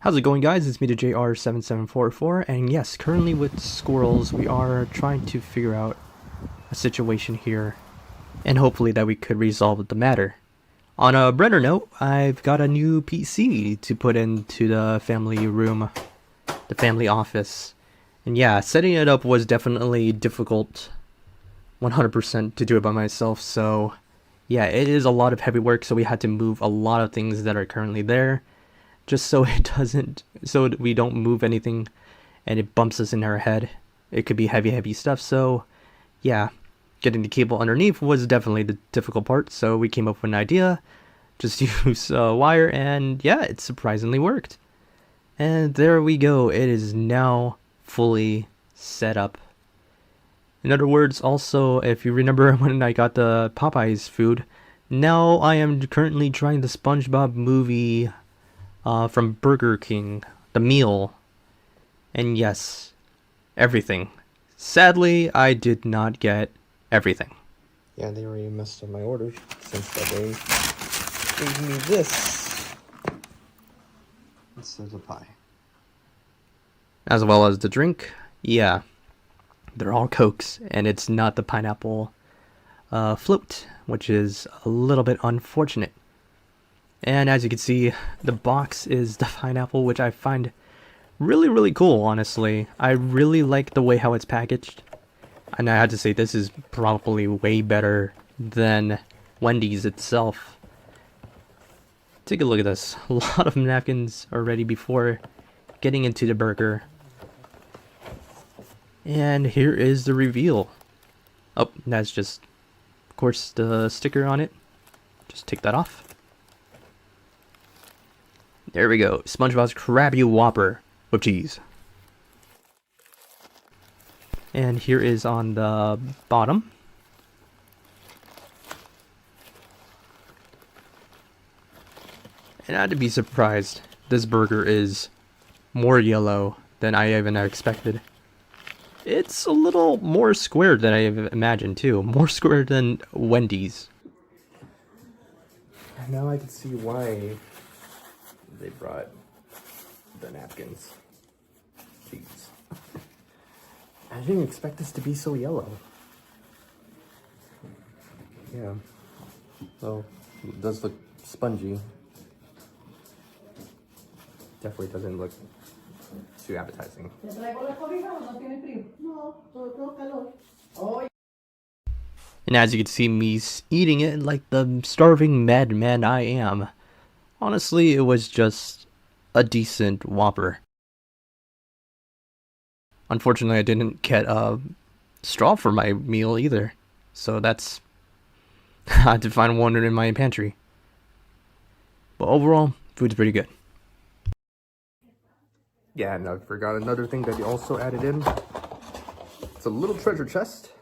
How's it going, guys? It's me, the JR7744, and yes, currently with squirrels, we are trying to figure out a situation here, and hopefully that we could resolve the matter. On a brighter note, I've got a new PC to put into the family room, the family office, and yeah, setting it up was definitely difficult, 100% to do it by myself, so yeah, it is a lot of heavy work, so we had to move a lot of things that are currently there, just so so we don't move anything and it bumps us in our head. It could be heavy stuff, so yeah, getting the cable underneath was definitely the difficult part, so we came up with an idea, just use wire, and yeah, it surprisingly worked. And there we go, it is now fully set up. In other words, also, if you remember when I got the Popeyes food, now I am currently trying the SpongeBob movie from Burger King, the meal, and yes, everything. Sadly, I did not get everything. Yeah, they already messed up my order since that they gave me this instead of the pie. As well as the drink, yeah, they're all Cokes, and it's not the pineapple float, which is a little bit unfortunate. And as you can see, the box is the pineapple, which I find really cool, honestly. I really like the way how it's packaged. And I had to say, this is probably way better than Wendy's itself. Take a look at this. A lot of napkins already before getting into the burger. And here is the reveal. Oh, that's just, of course, the sticker on it. Just take that off. There we go. SpongeBob's Krabby Whopper with cheese. And here is on the bottom. And I had to be surprised. This burger is more yellow than I even expected. It's a little more square than I imagined too. More square than Wendy's. Now I can see why they brought the napkins. Jeez. I didn't expect this to be so yellow. Yeah. Well, it does look spongy. Definitely doesn't look too appetizing. And as you can see me eating it like the starving madman I am. Honestly, it was just a decent Whopper. Unfortunately, I didn't get a straw for my meal either. So that's... I had to find one in my pantry. But overall, food's pretty good. Yeah, and I forgot another thing that you also added in. It's a little treasure chest.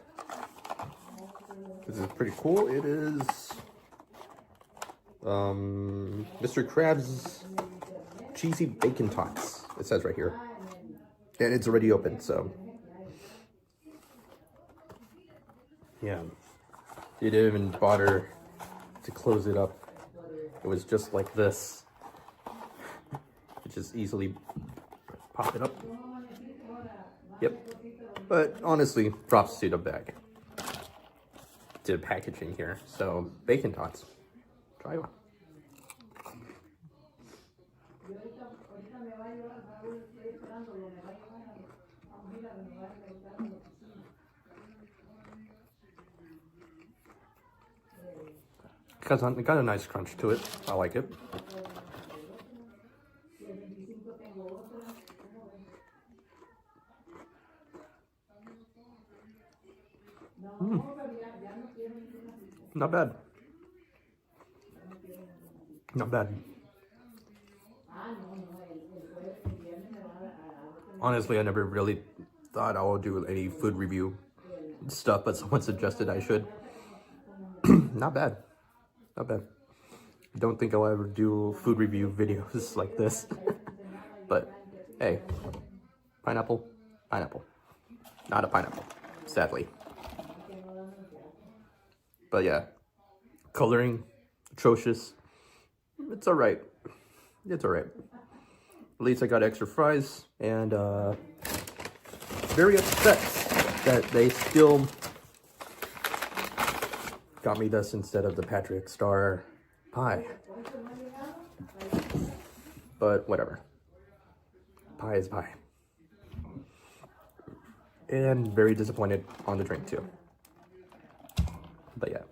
This is pretty cool. It is Mr. Krabs cheesy bacon tots. It says right here. And it's already open, so yeah. You didn't even bother to close it up. It was just like this. You just easily pop it up. Yep. But honestly, props to the bag. To the packaging here. So, bacon tots. Try one. It got a nice crunch to it. I like it. Not bad. Not bad. Honestly, I never really thought I would do any food review stuff, but someone suggested I should. Not bad. Not bad. I don't think I'll ever do food review videos like this. But, hey. Pineapple? Pineapple. Not a pineapple. Sadly. But yeah. Coloring. Atrocious. It's alright. It's alright. At least I got extra fries, and very upset that they still got me this instead of the Patrick Star pie. But whatever. Pie is pie. And very disappointed on the drink too. But yeah.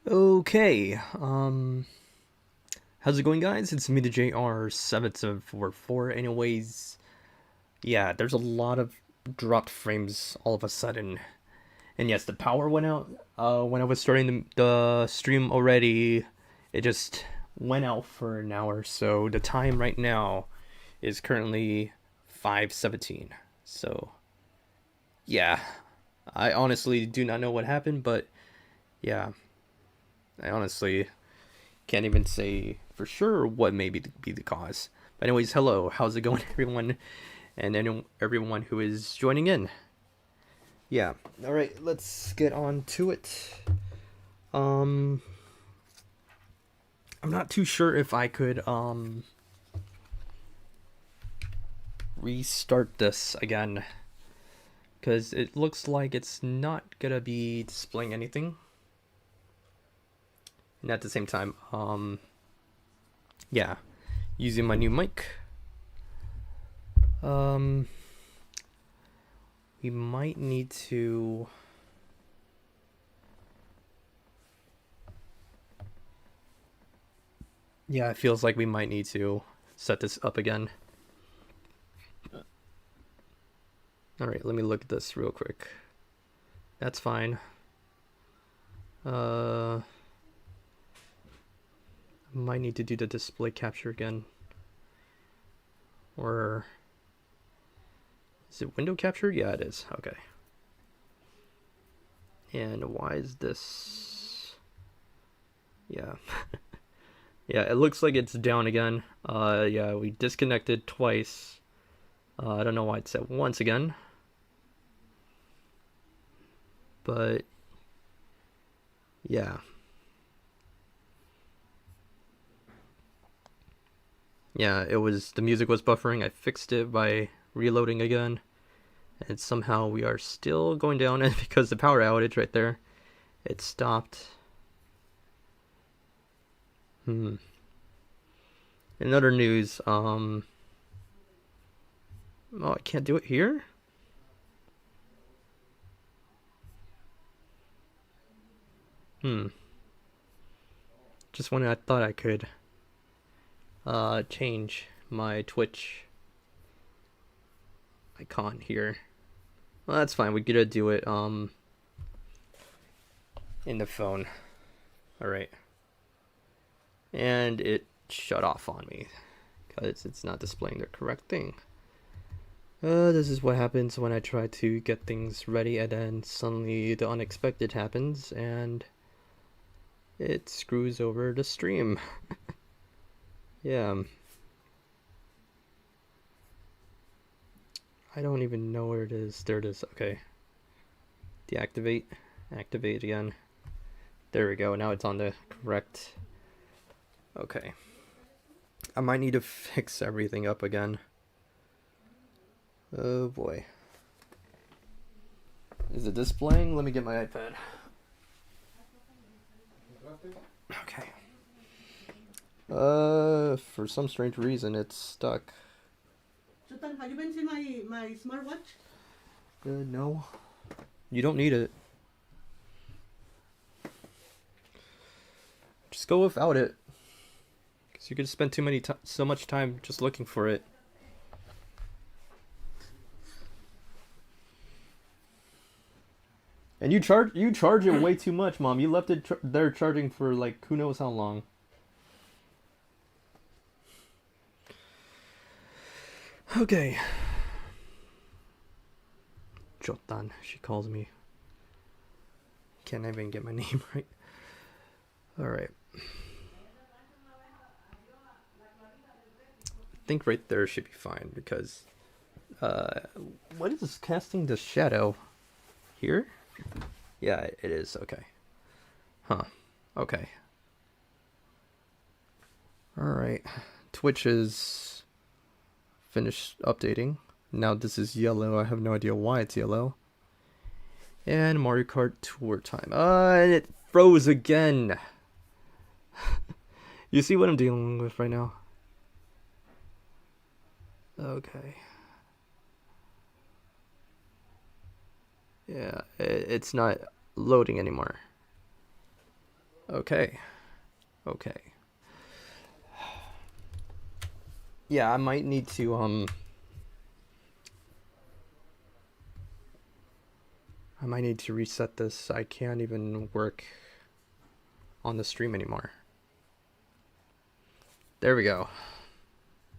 Okay, how's it going, guys? It's me, the JR7744. Anyways, yeah, there's a lot of dropped frames all of a sudden. And yes, the power went out when I was starting the stream already. It just went out for an hour, so the time right now is currently 5:17. So, yeah, I honestly do not know what happened, but yeah, I honestly can't even say for sure what may be the cause. But anyways, hello, how's it going, everyone, and everyone who is joining in. Yeah, all right, let's get on to it. I'm not too sure if I could restart this again, because it looks like it's not gonna be displaying anything. And at the same time, yeah, using my new mic, we might need to yeah, it feels like we might need to set this up again. All right, let me look at this real quick. That's fine. Might need to do the display capture again. Or is it window capture? Yeah, it is. Okay. And why is this? Yeah. Yeah, it looks like it's down again. Yeah, we disconnected twice. I don't know why it said once again. But yeah. Yeah, it was, the music was buffering. I fixed it by reloading again. And somehow we are still going down, and because the power outage right there, it stopped. In other news, oh, I can't do it here? Just when I thought I could change my Twitch icon here. Well, that's fine. We gotta do it in the phone. All right. And it shut off on me because it's not displaying the correct thing. This is what happens when I try to get things ready and then suddenly the unexpected happens and it screws over the stream. Yeah. I don't even know where it is. There it is. Okay. Deactivate. Activate again. There we go. Now it's on the correct. Okay. I might need to fix everything up again. Oh boy. Is it displaying? Let me get my iPad. Okay. For some strange reason, it's stuck. Sultan, have you been seeing my smartwatch? No. You don't need it. Just go without it. Because you could spend so much time just looking for it. And you charge it way too much, Mom. You left it there charging for like who knows how long. Okay. Jotan, she calls me. can't even get my name right. Alright. I think right there should be fine because what is casting the shadow? Here? Yeah, it is. Okay. Huh. Okay. Alright. Twitch is finished updating. Now this is yellow. I have no idea why it's yellow. And Mario Kart Tour time. And it froze again. You see what I'm dealing with right now? Okay. Yeah, it's not loading anymore. Okay. Okay. Yeah, I might need to I might need to reset this. I can't even work on the stream anymore. There we go.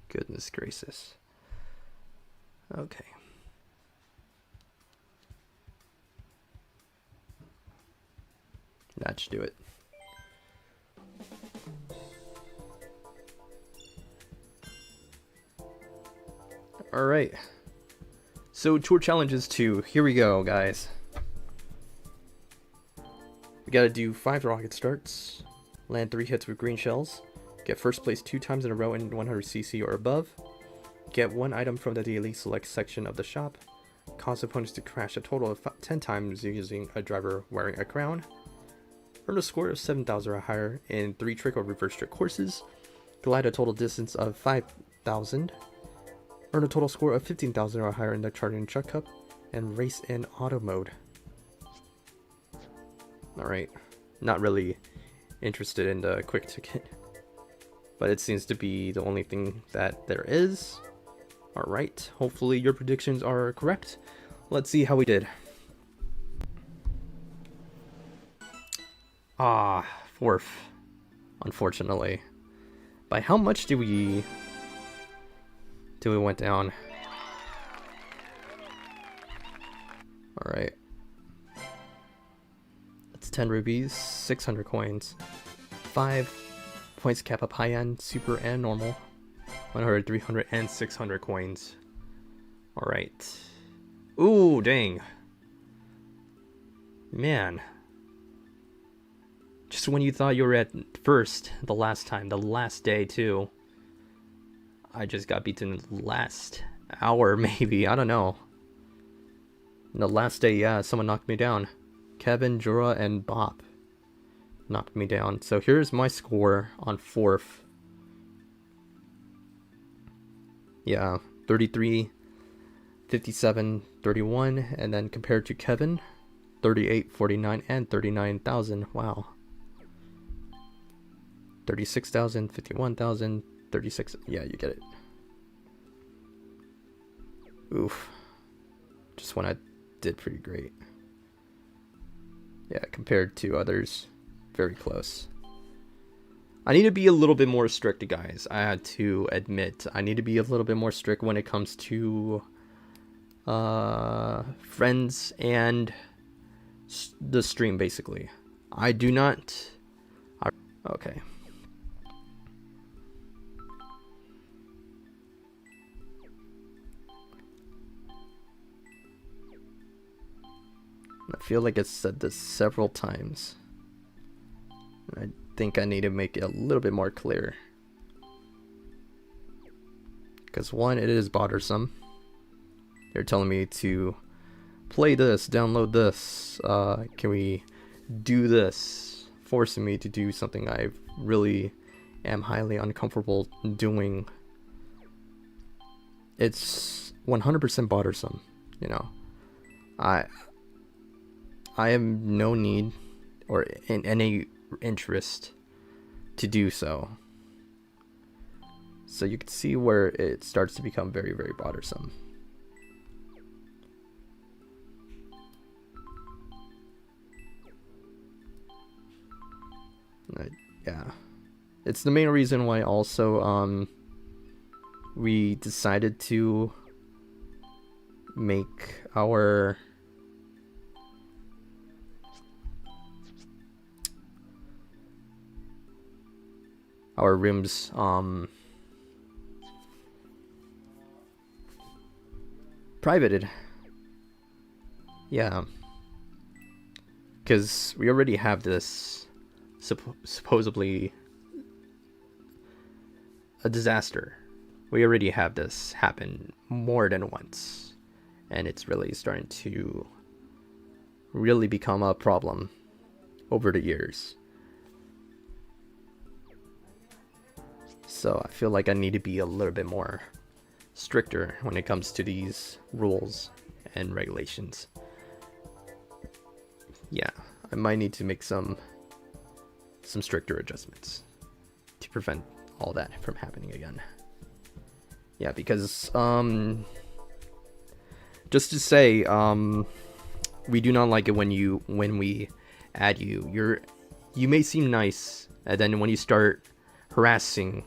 Goodness gracious. Okay. That should do it. Alright. So, Tour Challenges 2. Here we go, guys. We gotta do 5 rocket starts, land 3 hits with green shells, get first place 2 times in a row in 100cc or above, get 1 item from the daily select section of the shop, cause opponents to crash a total of 10 times using a driver wearing a crown, earn a score of 7,000 or higher in 3 trick or reverse trick courses, glide a total distance of 5,000, earn a total score of 15,000 or higher in the Charging Chuck Cup, and race in auto mode. Alright, not really interested in the quick ticket, but it seems to be the only thing that there is. Alright, hopefully your predictions are correct. Let's see how we did. Ah, 4th, unfortunately. By how much do we went down? Alright. That's 10 rubies, 600 coins, 5 points cap up high end, super and normal, 100, 300, and 600 coins. Alright. Ooh, dang. Man. Just when you thought you were at first, the last day too. I just got beaten last hour, maybe. I don't know. The last day, yeah, someone knocked me down. Kevin, Jura, and Bop knocked me down. So here's my score on 4th. Yeah, 33, 57, 31, and then compared to Kevin, 38, 49, and 39,000. Wow. 36,000, 51,000, 36. Yeah, you get it. Oof. Just when I did pretty great. Yeah, compared to others, very close. I need to be a little bit more strict, guys. I had to admit, I need to be a little bit more strict when it comes to friends and the stream, basically. I do not... Okay. I feel like I said this several times. I think I need to make it a little bit more clear. Because one, it is bothersome. They're telling me to play this, download this, can we do this? Forcing me to do something I really am highly uncomfortable doing. It's 100% bothersome, you know. I have no need or in any interest to do so. So you can see where it starts to become very, very bothersome. Yeah. It's the main reason why also we decided to make our our rooms privated. Yeah, because we already have this supposedly a disaster. We already have this happen more than once, and it's really starting to really become a problem over the years. So I feel like I need to be a little bit more stricter when it comes to these rules and regulations. Yeah, I might need to make some stricter adjustments to prevent all that from happening again. Yeah, because just to say, we do not like it when we add you. You may seem nice, and then when you start harassing,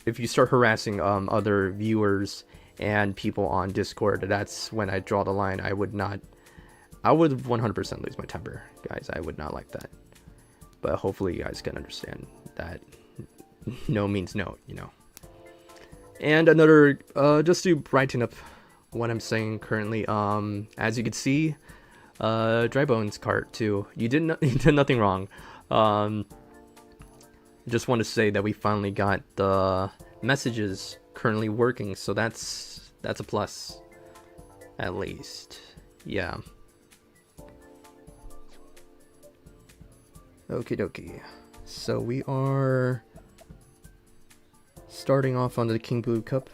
if you start harassing other viewers and people on Discord, that's when I draw the line. I would 100% lose my temper, guys. I would not like that. But hopefully you guys can understand that no means no, you know. And another, just to brighten up what I'm saying currently, as you can see, Dry Bones Kart too. You did nothing wrong. Just want to say that we finally got the messages currently working, so that's a plus, at least. Yeah. Okie dokie. So we are starting off on the King Blue Cup.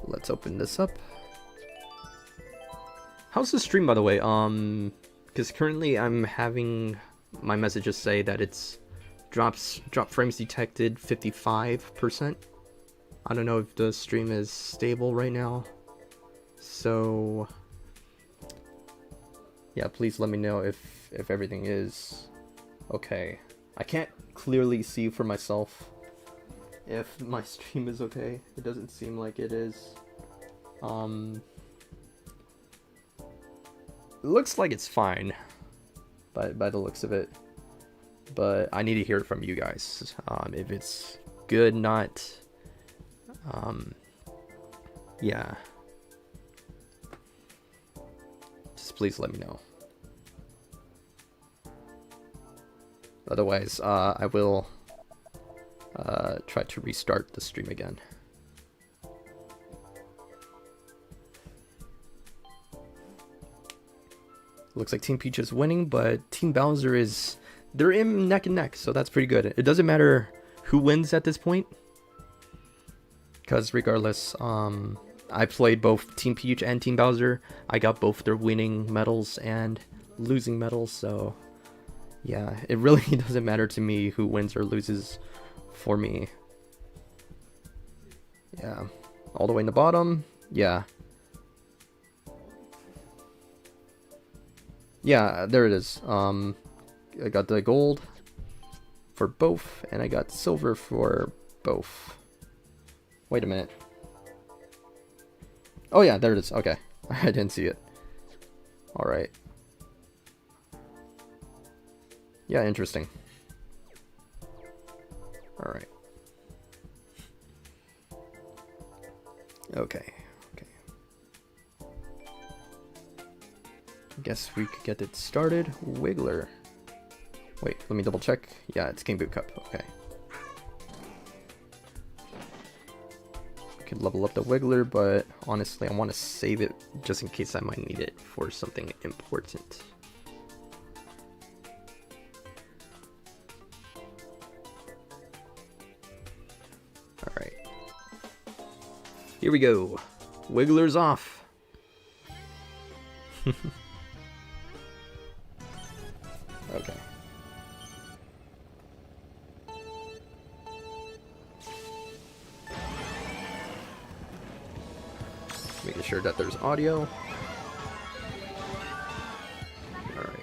Let's open this up. How's the stream, by the way? Because currently I'm having my messages say that it's drop frames detected 55%. I don't know if the stream is stable right now. So yeah, please let me know if everything is okay. I can't clearly see for myself if my stream is okay. It doesn't seem like it is. It looks like it's fine by the looks of it, but I need to hear it from you guys. If it's good, not yeah, just please let me know. Otherwise, I will try to restart the stream again. Looks like Team Peach is winning, but Team Bowser they're in neck and neck, so that's pretty good. It doesn't matter who wins at this point, because regardless, I played both Team Peach and Team Bowser. I got both their winning medals and losing medals, so yeah, it really doesn't matter to me who wins or loses for me. Yeah, all the way in the bottom, yeah. Yeah, there it is. I got the gold for both, and I got silver for both. Wait a minute. Oh yeah, there it is. Okay, I didn't see it. Alright. Yeah, interesting. Alright. Okay. Guess we could get it started. Wiggler. Wait, let me double check. Yeah, it's King Boot Cup. Okay. I could level up the Wiggler, but honestly, I want to save it just in case I might need it for something important. Alright. Here we go. Wiggler's off. Okay. Making sure that there's audio. Alright.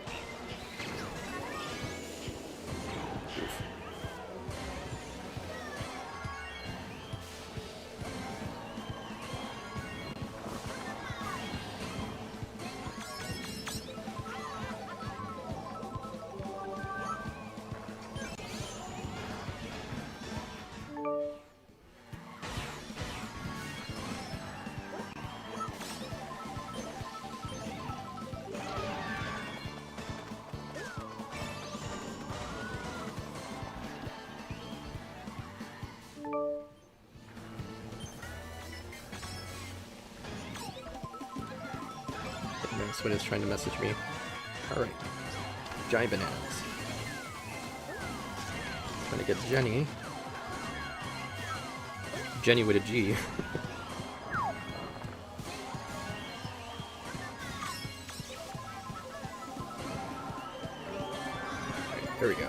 No, Swin is trying to message me. Alright. Giant bananas. Trying to get Jenny. Jenny with a G. Alright, there we go.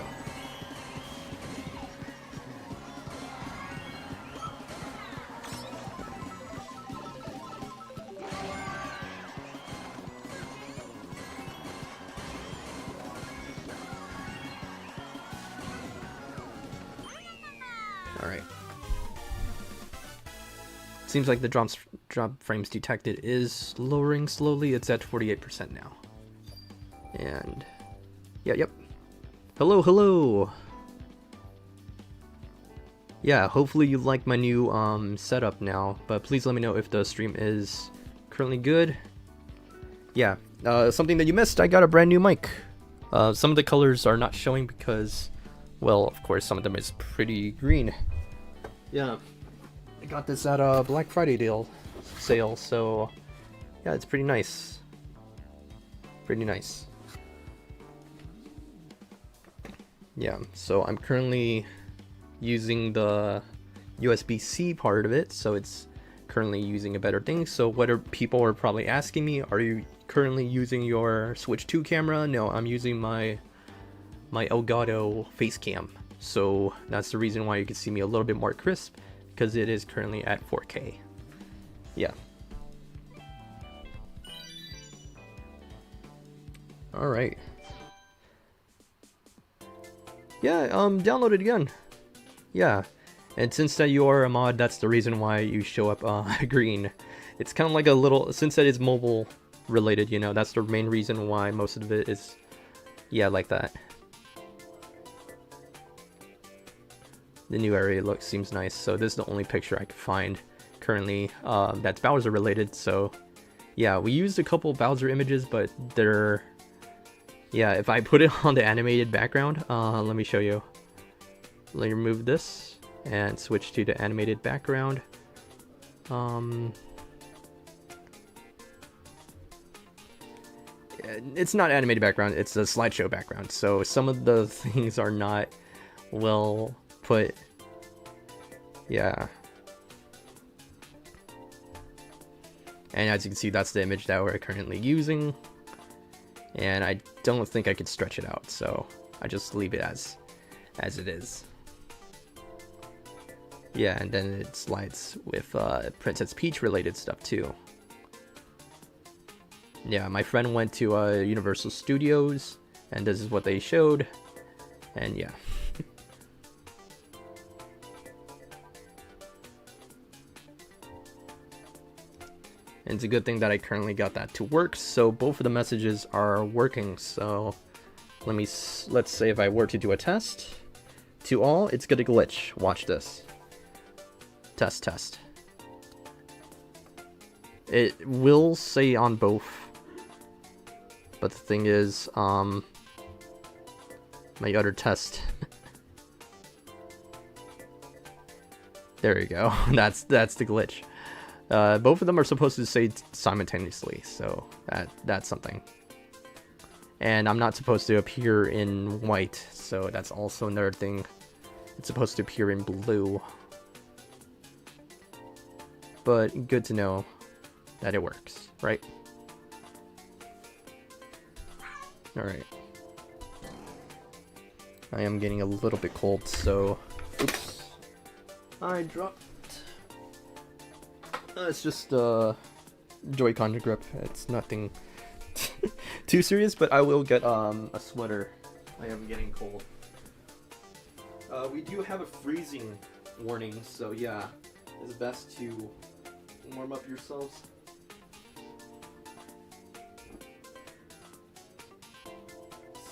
Alright. Seems like the drop frames detected is lowering slowly. It's at 48% now. And yep. Hello, hello. Yeah, hopefully you like my new setup now, but please let me know if the stream is currently good. Yeah, something that you missed, I got a brand new mic. Some of the colors are not showing because, well, of course, some of them is pretty green. Yeah, I got this at a Black Friday sale, so yeah, it's pretty nice. Pretty nice. Yeah, so I'm currently using the USB-C part of it, so it's currently using a better thing. So what people are probably asking me, are you currently using your Switch 2 camera? No, I'm using my Elgato face cam. So that's the reason why you can see me a little bit more crisp, because it is currently at 4K. Yeah. Alright. Yeah, download it again. Yeah. And since that you are a mod, that's the reason why you show up green. It's kind of like a little, since that is mobile related, you know, that's the main reason why most of it is, yeah, like that. The new area seems nice, so this is the only picture I could find currently that's Bowser related. So yeah, we used a couple Bowser images, but they're, yeah, if I put it on the animated background, let me show you. Let me remove this and switch to the animated background. It's not animated background, it's a slideshow background, so some of the things are not well put. Yeah. And as you can see, that's the image that we're currently using. And I don't think I could stretch it out, so I just leave it as it is. Yeah, and then it slides with Princess Peach related stuff too. Yeah, my friend went to Universal Studios, and this is what they showed, and yeah. And it's a good thing that I currently got that to work, so both of the messages are working. So let's say if I were to do a test to all, it's gonna glitch. Watch this. Test. It will say on both, but the thing is, my other test. There you go. That's the glitch. Both of them are supposed to say simultaneously, so that's something. And I'm not supposed to appear in white, so that's also another thing. It's supposed to appear in blue. But good to know that it works, right? Alright. I am getting a little bit cold, so... Oops. I dropped... it's just Joy-Con grip. It's nothing too serious, but I will get a sweater. I am getting cold. We do have a freezing warning, so yeah, it's best to warm up yourselves.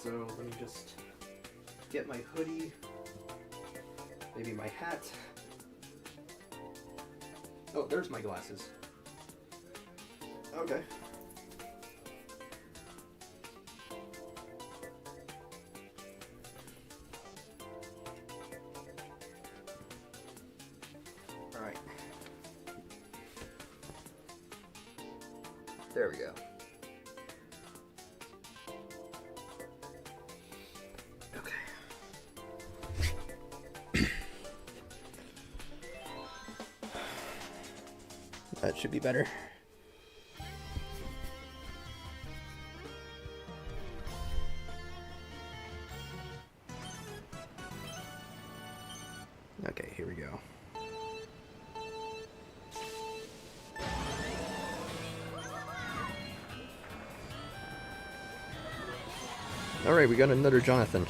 So let me just get my hoodie, maybe my hat. Oh, there's my glasses. Okay. Alright. There we go. should be better. Okay, here we go. Alright, we got another Jonathan.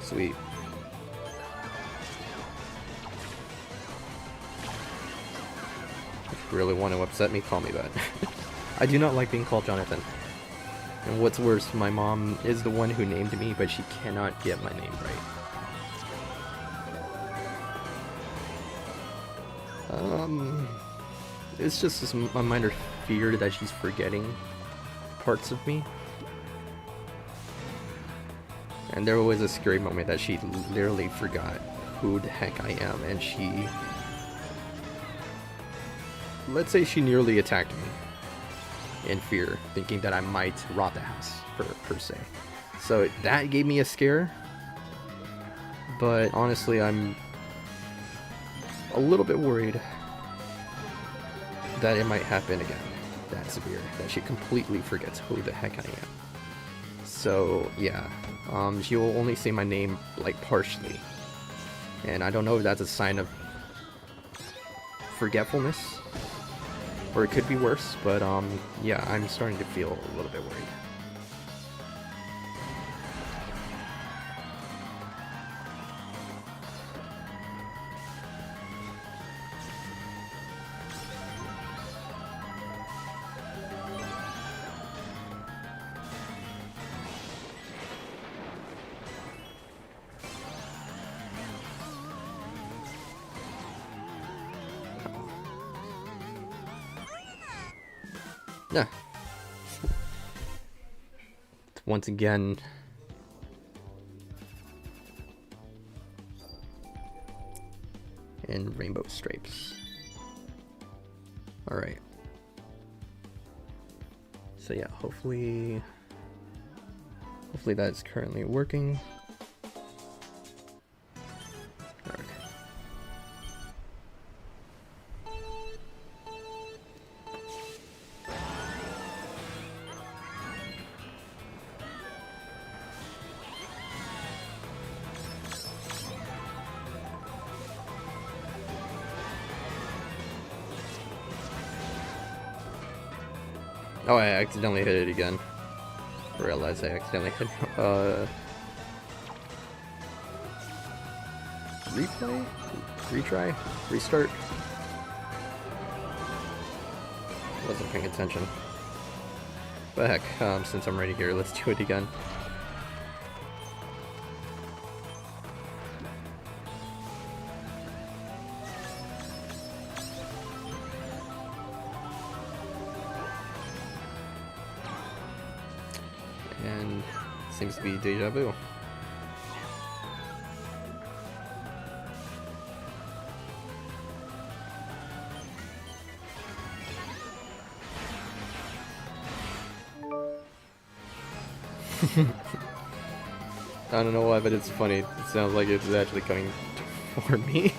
Sweet. If you really want to upset me, call me that. I do not like being called Jonathan. And what's worse, my mom is the one who named me, but she cannot get my name right. It's just a minor fear that she's forgetting parts of me. And there was a scary moment that she literally forgot who the heck I am, and she... Let's say she nearly attacked me in fear, thinking that I might rob the house, per se. So that gave me a scare, but honestly I'm a little bit worried that it might happen again, that severe, that she completely forgets who the heck I am. So yeah, she will only say my name like partially, and I don't know if that's a sign of forgetfulness, or it could be worse, but yeah, I'm starting to feel a little bit worried. Yeah. Once again, in rainbow stripes. Alright. So yeah, hopefully that's currently working. Alright. Oh, I accidentally hit it again. I realized I accidentally hit replay? Retry? Restart? Wasn't paying attention. But heck, since I'm ready here, let's do it again. And seems to be deja vu. I don't know why, but it's funny. It sounds like it's actually coming for me.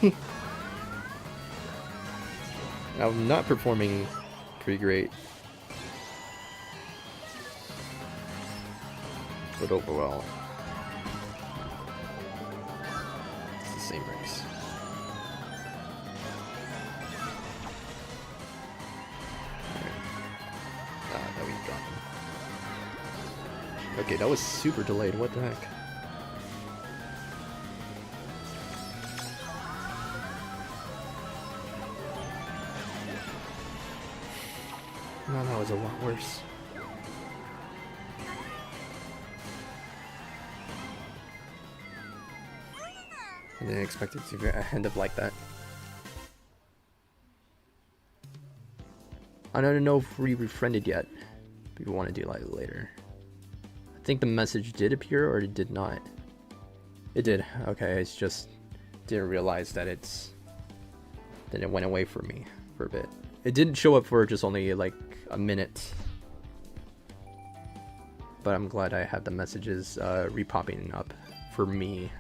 I'm not performing pretty great. But overall, it's the same race. Alright. That we dropped him. Okay, that was super delayed. What the heck? No, that was a lot worse. I didn't expect it to end up like that. I don't know if we befriended yet. People want to do like later. I think the message did appear, or it did not. It did. Okay, it's just didn't realize that it went away from me for a bit. It didn't show up for just only like a minute. But I'm glad I have the messages re-popping up for me,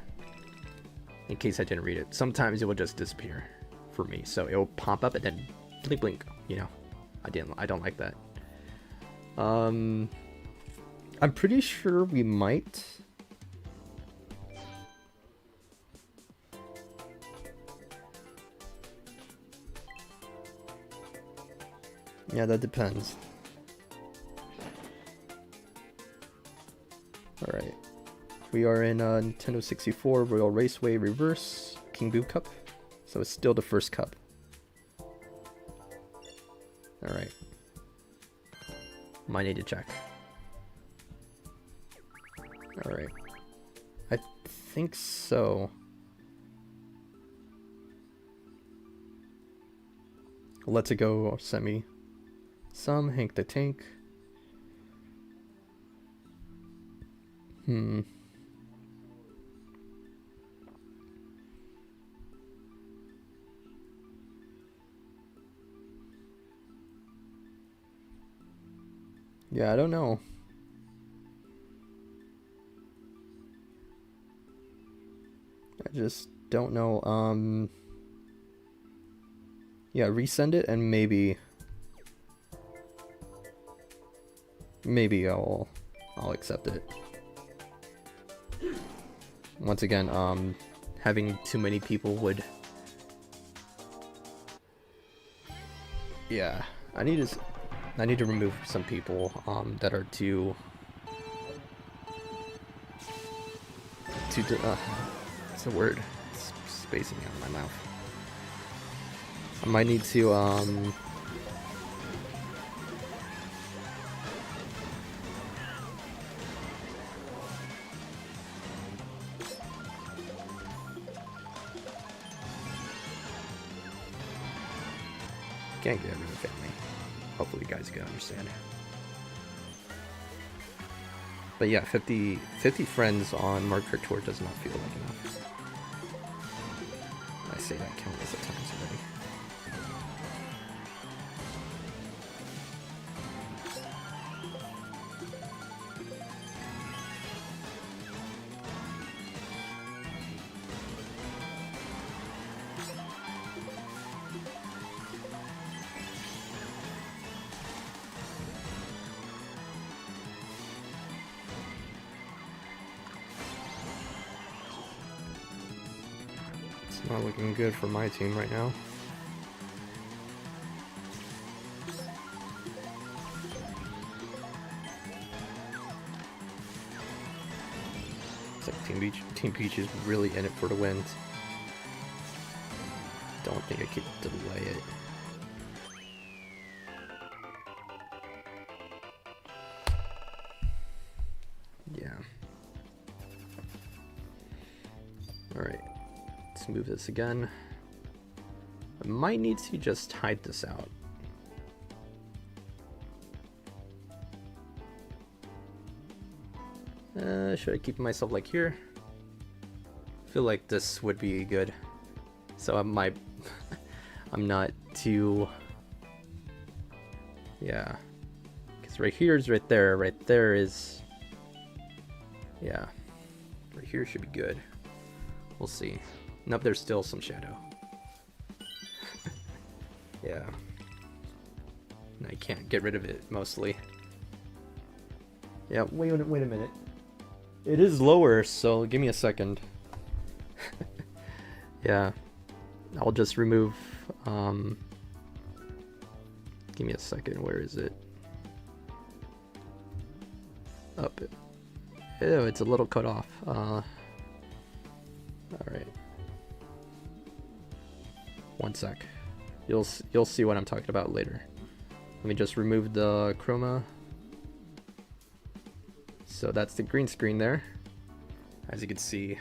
in case I didn't read it. Sometimes it will just disappear for me, so it'll pop up and then blink blink, you know. I don't like that. I'm pretty sure we might. Yeah, that depends. Alright. We are in Nintendo 64 Royal Raceway Reverse King Boo Cup. So it's still the first cup. Alright. Might need to check. Alright. I think so. Let's Go sent me some. Hank the Tank. Yeah, I don't know. I just don't know. Yeah, resend it and maybe I'll accept it. Once again, having too many people would. Yeah, I need to remove some people that are too what's the word? It's spacing out of my mouth. I might need to can't get rid of family. Hopefully you guys can understand. But yeah, 50 friends on Mario Kart Tour does not feel like enough. I say that countless of times already. Not looking good for my team right now. It's like Team Peach is really in it for the win. Don't think I could delay it. Yeah. Alright. Let's move this again. I might need to just hide this out. Should I keep myself like here? I feel like this would be good. So I might I'm not too, yeah, because right here is right there is, yeah, right here should be good. We'll see. Nope, there's still some shadow. Yeah. And I can't get rid of it mostly. Yeah, wait a minute. It is lower, so give me a second. Yeah. I'll just remove, give me a second, where is it? Up. Ew, it's a little cut off. Alright. One sec. You'll see what I'm talking about later. Let me just remove the chroma. So that's the green screen there. As you can see.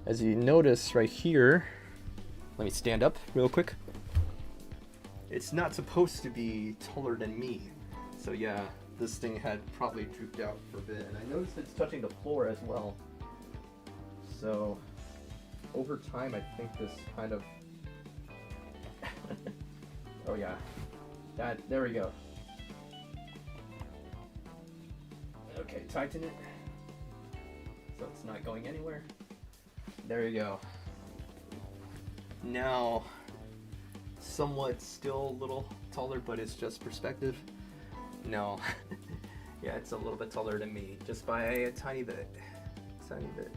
As you notice right here, let me stand up real quick. It's not supposed to be taller than me. So yeah, this thing had probably drooped out for a bit. And I noticed it's touching the floor as well. So over time, I think this kind of, oh yeah, there we go. Okay, tighten it so it's not going anywhere. There you go. Now, somewhat still a little taller, but it's just perspective. No, yeah, it's a little bit taller than me, just by a tiny bit. Tiny bit.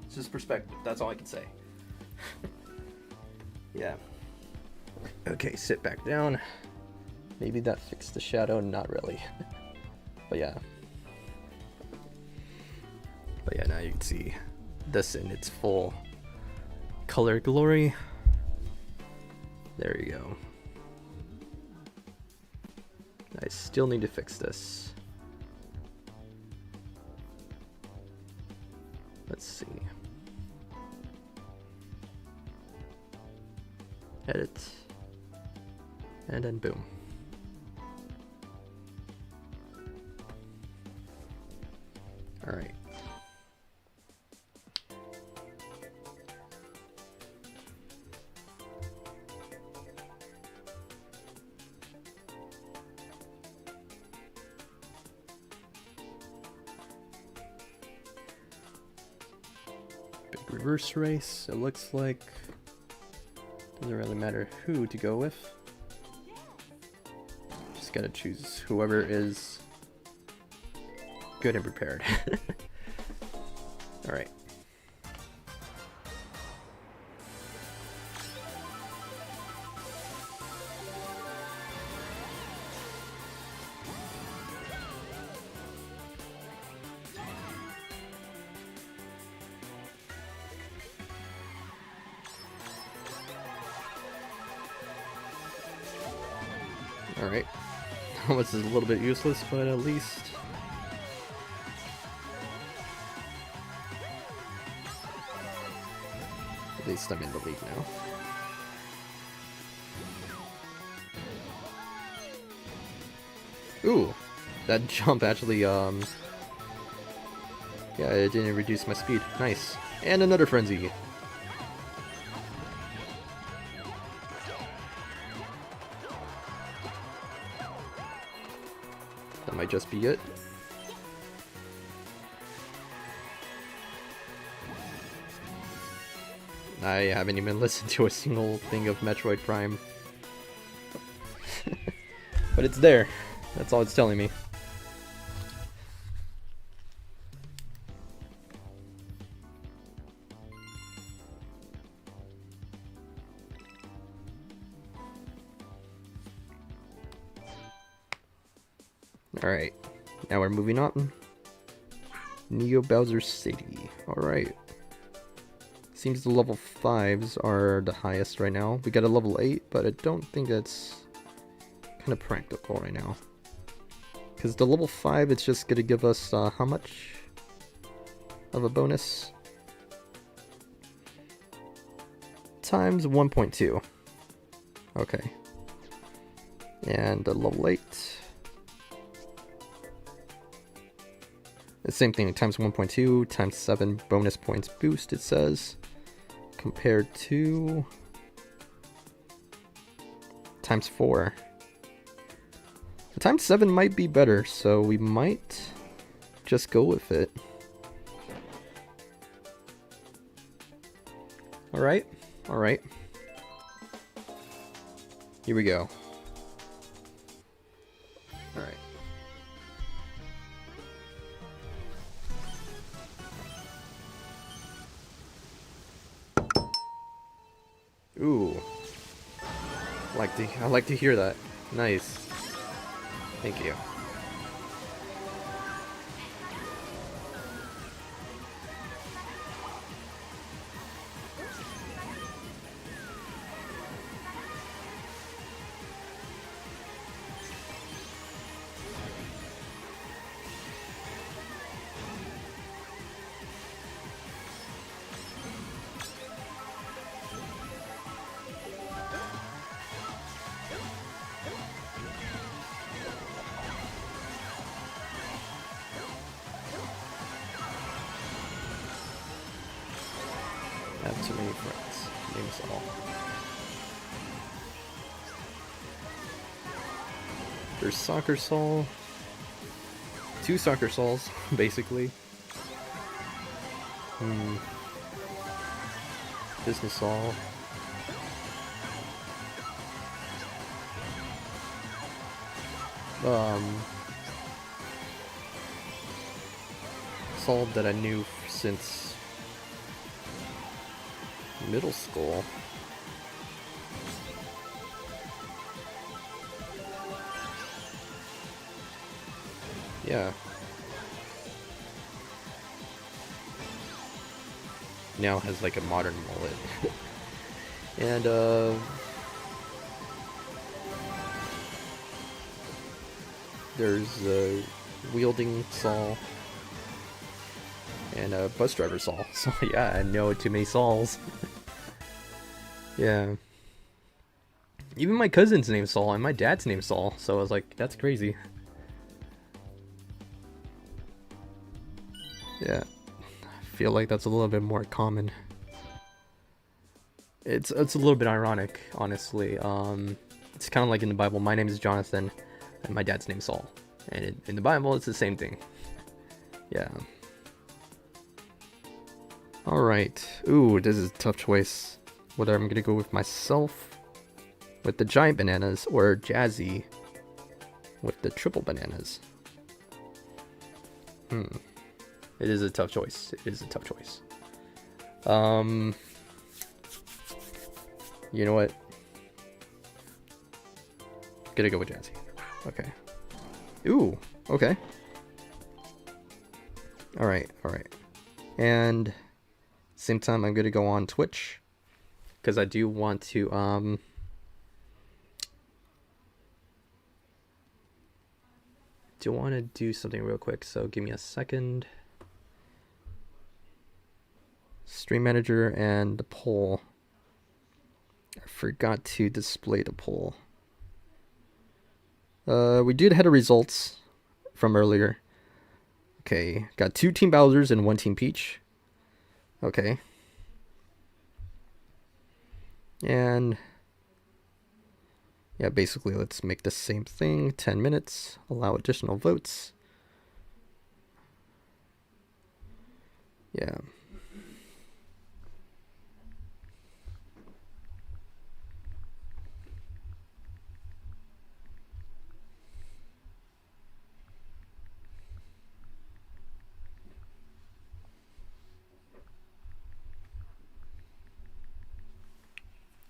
It's just perspective, that's all I can say. Yeah. Okay, sit back down. Maybe that fixed the shadow, not really. But yeah. But yeah, now you can see this in its full color glory. There you go. I still need to fix this. Let's see. Edit. And then boom. All right. Big reverse race, it looks like. Doesn't really matter who to go with. Just gotta choose whoever is good and prepared. Alright. Alright. This is a little bit useless, but at least... At least I'm in the lead now. Ooh! That jump actually, yeah, it didn't reduce my speed. Nice. And another frenzy! That might just be it. I haven't even listened to a single thing of Metroid Prime. But it's there. That's all it's telling me. Alright, now we're moving on. Neo Bowser City. Alright. Seems the level 5s are the highest right now. We got a level 8, but I don't think that's kind of practical right now. Because the level 5, it's just going to give us how much of a bonus? Times 1.2. Okay. And the level 8. The same thing, times 1.2, times 7 bonus points boost, it says. Compared to... times 4. The times 7 might be better, so we might just go with it. Alright, alright. Here we go. Alright. Ooh. I like to hear that. Nice. Thank you. I have too many friends. Name us all. There's Soccer Soul. 2 Soccer Souls, basically. Business Soul. Sol that I knew since middle school. Yeah. Now has like a modern mullet. And there's a wielding Saul and a bus driver Saul. So yeah, I know too many Sauls. Yeah. Even my cousin's name's Saul and my dad's name's Saul. So I was like, that's crazy. Yeah. I feel like that's a little bit more common. It's a little bit ironic, honestly. It's kind of like in the Bible. My name is Jonathan, and my dad's name's Saul. And in the Bible, it's the same thing. Yeah. All right. Ooh, this is a tough choice. Whether I'm gonna go with myself with the giant bananas or Jazzy with the triple bananas. It is a tough choice. It is a tough choice. You know what? Gonna go with Jazzy. Okay. Ooh, okay. Alright, alright. And same time I'm gonna go on Twitch. Because I do want to do something real quick, so give me a second. Stream manager and the poll. I forgot to display the poll. We did have the results from earlier. Okay, got 2 Team Bowsers and 1 Team Peach. Okay. And yeah, basically let's make the same thing. 10 minutes. Allow additional votes. Yeah.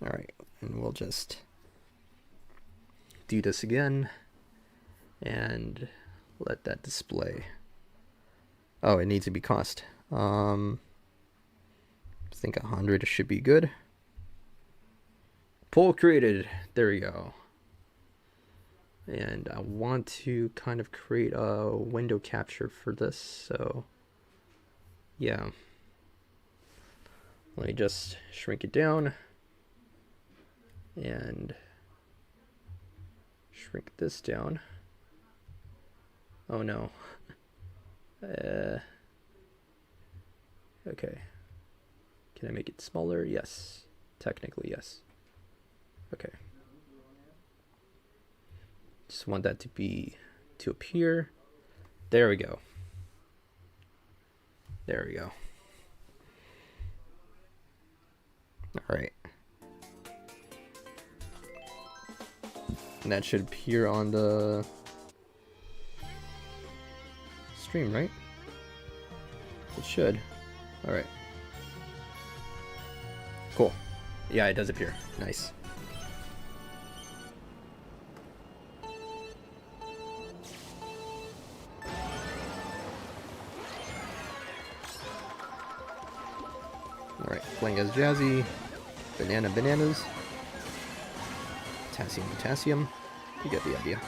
Alright, and we'll just do this again and let that display. Oh, it needs to be cost. I think 100 should be good. Poll created. There we go. And I want to kind of create a window capture for this, so yeah. Let me just shrink it down and shrink this down. Oh no. Okay. Can I make it smaller? Yes. Technically, yes. Okay. Just want that to appear. There we go. There we go. All right. And that should appear on the stream, right? It should. All right. Cool. Yeah, it does appear. Nice. Alright, playing as Jazzy. Bananas. Potassium. You get the idea.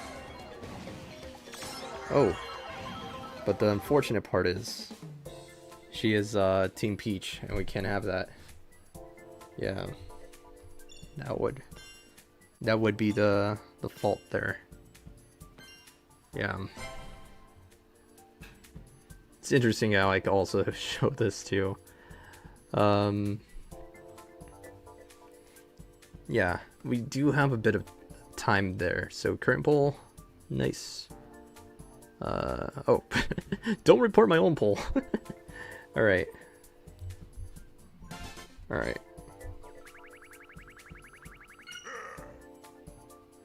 Oh. But the unfortunate part is she is Team Peach, and we can't have that. Yeah. That would be the fault there. Yeah. It's interesting how I can also show this too. Yeah, we do have a bit of time there. So current poll, nice. Oh, don't report my own poll. All right.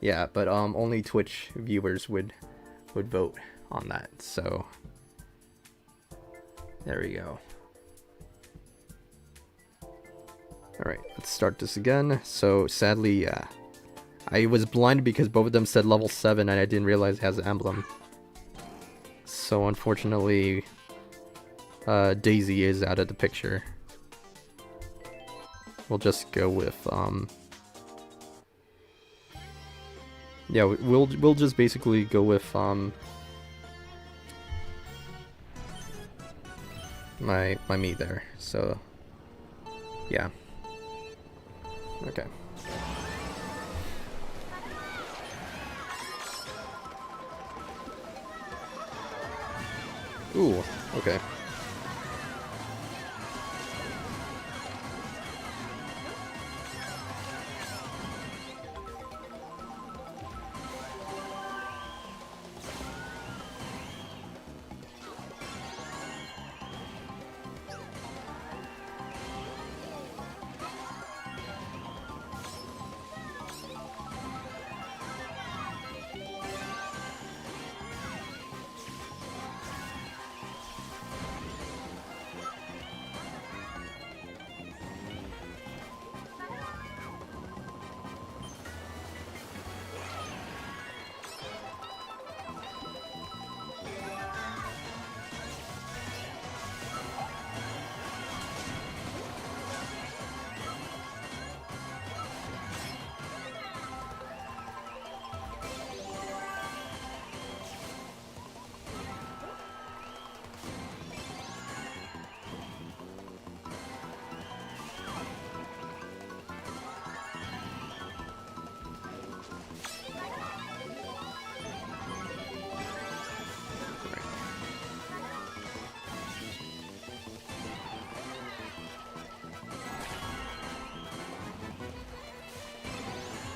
Yeah, but only Twitch viewers would would vote on that. So there we go. Alright, let's start this again. So sadly, I was blinded because both of them said level 7 and I didn't realize it has an emblem. So unfortunately, Daisy is out of the picture. We'll just go with, yeah, we'll just basically go with, my me there. So, yeah. Okay. Ooh, okay.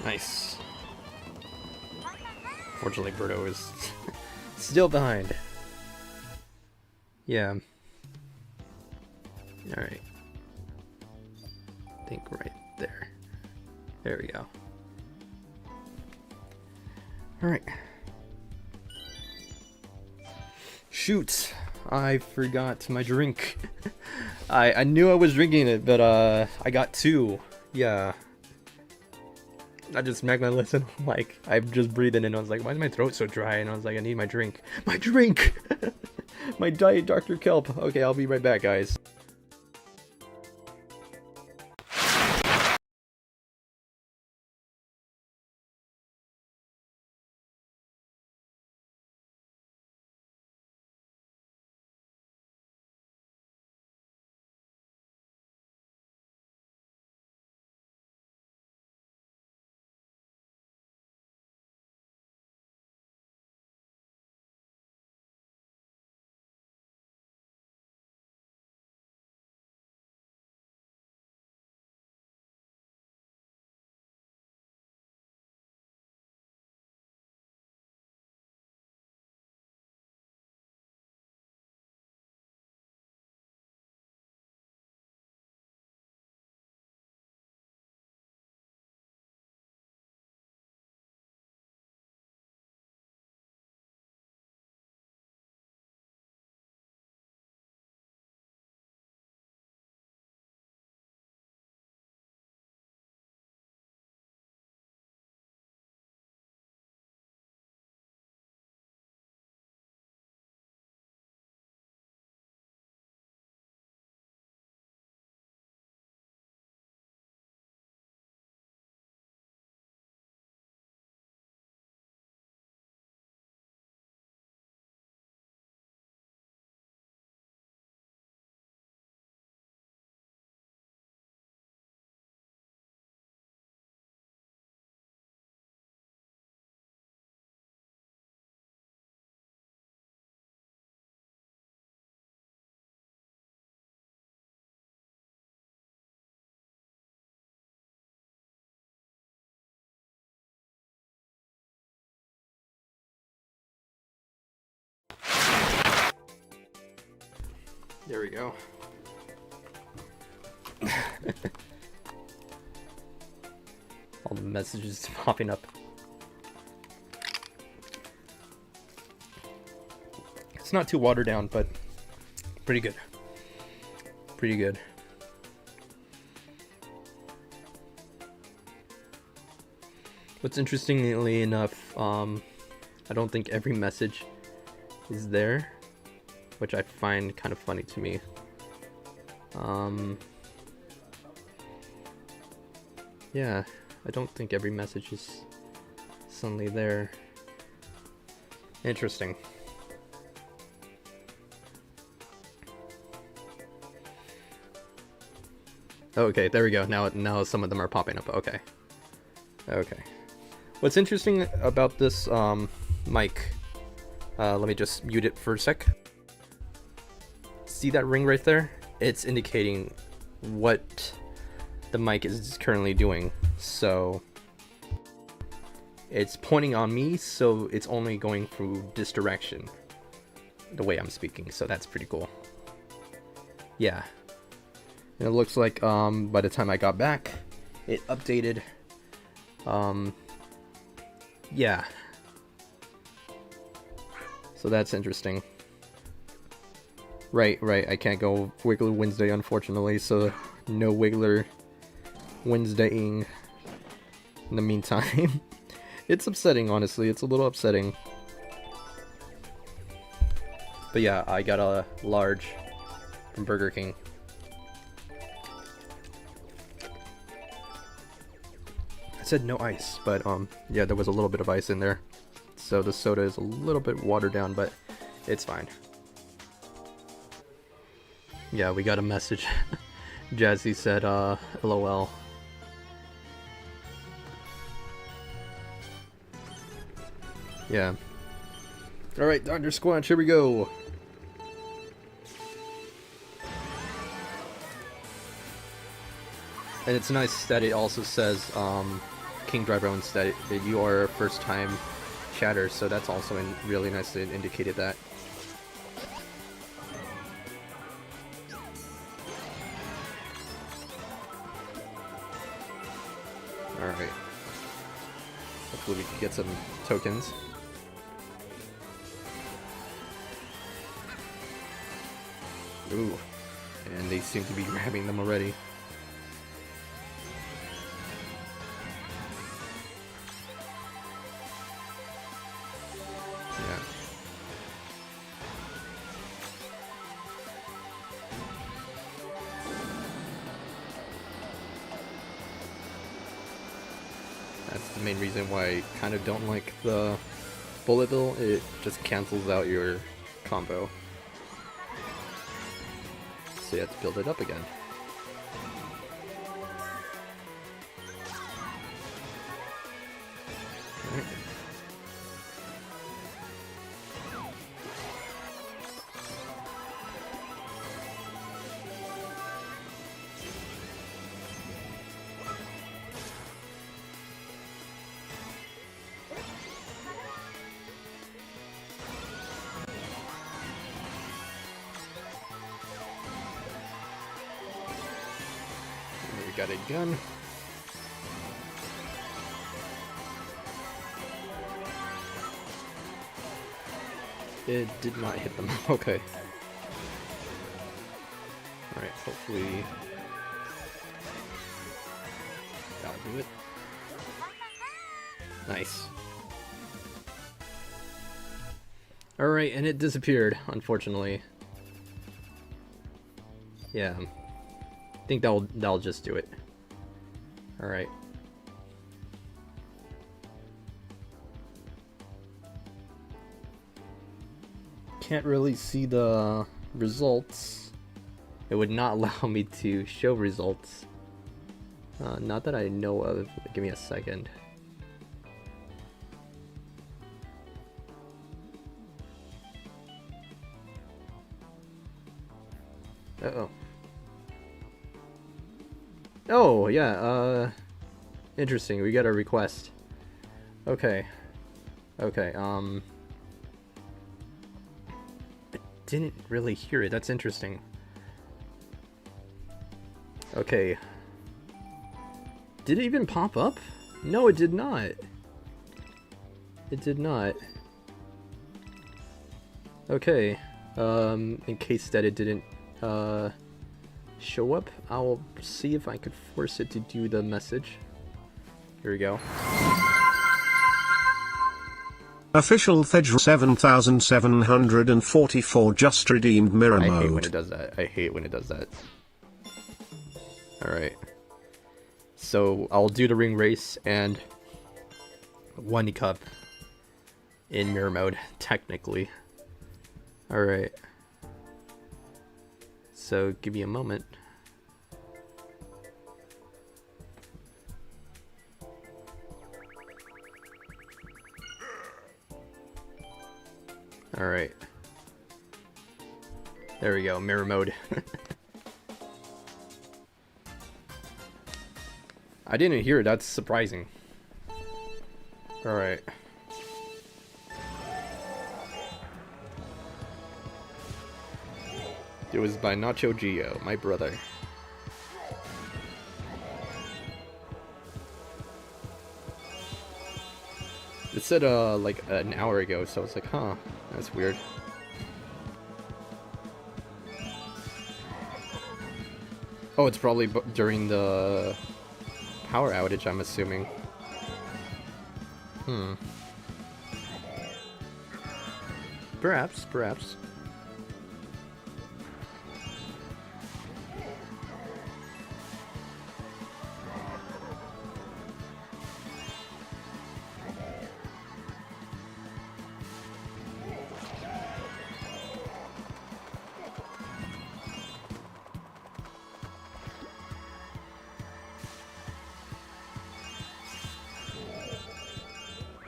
Nice. Fortunately, Birdo is still behind. Yeah. Alright. I think right there. There we go. Alright. Shoot! I forgot my drink. I knew I was drinking it, but I got 2. Yeah. I just smacked my lips and like I'm just breathing and I was like, why is my throat so dry? And I was like, I need my drink. My drink! My Diet Dr. Kelp. Okay, I'll be right back, guys. There we go. All the messages popping up. It's not too watered down, but pretty good. Pretty good. What's interestingly enough, I don't think every message is there, which I find kind of funny to me. Yeah, I don't think every message is suddenly there. Interesting. Okay, there we go. Now some of them are popping up. Okay. Okay. What's interesting about this mic, let me just mute it for a sec. See that ring right there? It's indicating what the mic is currently doing. So it's pointing on me, so it's only going through this direction, the way I'm speaking. So that's pretty cool. Yeah. And it looks like by the time I got back, it updated. Yeah. So that's interesting. Right. I can't go Wiggler Wednesday, unfortunately, so no Wiggler Wednesdaying in the meantime. It's upsetting, honestly. It's a little upsetting. But yeah, I got a large from Burger King. I said no ice, but yeah, there was a little bit of ice in there. So the soda is a little bit watered down, but it's fine. Yeah, we got a message. Jazzy said, LOL. Yeah. Alright, Dr. Squanch, here we go. And it's nice that it also says, King Driver owns that you are a first time chatter, so that's also really nice that it indicated that. Alright. Hopefully we can get some tokens. Ooh. And they seem to be grabbing them already. Yeah. That's the main reason why I kind of don't like the bullet bill. It just cancels out your combo. So you have to build it up again. Alright. We got a gun. It did not hit them. Okay. Alright, hopefully that'll do it. Nice. Alright, and it disappeared, unfortunately. Yeah. I think that'll just do it. Alright. Can't really see the results. It would not allow me to show results. Not that I know of. Give me a second. Uh-oh. Oh, yeah, interesting. We got a request. Okay. Okay, I didn't really hear it. That's interesting. Okay. Did it even pop up? No, it did not. It did not. Okay, in case that it didn't show up, I'll see if I could force it to do the message. Here we go. Official Thedge 7744 just redeemed mirror I hate when mode. it does that. I hate when it does that. Alright. So I'll do the ring race and one cup in mirror mode, technically. Alright. So give me a moment. Alright. There we go, mirror mode. I didn't hear it, that's surprising. Alright. It was by Nacho Gio, my brother. It said like an hour ago, so I was like, huh, that's weird. Oh, it's probably during the power outage, I'm assuming. Perhaps, perhaps.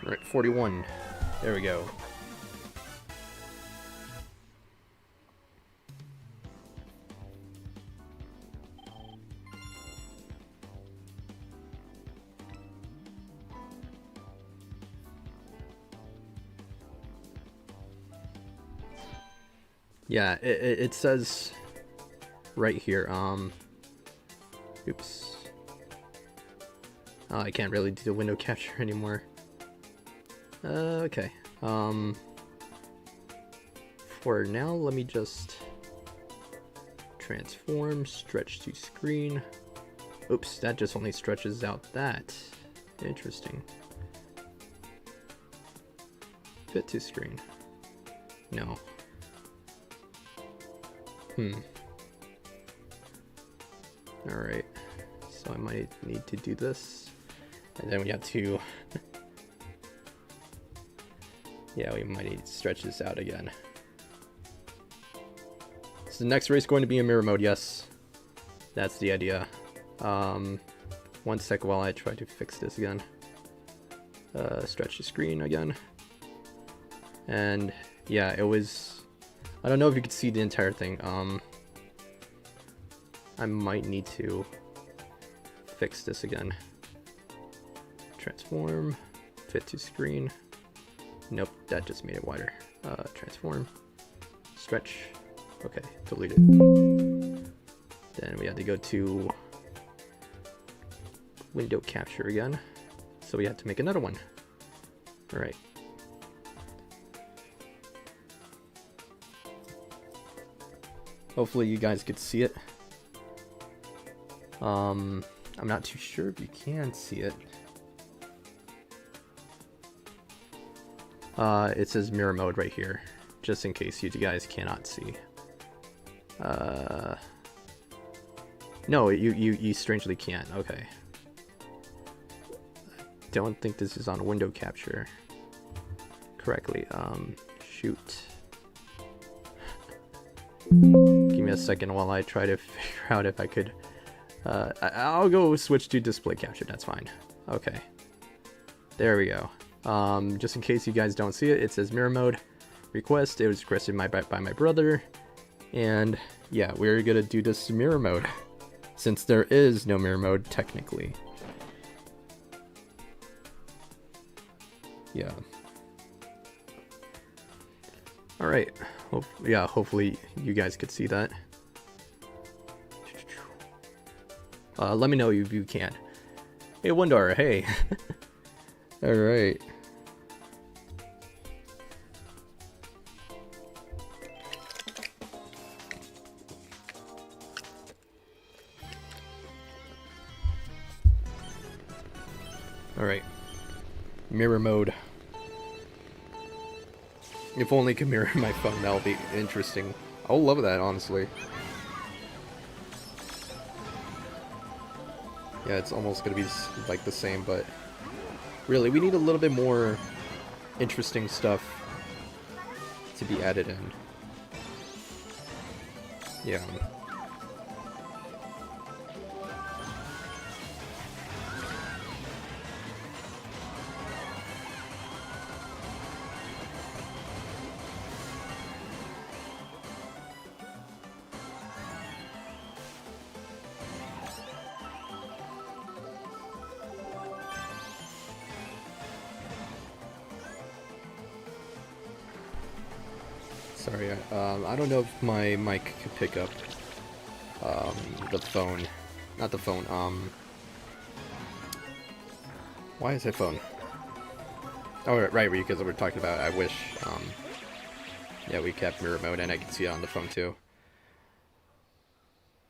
Right, 41. There we go. Yeah, it says right here, oops. Oh, I can't really do the window capture anymore. Okay. For now, let me just transform, stretch to screen. Oops, that just only stretches out that. Interesting. Fit to screen. No. Alright. So I might need to do this. And then we have to... yeah, we might need to stretch this out again. Is the next race going to be in mirror mode? Yes. That's the idea. 1 sec while I try to fix this again. Stretch the screen again. And yeah, it was... I don't know if you could see the entire thing. I might need to fix this again. Transform, fit to screen. Nope, that just made it wider. Transform, stretch. Okay, delete it. Then we had to go to window capture again. So we had to make another one. All right. Hopefully you guys could see it. I'm not too sure if you can see it. It says mirror mode right here, just in case you guys cannot see. No, you strangely can't. Okay. I don't think this is on window capture correctly. Shoot. Give me a second while I try to figure out if I could. I'll go switch to display capture. That's fine. Okay. There we go. Just in case you guys don't see it, it says mirror mode request. It was requested by my brother, and yeah, we're gonna do this mirror mode since there is no mirror mode technically. Yeah. All right. Yeah. Hopefully you guys could see that. Let me know if you can. Hey, Wondar. Hey. All right. Alright. Mirror mode. If only could mirror my phone, that would be interesting. I'll love that, honestly. Yeah, it's almost gonna be like the same, but really, we need a little bit more interesting stuff to be added in. Yeah. Sorry, I don't know if my mic could pick up the phone. Not the phone, why is it phone? Oh, right, because we're talking about I wish, yeah, we kept mirror mode and I can see it on the phone too.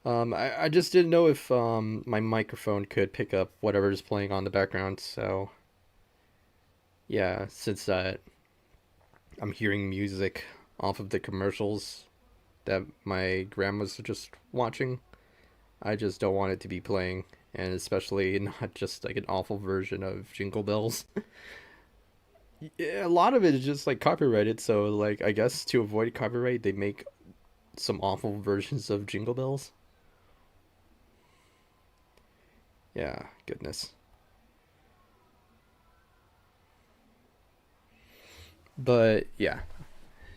I just didn't know if my microphone could pick up whatever's playing on the background, so yeah, since I'm hearing music off of the commercials that my grandma's just watching, I just don't want it to be playing, and especially not just like an awful version of Jingle Bells. Yeah, a lot of it is just like copyrighted, so like I guess to avoid copyright they make some awful versions of Jingle Bells. Yeah, goodness. But yeah,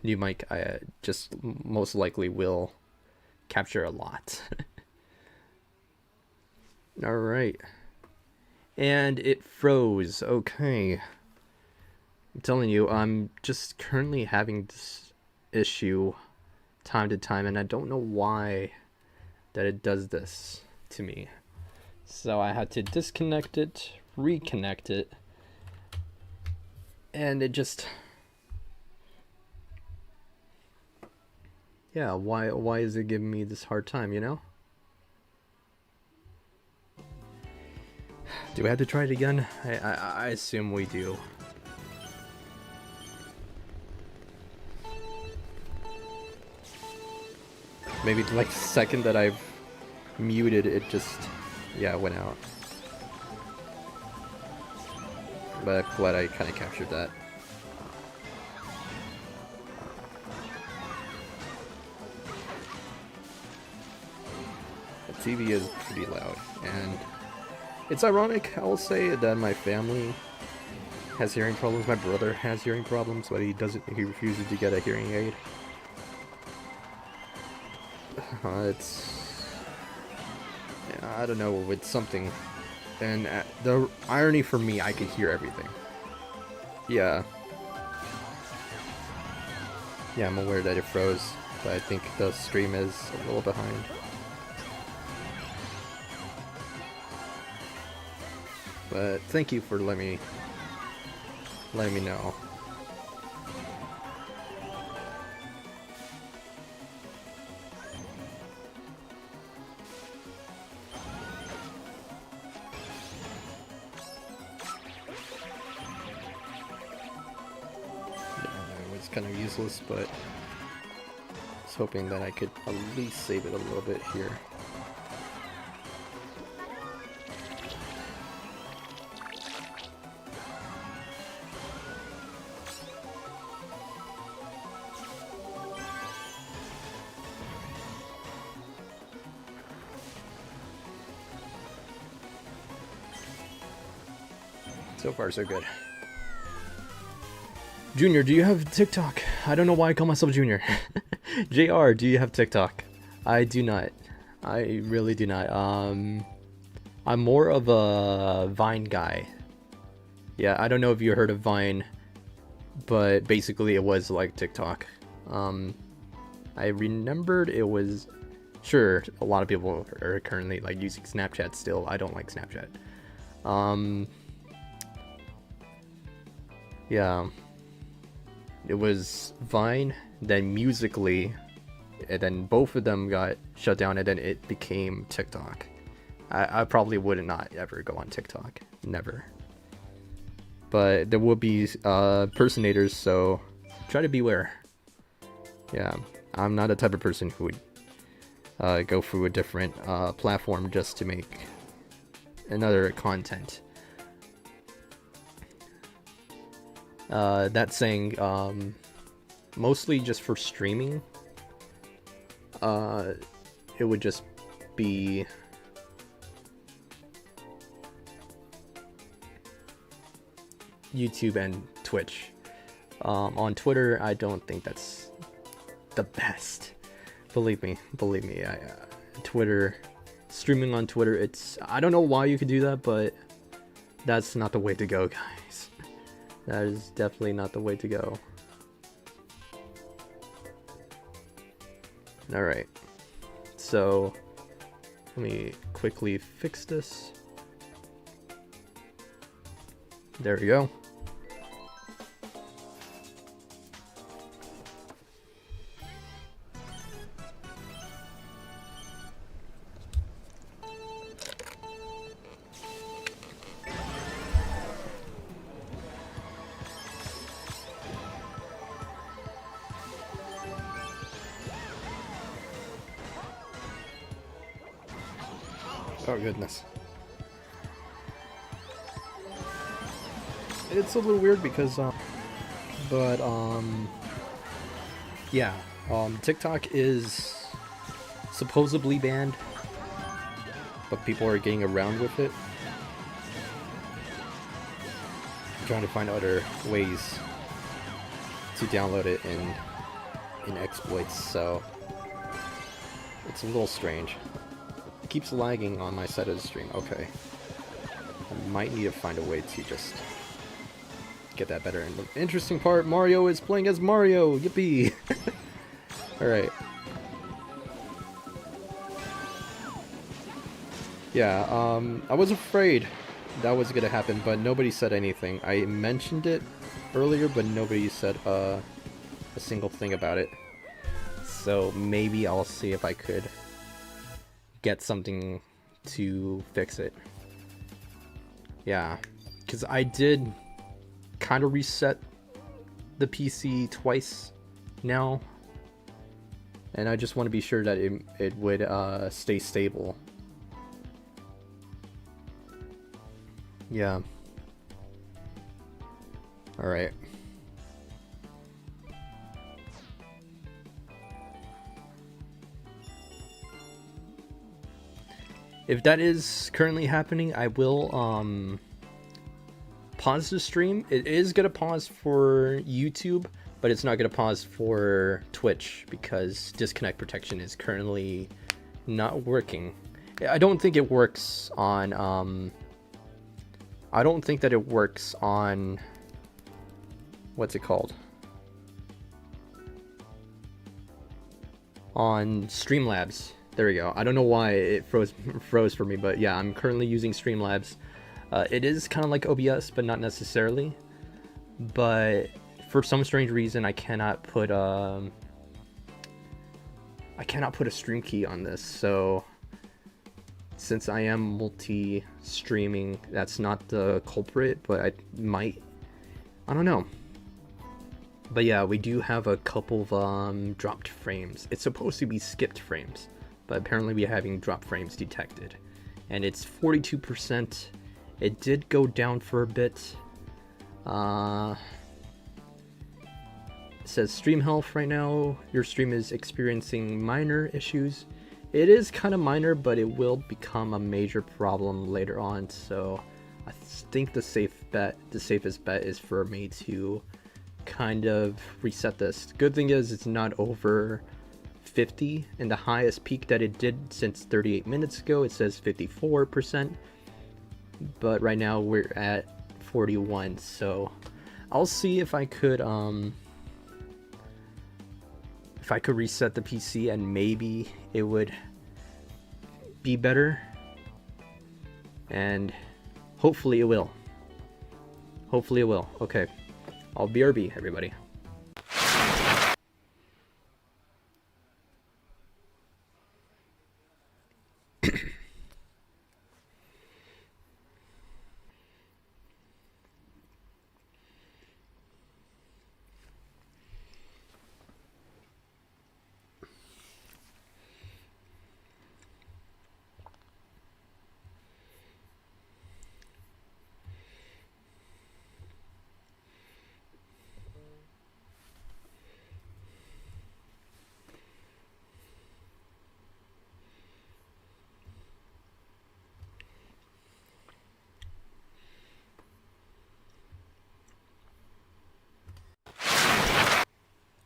new mic, I just most likely will capture a lot. All right. And it froze. Okay. I'm telling you, I'm just currently having this issue time to time, and I don't know why that it does this to me. So I had to disconnect it, reconnect it, and it just... Yeah, why is it giving me this hard time, you know? Do I have to try it again? I assume we do. Maybe like the second that I've muted it just, yeah, went out. But I'm glad I kind of captured that. The TV is pretty loud, and it's ironic, I will say, that my family has hearing problems. My brother has hearing problems, but he refuses to get a hearing aid. Yeah, I don't know, it's something. And the irony for me, I could hear everything. Yeah. Yeah, I'm aware that it froze, but I think the stream is a little behind. But thank you for letting me know. It was kind of useless, but I was hoping that I could at least save it a little bit here. So far, so good. Junior, do you have TikTok? I don't know why I call myself Junior. JR, do you have TikTok? I do not. I really do not. I'm more of a Vine guy. Yeah, I don't know if you heard of Vine, but basically it was like TikTok. I remembered it was... Sure, a lot of people are currently like using Snapchat still. I don't like Snapchat. Yeah, it was Vine, then Musically, and then both of them got shut down, and then it became TikTok. I probably would not ever go on TikTok. Never. but there will be impersonators, so try to beware. Yeah, I'm not the type of person who would go through a different platform just to make another content. That saying, mostly just for streaming, it would just be YouTube and Twitch. On Twitter, I don't think that's the best. Believe me. Twitter, streaming on Twitter, I don't know why you could do that, but that's not the way to go, guys. That is definitely not the way to go. Alright. So, let me quickly fix this. There we go. Oh goodness. It's a little weird because yeah, TikTok is supposedly banned, but people are getting around with it. I'm trying to find other ways to download it in exploits, so it's a little strange. It keeps lagging on my side of the stream. Okay. I might need to find a way to just get that better. And the interesting part, Mario is playing as Mario! Yippee! Alright. Yeah, I was afraid that was gonna happen, but nobody said anything. I mentioned it earlier, but nobody said a single thing about it. So maybe I'll see if I could get something to fix it. Yeah, because I did kind of reset the PC twice now, and I just want to be sure that it would stay stable. Yeah. Alright. If that is currently happening, I will pause the stream. It is gonna pause for YouTube, but it's not gonna pause for Twitch because disconnect protection is currently not working. I don't think it works on I don't think that it works on, what's it called? On Streamlabs. There we go. I don't know why it froze for me, but yeah, I'm currently using Streamlabs. It is kind of like OBS, but not necessarily. But for some strange reason, I cannot put a stream key on this. So since I am multi-streaming, that's not the culprit, but I don't know. But yeah, we do have a couple of dropped frames. It's supposed to be skipped frames, but apparently we're having drop frames detected. And it's 42%. It did go down for a bit. It says stream health right now. Your stream is experiencing minor issues. It is kind of minor, but it will become a major problem later on. So I think the safest bet is for me to kind of reset this. Good thing is it's not over 50, and the highest peak that it did since 38 minutes ago, it says 54%, but right now we're at 41. So I'll see if I could reset the PC and maybe it would be better, and hopefully it will. Okay, I'll BRB, everybody.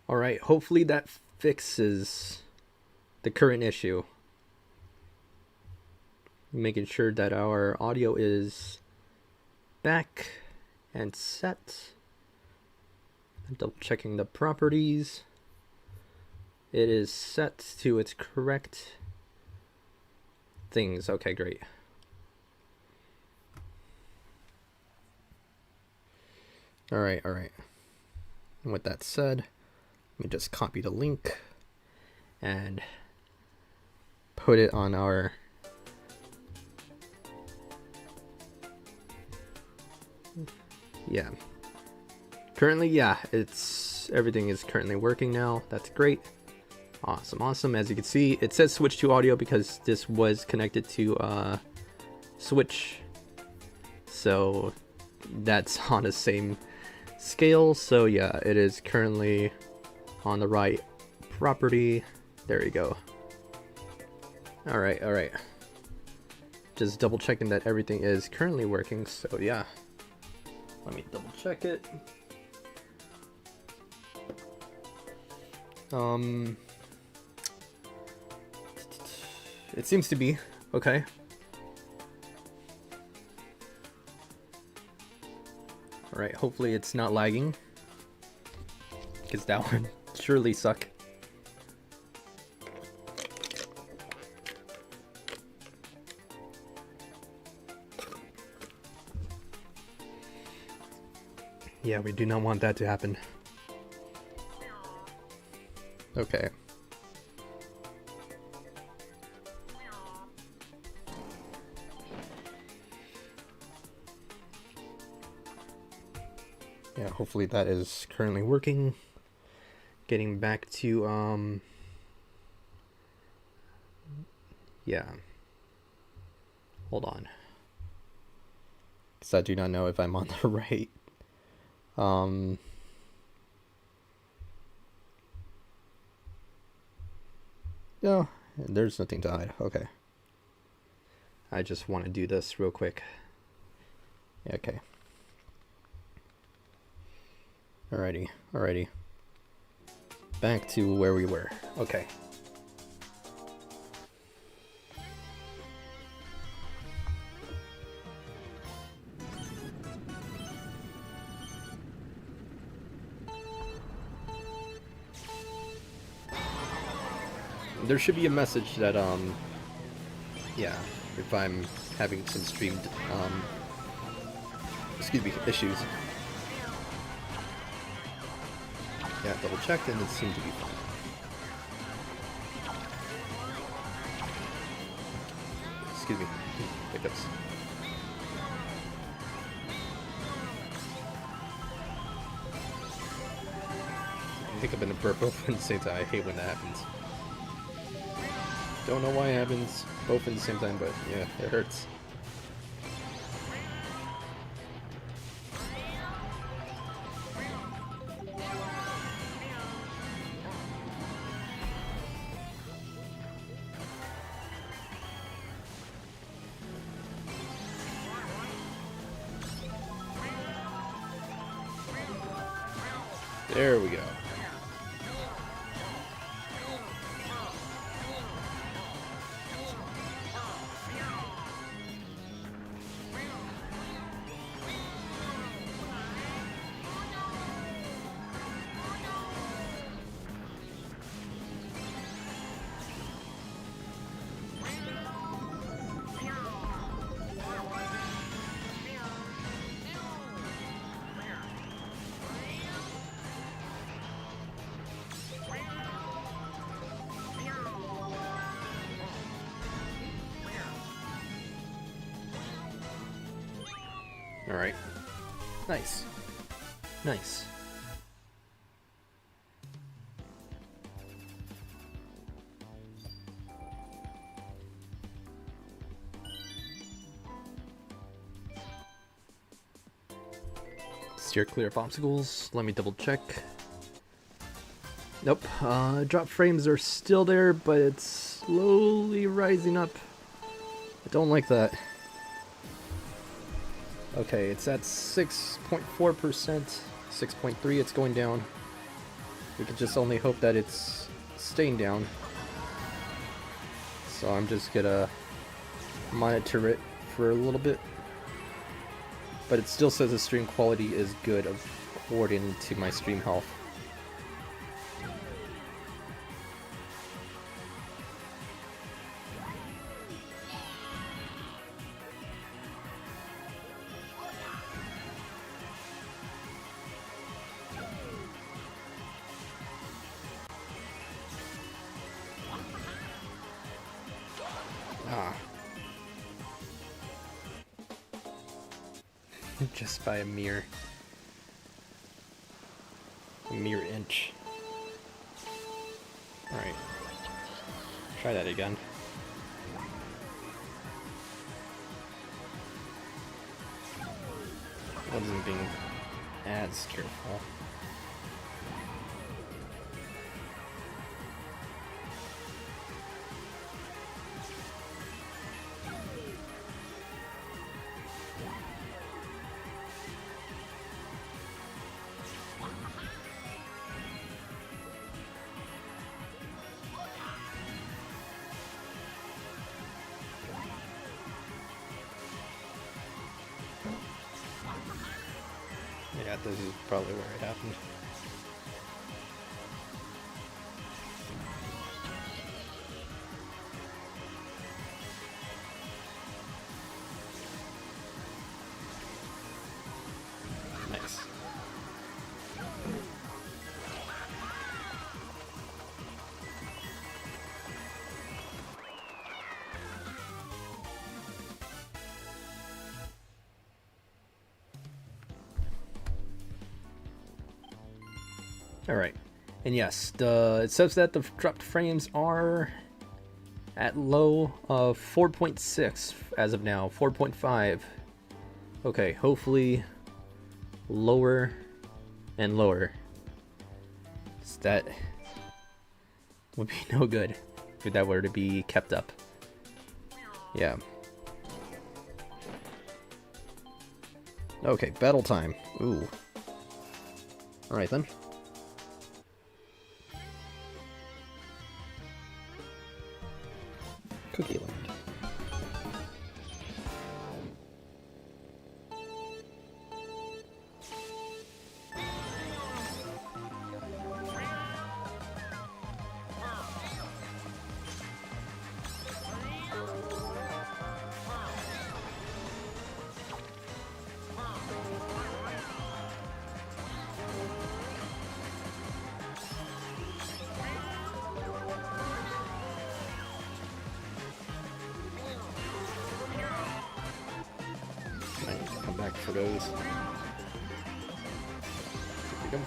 Alright, hopefully that fixes the current issue. Making sure that our audio is back and set. Double checking the properties. It is set to its correct things. Okay, great. Alright. And with that said, let me just copy the link and put it on our currently it's everything is currently working now. That's great. Awesome. As you can see, it says switch to audio because this was connected to switch, so that's on the same scale. So yeah, it is currently on the right property. There you go. Alright. Just double checking that everything is currently working. So yeah, let me double check it. It seems to be okay. Alright, hopefully it's not lagging, because that would surely suck. Yeah, we do not want that to happen. Okay. Yeah, hopefully that is currently working. Getting back to, yeah. Hold on. Because I do not know if I'm on the right. No, there's nothing to hide. Okay. I just want to do this real quick. Okay. Alrighty. Back to where we were. Okay. There should be a message that, yeah, if I'm having some streamed, issues. Yeah, double checked and it seemed to be fine. Excuse me, hiccups. Hiccup and a burp both at the same time. I hate when that happens. Don't know why it happens both at the same time, but yeah, it hurts. There we go. Alright. Nice. Nice. Steer clear of obstacles. Let me double check. Nope. Drop frames are still there, but it's slowly rising up. I don't like that. Okay, it's at 6.4%, 6.3, it's going down. We can just only hope that it's staying down. So I'm just gonna monitor it for a little bit. But it still says the stream quality is good according to my stream health. Just by a mere inch. Alright. Try that again. Wasn't being as careful. Yeah, this is probably where it happened. Nice. Alright, and yes, it says that the dropped frames are at low of 4.6 as of now, 4.5. Okay, hopefully lower and lower. That would be no good if that were to be kept up. Yeah. Okay, battle time. Ooh. Alright then. Cookie Land. Back for those. Here we go.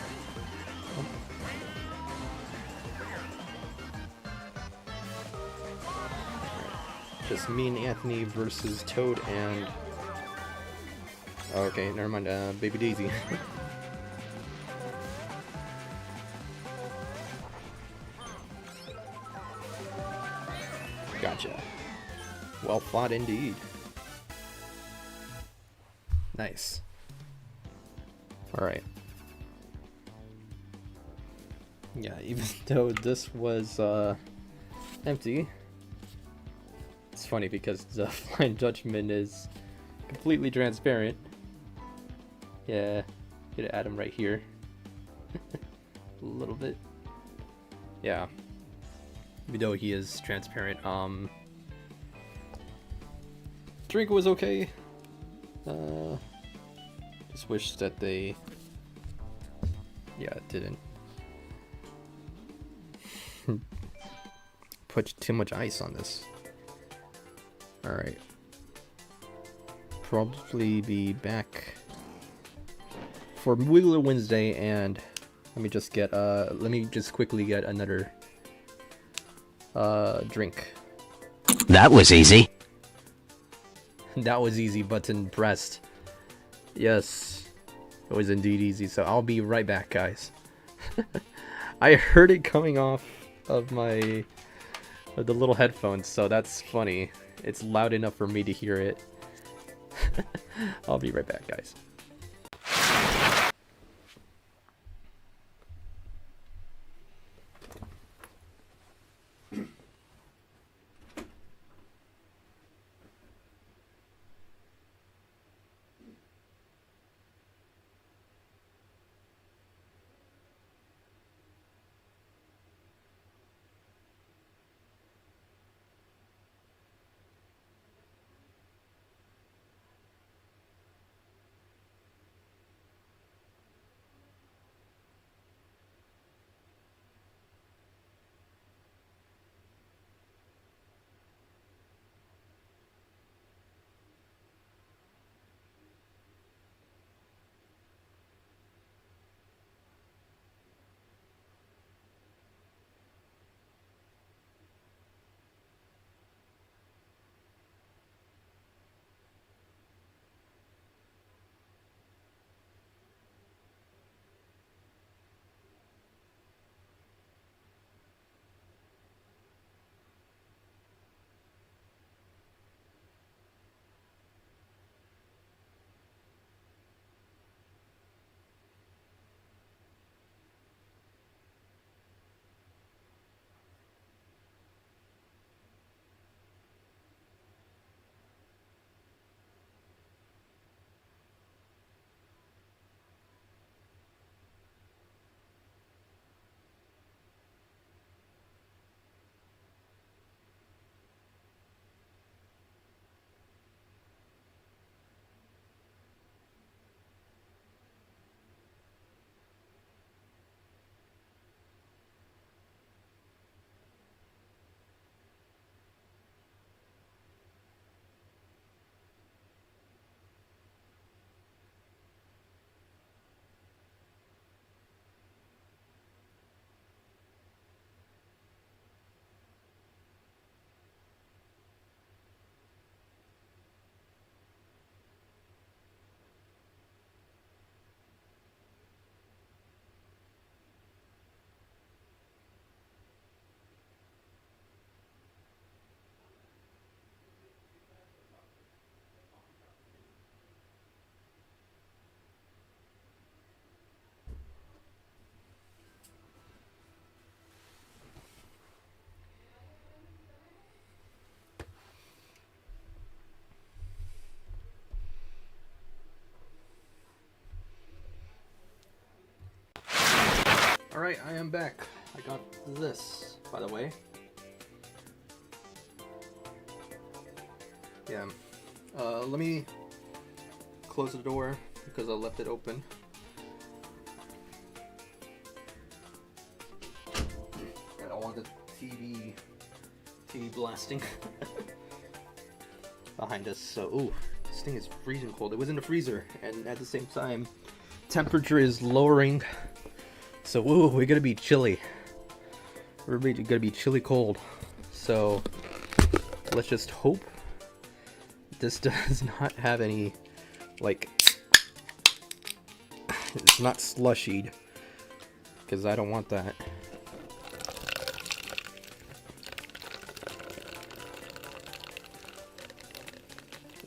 Just me and Anthony versus Toad and... Okay, never mind, Baby Daisy. Gotcha. Well fought indeed. Nice. Alright. Yeah, even though this was empty, it's funny because the Flying Judgment is completely transparent. Yeah, gonna add him right here. A little bit. Yeah. Even though he is transparent, drink was okay. Just wish that they, didn't put too much ice on this. Alright. Probably be back for Wiggler Wednesday, and let me just quickly get another drink. That was easy. That was easy, button pressed. Yes, it was indeed easy, so I'll be right back, guys. I heard it coming off of the little headphones, so that's funny. It's loud enough for me to hear it. I'll be right back, guys. Alright, I am back. I got this, by the way. Yeah. Let me close the door because I left it open. I don't want the TV blasting behind us. So, ooh, this thing is freezing cold. It was in the freezer, and at the same time, temperature is lowering. So, ooh, we're gonna be chilly. We're gonna be chilly cold. So, let's just hope this does not have any, like, it's not slushied, because I don't want that.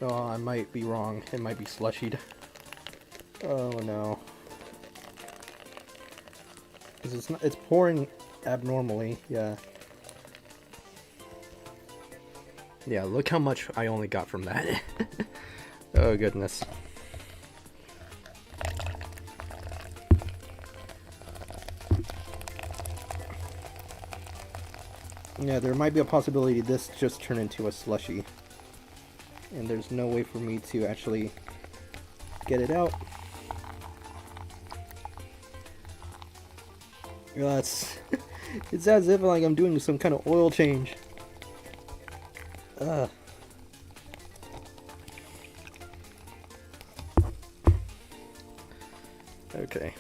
Oh, I might be wrong. It might be slushied. Oh no. Because it's pouring abnormally, yeah. Yeah, look how much I only got from that. Oh goodness. Yeah, there might be a possibility this just turned into a slushie. And there's no way for me to actually get it out. It's as if like I'm doing some kind of oil change. Okay.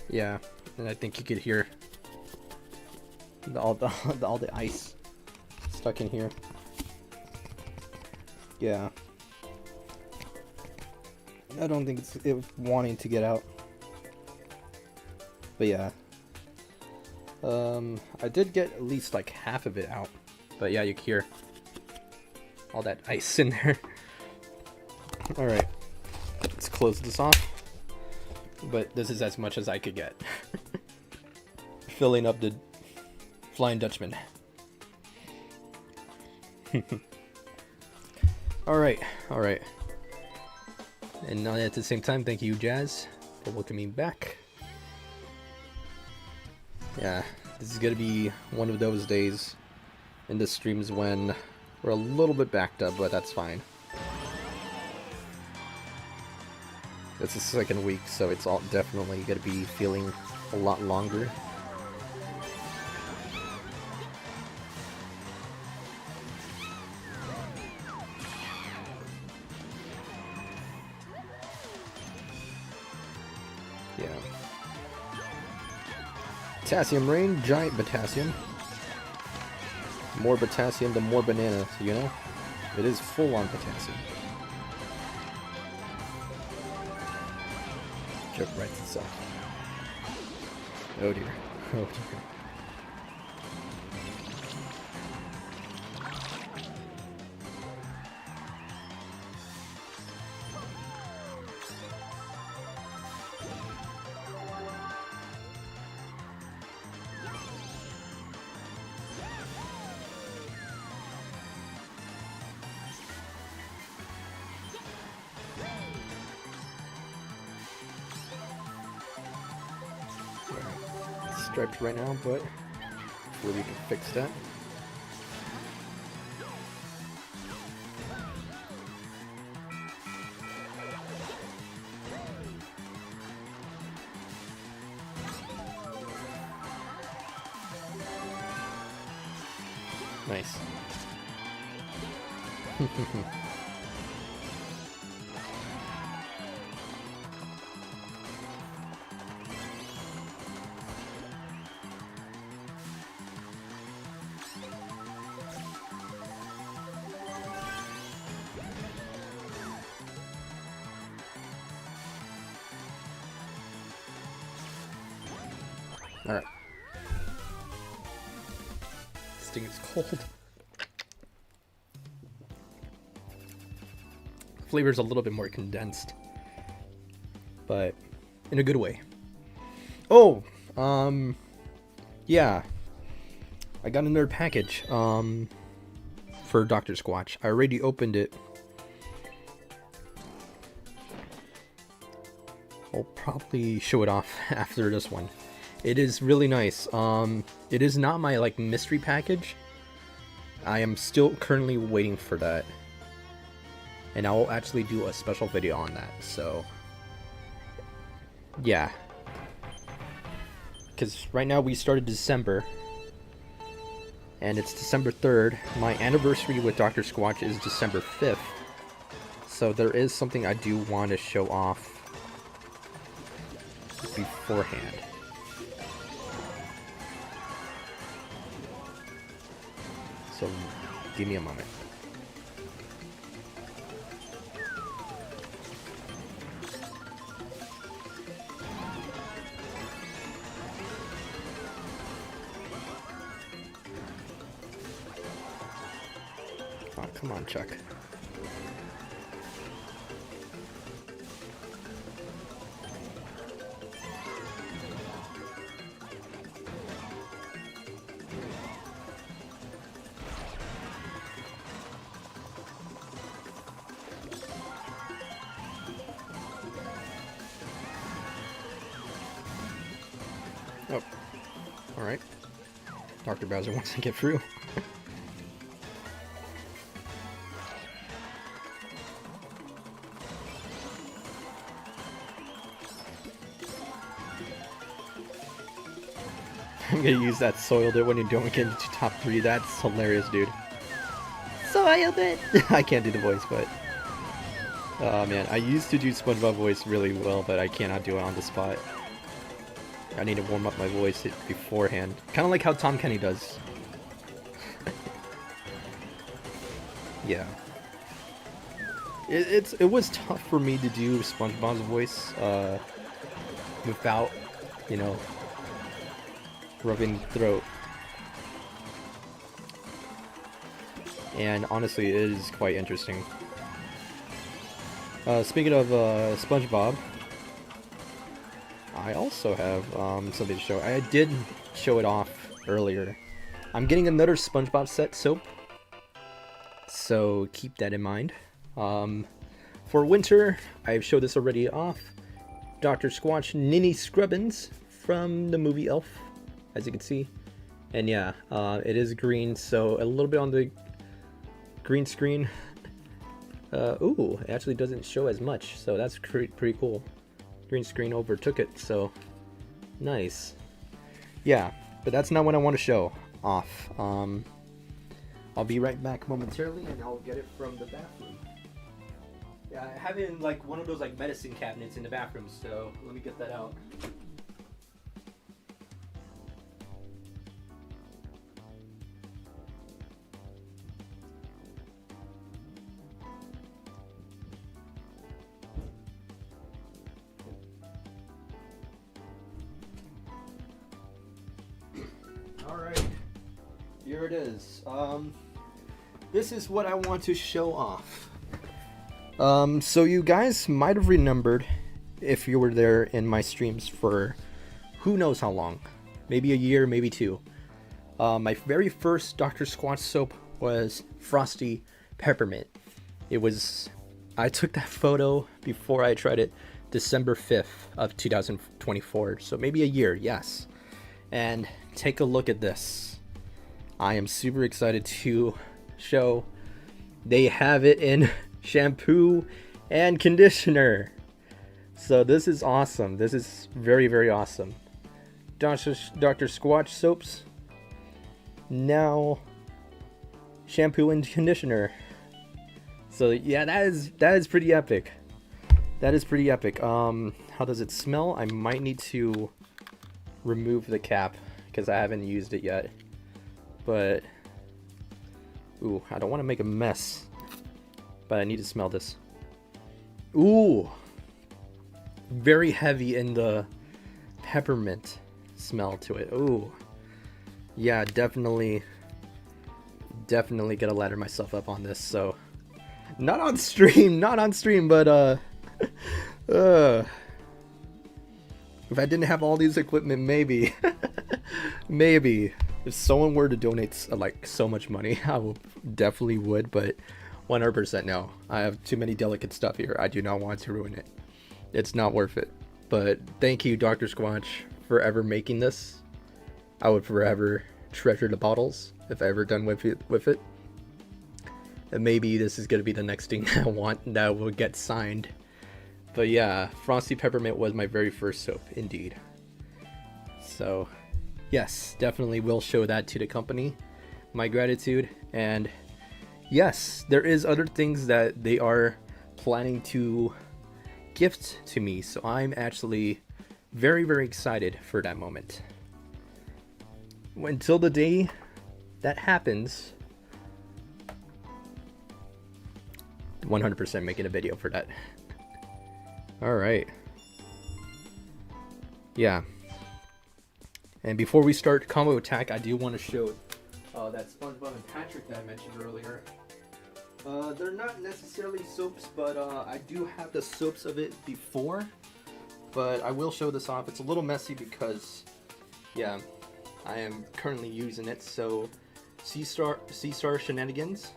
Yeah, and I think you could hear all the ice stuck in here. Yeah, I don't think it was wanting to get out. But yeah, I did get at least like half of it out. But yeah, you can hear all that ice in there. All right, let's close this off. But this is as much as I could get. Filling up the Flying Dutchman. Alright. And at the same time, thank you, Jazz, for welcoming back. Yeah, this is gonna be one of those days in the streams when we're a little bit backed up, but that's fine. It's the second week, so it's all definitely gonna be feeling a lot longer. Yeah. Potassium rain, giant potassium. More potassium, the more banana, you know? It is full on potassium. Joke writes itself. Oh dear. Oh dear. Striped right now, but hopefully we can fix that. Nice. Alright. This thing is cold. flavor is a little bit more condensed, but in a good way. Oh, yeah, I got another package for Dr. Squatch. I already opened it. I'll probably show it off after this one. It is really nice. It is not my like mystery package. I am still currently waiting for that, and I will actually do a special video on that. So yeah, because right now we started December, and it's December 3rd. My anniversary with Dr. Squatch is December 5th, so there is something I do want to show off beforehand. So give me a moment. Oh, come on, Chuck. Oh, alright. Dr. Bowser wants to get through. I'm gonna use that soiled it when you don't get into top 3. That's hilarious, dude. Soiled it! I can't do the voice, but... Oh man, I used to do SpongeBob voice really well, but I cannot do it on the spot. I need to warm up my voice beforehand. Kind of like how Tom Kenny does. Yeah. It was tough for me to do SpongeBob's voice without, you know, rubbing the throat. And honestly, it is quite interesting. Speaking of SpongeBob, I also have something to show. I did show it off earlier. I'm getting another SpongeBob set soap, so keep that in mind. For winter, I've showed this already off. Dr. Squatch Ninny Scrubbins from the movie Elf, as you can see. And yeah, it is green, so a little bit on the green screen. Ooh, it actually doesn't show as much, so that's pretty cool. Green screen overtook it, so nice. Yeah, but that's not what I want to show off. I'll be right back momentarily, and I'll get it from the bathroom. Yeah, I have it in like one of those like medicine cabinets in the bathroom, so let me get that out. Alright, here it is. This is what I want to show off. So you guys might have remembered, if you were there in my streams for who knows how long, maybe a year, maybe 2. My very first Dr. Squatch soap was Frosty Peppermint. I took that photo before I tried it December 5th of 2024, so maybe a year, yes. And take a look at this. I am super excited to show they have it in shampoo and conditioner. So this is awesome. This is very, very awesome. Dr. Squatch soaps. Now shampoo and conditioner. So yeah, that is pretty epic. That is pretty epic. How does it smell? I might need to remove the cap because I haven't used it yet. But ooh, I don't want to make a mess. But I need to smell this. Ooh, very heavy in the peppermint smell to it. Ooh, yeah, definitely gotta ladder myself up on this. So Not on stream, not on stream, but if I didn't have all these equipment, maybe, maybe if someone were to donate like so much money, I would definitely would, but 100% no. I have too many delicate stuff here. I do not want to ruin it. It's not worth it. But thank you, Dr. Squanch, for ever making this. I would forever treasure the bottles if I ever done with it. And maybe this is gonna be the next thing I want that will get signed. But yeah, Frosty Peppermint was my very first soap, indeed. So yes, definitely will show that to the company. My gratitude. And yes, there is other things that they are planning to gift to me. So I'm actually very, very excited for that moment. Until the day that happens, 100% making a video for that. Alright. Yeah. And before we start combo attack, I do want to show that SpongeBob and Patrick that I mentioned earlier. They're not necessarily soaps, but I do have the soaps of it before. But I will show this off. It's a little messy because, yeah, I am currently using it. So, Sea Star Shenanigans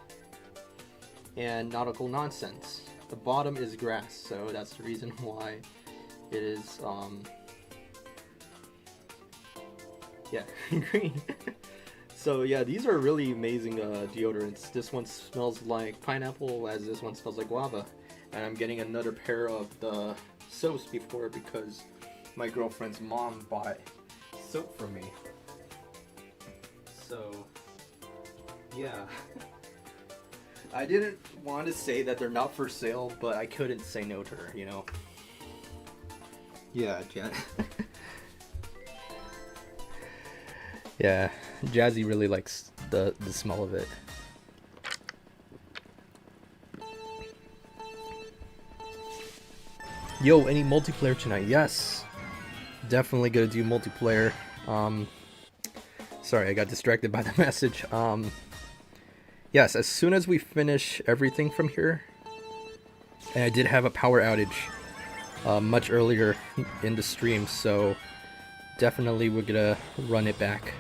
and Nautical Nonsense. The bottom is grass, so that's the reason why it is, yeah, green. So yeah, these are really amazing deodorants. This one smells like pineapple, as this one smells like guava. And I'm getting another pair of the soaps before because my girlfriend's mom bought soap for me. So yeah. I didn't want to say that they're not for sale, but I couldn't say no to her, you know? Yeah, yeah, Jazzy really likes the smell of it. Yo, any multiplayer tonight? Yes! Definitely gonna do multiplayer. Sorry, I got distracted by the message. Yes, as soon as we finish everything from here, and I did have a power outage much earlier in the stream, so definitely we're gonna run it back.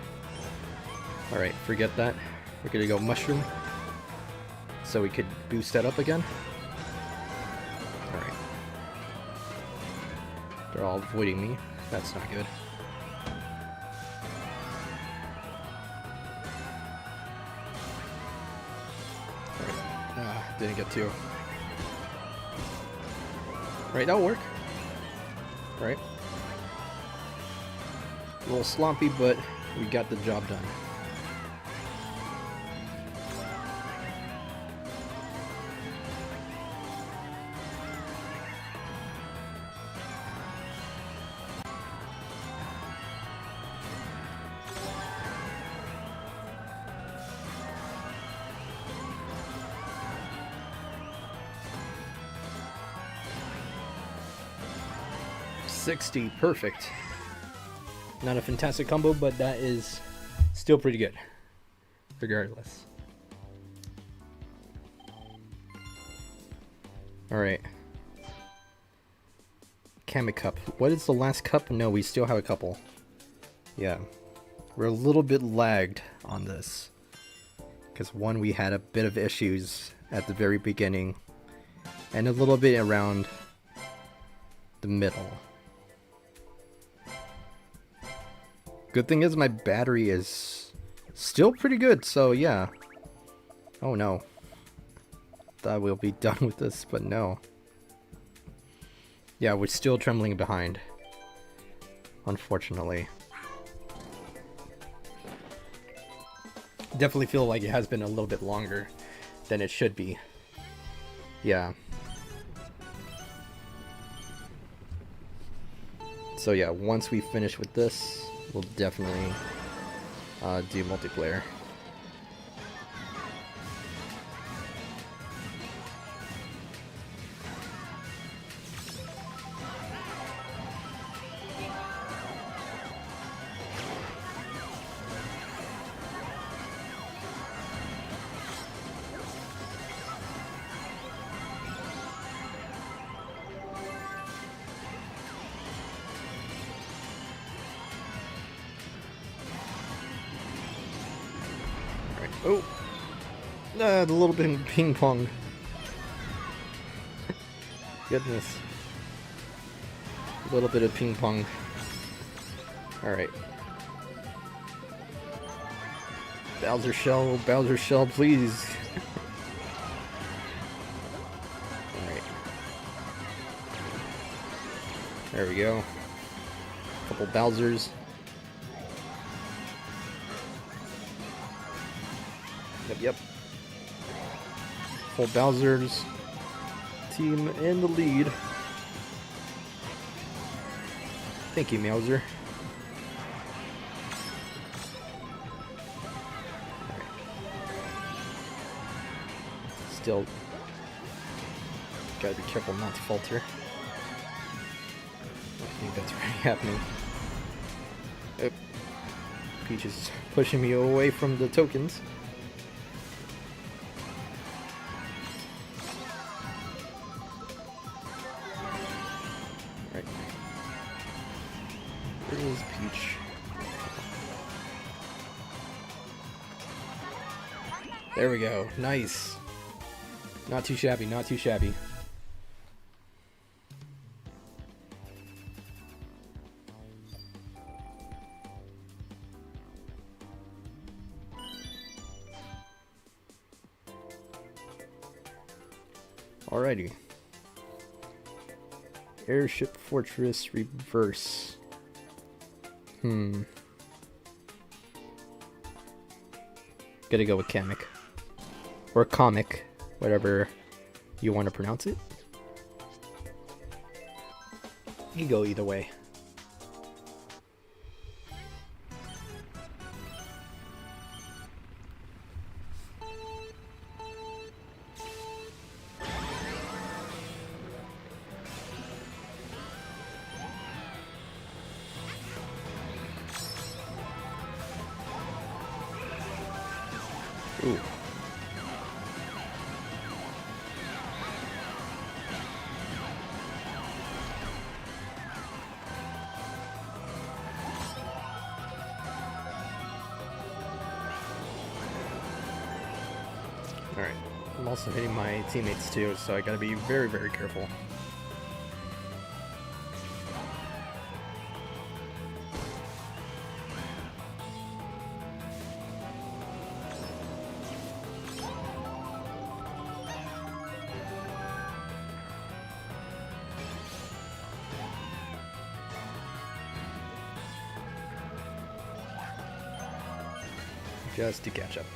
Alright, forget that. We're gonna go mushroom, so we could boost that up again. Alright. They're all avoiding me. That's not good. Didn't get to. Right, that'll work. Right. A little sloppy, but we got the job done. $60, perfect. Not a fantastic combo, but that is still pretty good, regardless. Alright. Kami cup. What is the last cup? No, we still have a couple. Yeah. We're a little bit lagged on this. Because one, we had a bit of issues at the very beginning. And a little bit around the middle. Good thing is my battery is still pretty good, so yeah. Oh no. Thought we'll be done with this, but no. Yeah, we're still trembling behind. Unfortunately. Definitely feel like it has been a little bit longer than it should be. Yeah. So yeah, once we finish with this, we'll definitely do multiplayer. Oh! The little bit of ping pong. Goodness. A little bit of ping pong. Alright. Bowser Shell, please. Alright. There we go. Couple Bowsers. Yep. Full Bowsers. Team in the lead. Thank you, Mauser. Still gotta be careful not to falter. I think that's really happening. Oh. Peach is pushing me away from the tokens. Right. Where is Peach? There we go. Nice. Not too shabby, not too shabby. Alrighty. Airship Fortress Reverse. Gotta go with Kamek. Or Comic. Whatever you want to pronounce it. You can go either way. Ooh. Alright, I'm also hitting my teammates too, so I gotta be very, very careful. Just to catch up.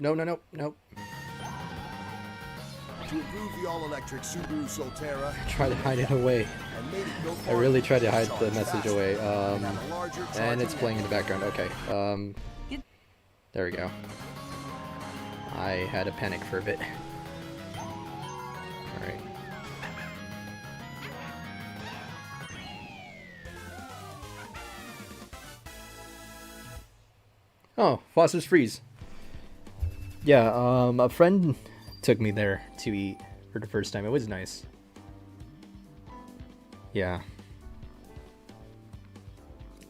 Oh, no. To improve the all-electric Subaru Solterra, Try to hide it away. and made it go I farther really tried to to hide the charge message faster away. and have a larger And charging it's playing in the background. Okay. There we go. I had a panic for a bit. Alright. Oh, Foster's Freeze. Yeah, a friend took me there to eat for the first time. It was nice. Yeah.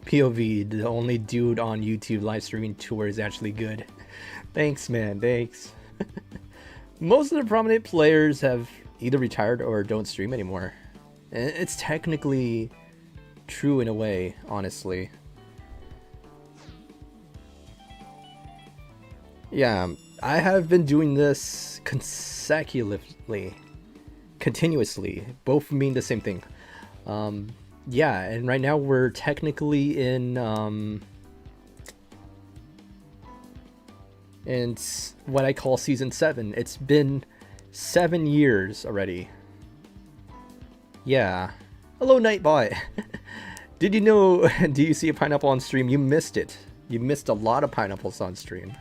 POV, the only dude on YouTube live streaming tour is actually good. Thanks, man. Thanks. Most of the prominent players have either retired or don't stream anymore. And it's technically true in a way, honestly. Yeah, I have been doing this consecutively. Continuously. Both mean the same thing. Yeah, and right now we're technically in what I call season 7. It's been 7 years already. Yeah. Hello, Nightbot. Did you know, do you see a pineapple on stream? You missed it. You missed a lot of pineapples on stream.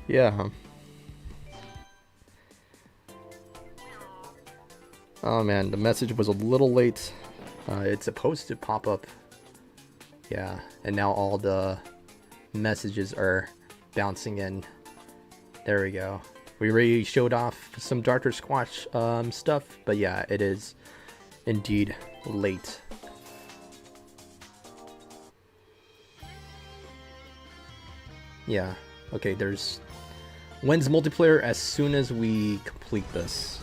Yeah. Oh man, the message was a little late. It's supposed to pop up. Yeah, and now all the messages are bouncing in. There we go. We already showed off some Darker Squatch stuff, but yeah, it is indeed late. Yeah, okay, there's when's multiplayer as soon as we complete this.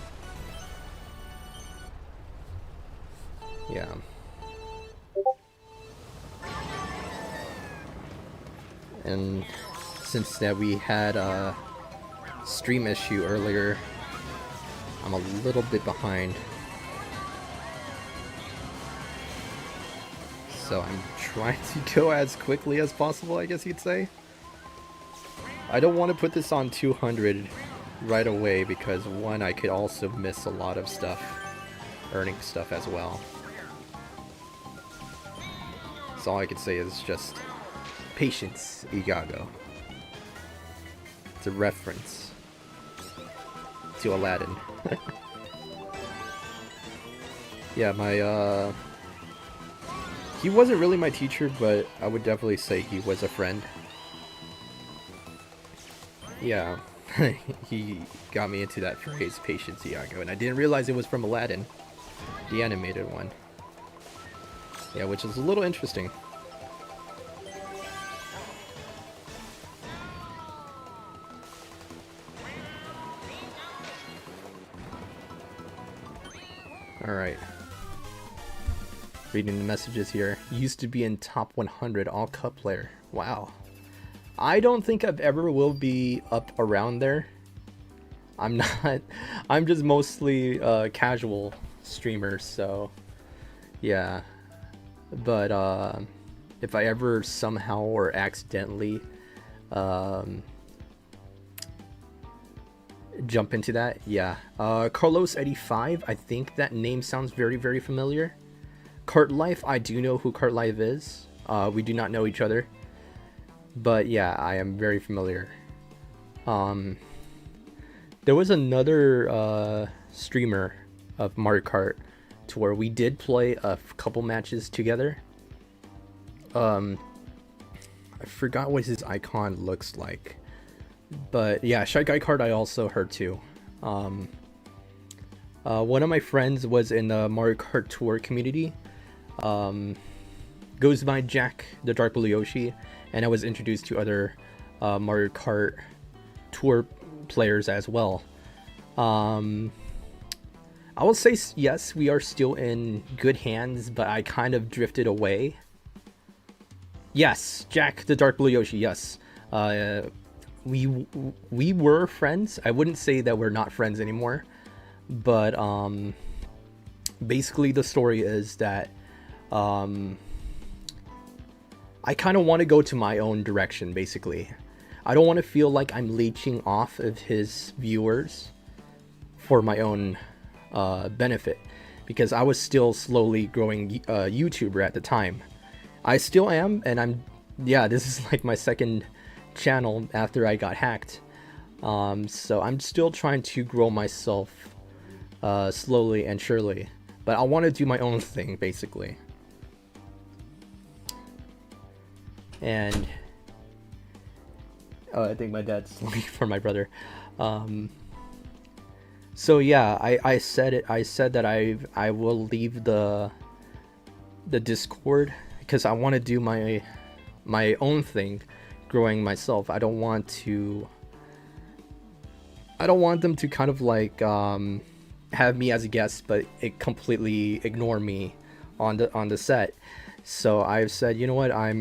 Yeah. And since that we had a stream issue earlier, I'm a little bit behind. So I'm trying to go as quickly as possible, I guess you'd say. I don't want to put this on 200 right away because one, I could also miss a lot of stuff, earning stuff as well. So all I could say is just patience, Igago. It's a reference to Aladdin. Yeah, my he wasn't really my teacher, but I would definitely say he was a friend. Yeah, he got me into that phrase, patience, Iago, and I didn't realize it was from Aladdin, the animated one. Yeah, which is a little interesting. Alright. Reading the messages here. Used to be in top 100 all cup player. Wow. I don't think I've ever will be up around there. I'm not. I'm just mostly casual streamer, so yeah. But if I ever somehow or accidentally jump into that, yeah. Carlos 85, I think that name sounds very, very familiar. Kart Life, I do know who Kart Life is. We do not know each other. But yeah, I am very familiar. There was another streamer of Mario Kart to where we did play a couple matches together. I forgot what his icon looks like. But yeah, Shy Guy Kart I also heard too. One of my friends was in the Mario Kart Tour community. Goes by Jack the Dark Blue Yoshi, and I was introduced to other Mario Kart Tour players as well. I will say yes, we are still in good hands, but I kind of drifted away. Yes, Jack the Dark Blue Yoshi, yes. We were friends. I wouldn't say that we're not friends anymore, but basically the story is that I kind of want to go to my own direction, basically. I don't want to feel like I'm leeching off of his viewers for my own benefit, because I was still slowly growing YouTuber at the time. I still am, and yeah, this is like my second channel after I got hacked. So I'm still trying to grow myself slowly and surely, but I want to do my own thing, basically. And I think my dad's looking for my brother. So yeah, I said it. I said that I will leave the Discord because I want to do my own thing, growing myself. I don't want them to kind of like have me as a guest, but it completely ignore me on the set. So I've said, you know what, I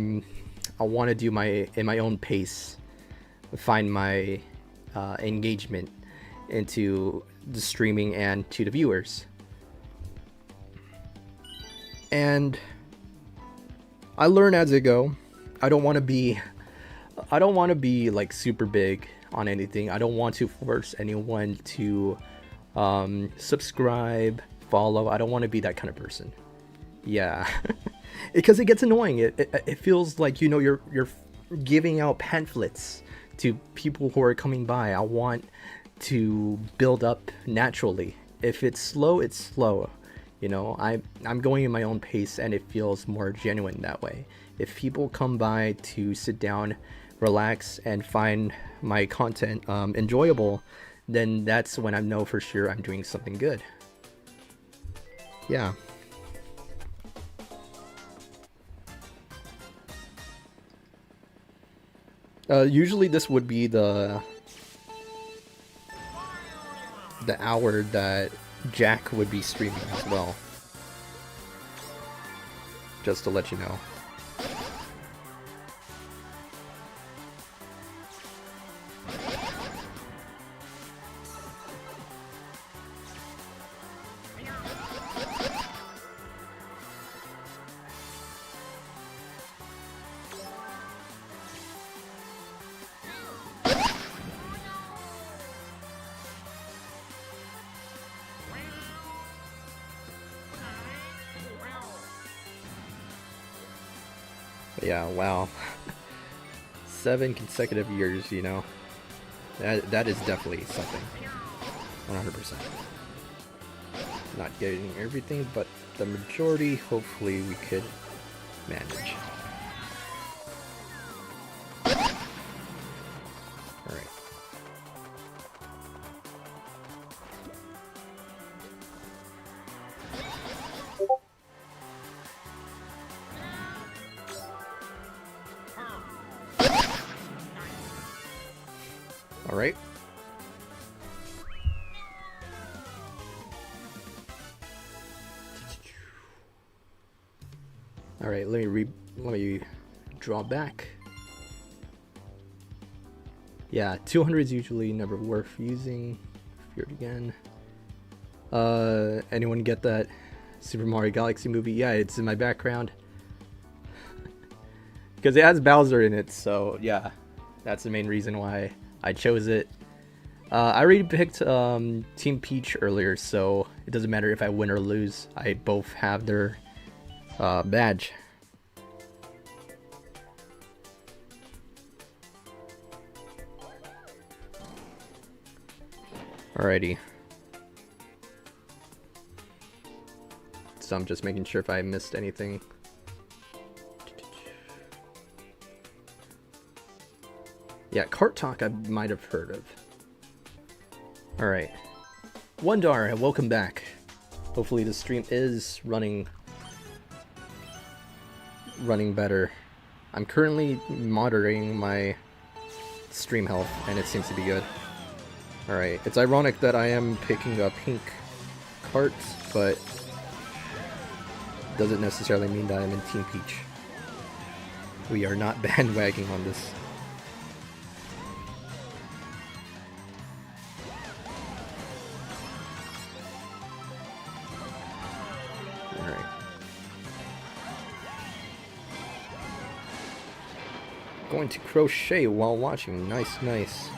want to do in my own pace, find my engagement into the streaming and to the viewers. And I learn as I go. I don't want to be like super big on anything. I don't want to force anyone to subscribe, follow. I don't want to be that kind of person. Yeah, because it gets annoying. It feels like, you know, you're giving out pamphlets to people who are coming by. I want to build up naturally. If it's slow, it's slow. You know, I'm going in my own pace, and it feels more genuine that way. If people come by to sit down, relax, and find my content enjoyable, then that's when I know for sure I'm doing something good. Yeah. Usually this would be the hour that Jack would be streaming as well. Just to let you know. Yeah, wow. 7 consecutive years, you know. That is definitely something. 100%. Not getting everything, but the majority, hopefully we could manage. Alright. Alright. Alright, let me draw back. Yeah, 200 is usually never worth using. Feared again. Anyone get that Super Mario Galaxy movie? Yeah, it's in my background. Because it has Bowser in it, so yeah. That's the main reason why I chose it. I already picked Team Peach earlier, so it doesn't matter if I win or lose. I both have their badge. Alrighty. So I'm just making sure if I missed anything. Yeah, Kart Talk I might have heard of. Alright. Wondar, welcome back. Hopefully the stream is running better. I'm currently monitoring my stream health, and it seems to be good. Alright, it's ironic that I am picking a pink cart, but doesn't necessarily mean that I'm in Team Peach. We are not bandwagging on this. Alright. Going to crochet while watching. Nice, nice.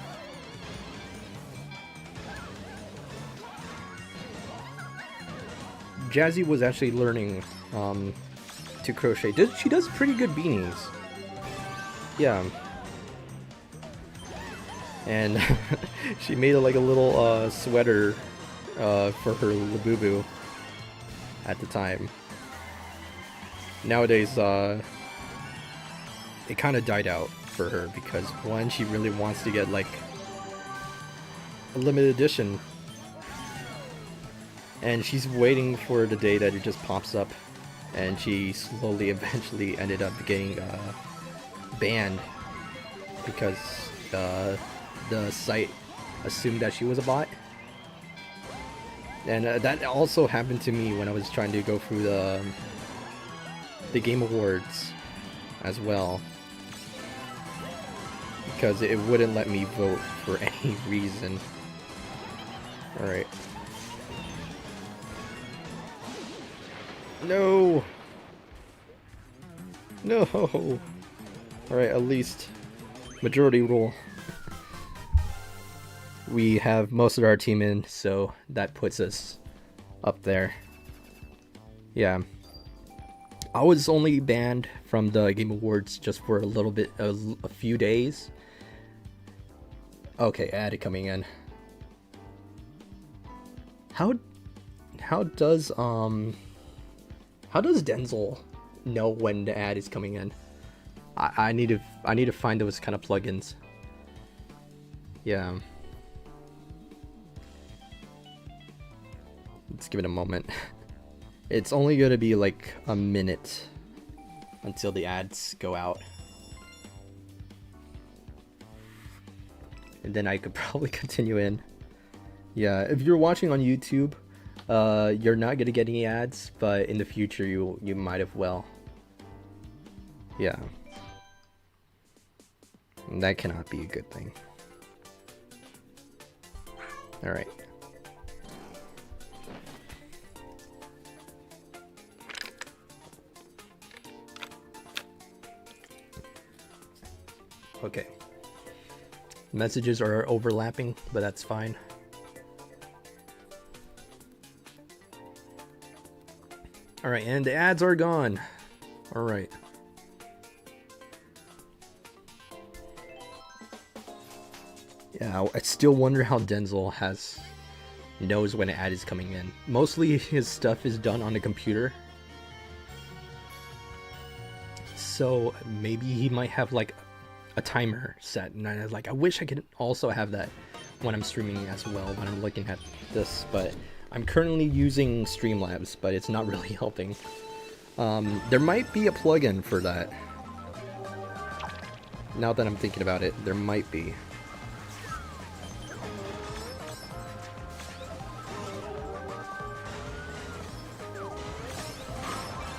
Jazzy was actually learning to crochet. She does pretty good beanies. Yeah. And she made like a little sweater for her Labubu at the time. Nowadays, it kind of died out for her because one, she really wants to get like a limited edition. And she's waiting for the day that it just pops up, and she slowly, eventually ended up getting banned because the site assumed that she was a bot. And that also happened to me when I was trying to go through the Game Awards as well, because it wouldn't let me vote for any reason. Alright. No! No! Alright, at least majority rule. We have most of our team in, so that puts us up there. Yeah. I was only banned from the Game Awards just for a little bit, a few days. Okay, ad coming in. How does Denzel know when the ad is coming in? I need to find those kind of plugins. Yeah. Let's give it a moment. It's only gonna be like a minute until the ads go out. And then I could probably continue in. Yeah, if you're watching on YouTube, you're not gonna get any ads, but in the future you might have well. Yeah. And that cannot be a good thing. Alright. Okay. Messages are overlapping, but that's fine. Alright, and the ads are gone. Alright. Yeah, I still wonder how Denzel knows when an ad is coming in. Mostly his stuff is done on a computer. So maybe he might have like a timer set, and I was like, I wish I could also have that when I'm streaming as well, when I'm looking at this, but I'm currently using Streamlabs, but it's not really helping. There might be a plugin for that. Now that I'm thinking about it, there might be.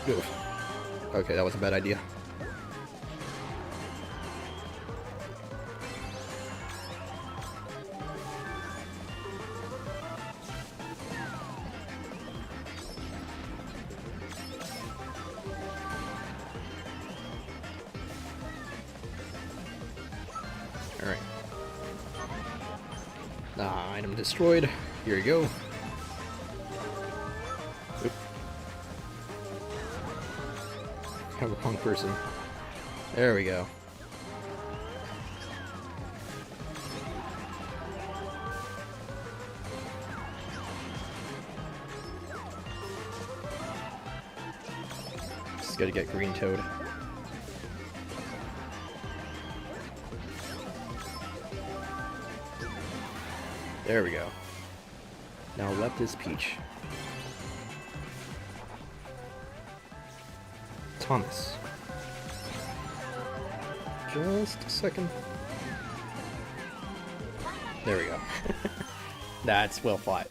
Oof. Okay, that was a bad idea. Alright. Item destroyed. Here you go. Oop. Have a wrong person. There we go. Just gotta get green toad. There we go. Now left is Peach. Thomas. Just a second. There we go. That's well fought.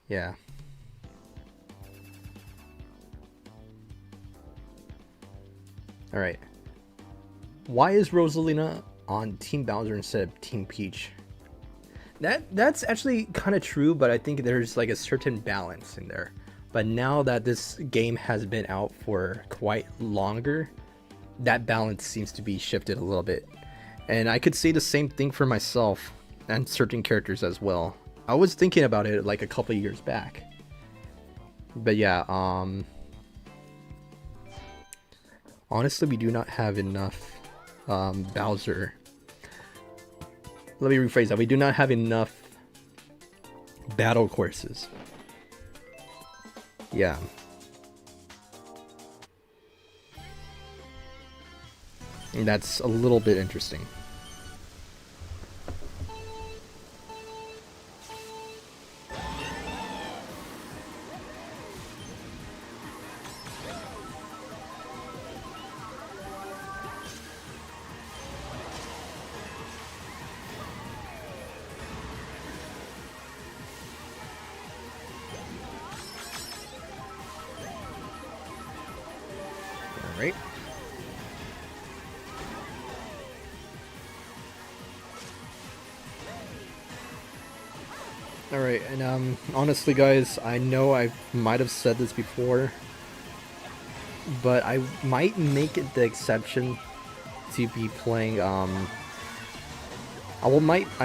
Yeah. Alright. Why is Rosalina on Team Bowser instead of Team Peach? That's actually kind of true, but I think there's like a certain balance in there. But now that this game has been out for quite longer, that balance seems to be shifted a little bit. And I could say the same thing for myself and certain characters as well. I was thinking about it like a couple of years back. But yeah, honestly, we do not have enough Bowser. Let me rephrase that. We do not have enough battle courses. Yeah. And that's a little bit interesting. Alright. Alright, and honestly guys, I know I might have said this before, but I might make it the exception to be playing, I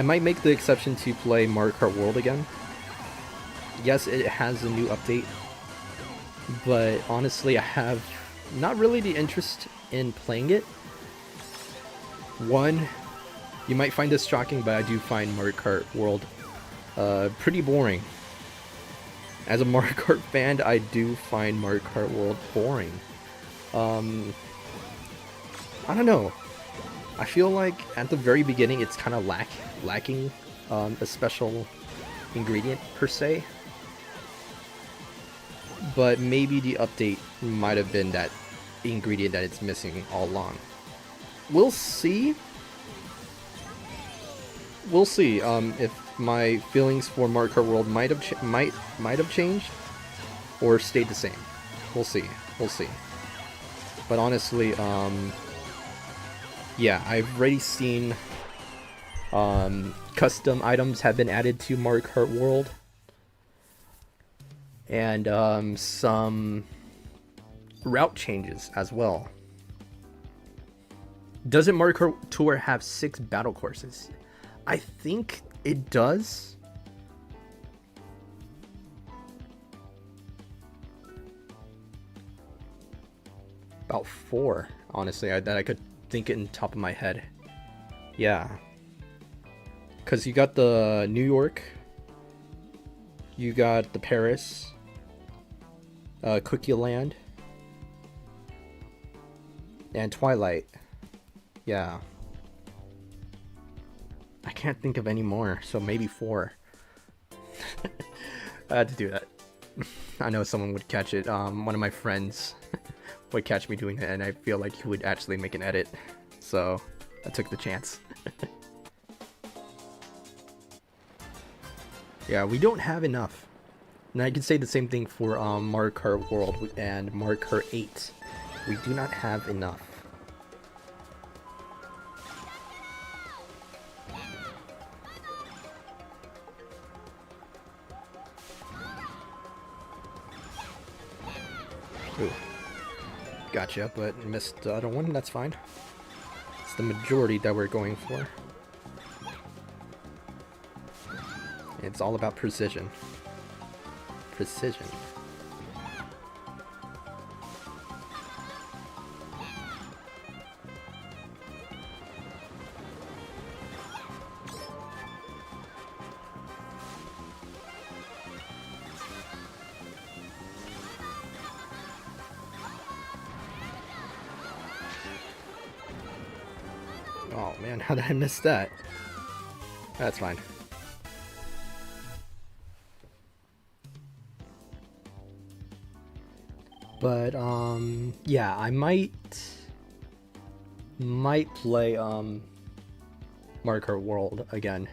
might make the exception to play Mario Kart World again. Yes, it has a new update, but honestly, I have not really the interest in playing it. One, you might find this shocking, but I do find Mario Kart World pretty boring. As a Mario Kart fan, I do find Mario Kart World boring. I don't know. I feel like at the very beginning it's kind of lacking a special ingredient per se. But maybe the update might have been that ingredient that it's missing all along. We'll see. We'll see if my feelings for Mario Kart World might have changed or stayed the same. We'll see. We'll see. But honestly, yeah, I've already seen custom items have been added to Mario Kart World, and some route changes as well. Doesn't Mario Kart Tour have 6 battle courses? I think it does. About 4, honestly, that I could think it in top of my head. Yeah. Because you got the New York, you got the Paris, Cookie Land, and Twilight. Yeah. I can't think of any more, so maybe 4. I had to do that. I know someone would catch it. One of my friends would catch me doing it, and I feel like he would actually make an edit. So I took the chance. Yeah, we don't have enough. And I can say the same thing for Mario Kart World and Mario Kart 8. We do not have enough. Ooh. Gotcha, but missed the other one, that's fine. It's the majority that we're going for. It's all about precision. Precision. Oh man, how did I miss that? That's fine. But yeah, I might play Mario Kart World again.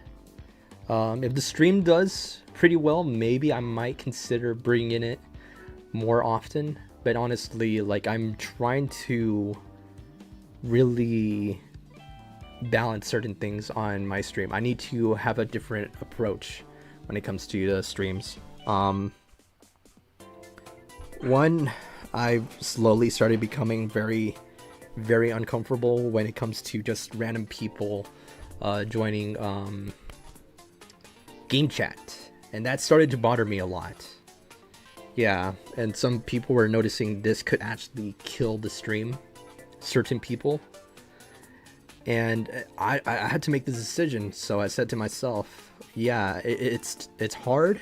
If the stream does pretty well, maybe I might consider bringing it more often. But honestly, like, I'm trying to really balance certain things on my stream. I need to have a different approach when it comes to the streams. One, I've slowly started becoming very, very uncomfortable when it comes to just random people joining game chat, and that started to bother me a lot. Yeah, and some people were noticing this could actually kill the stream, certain people. And I had to make this decision, so I said to myself, yeah, it's hard,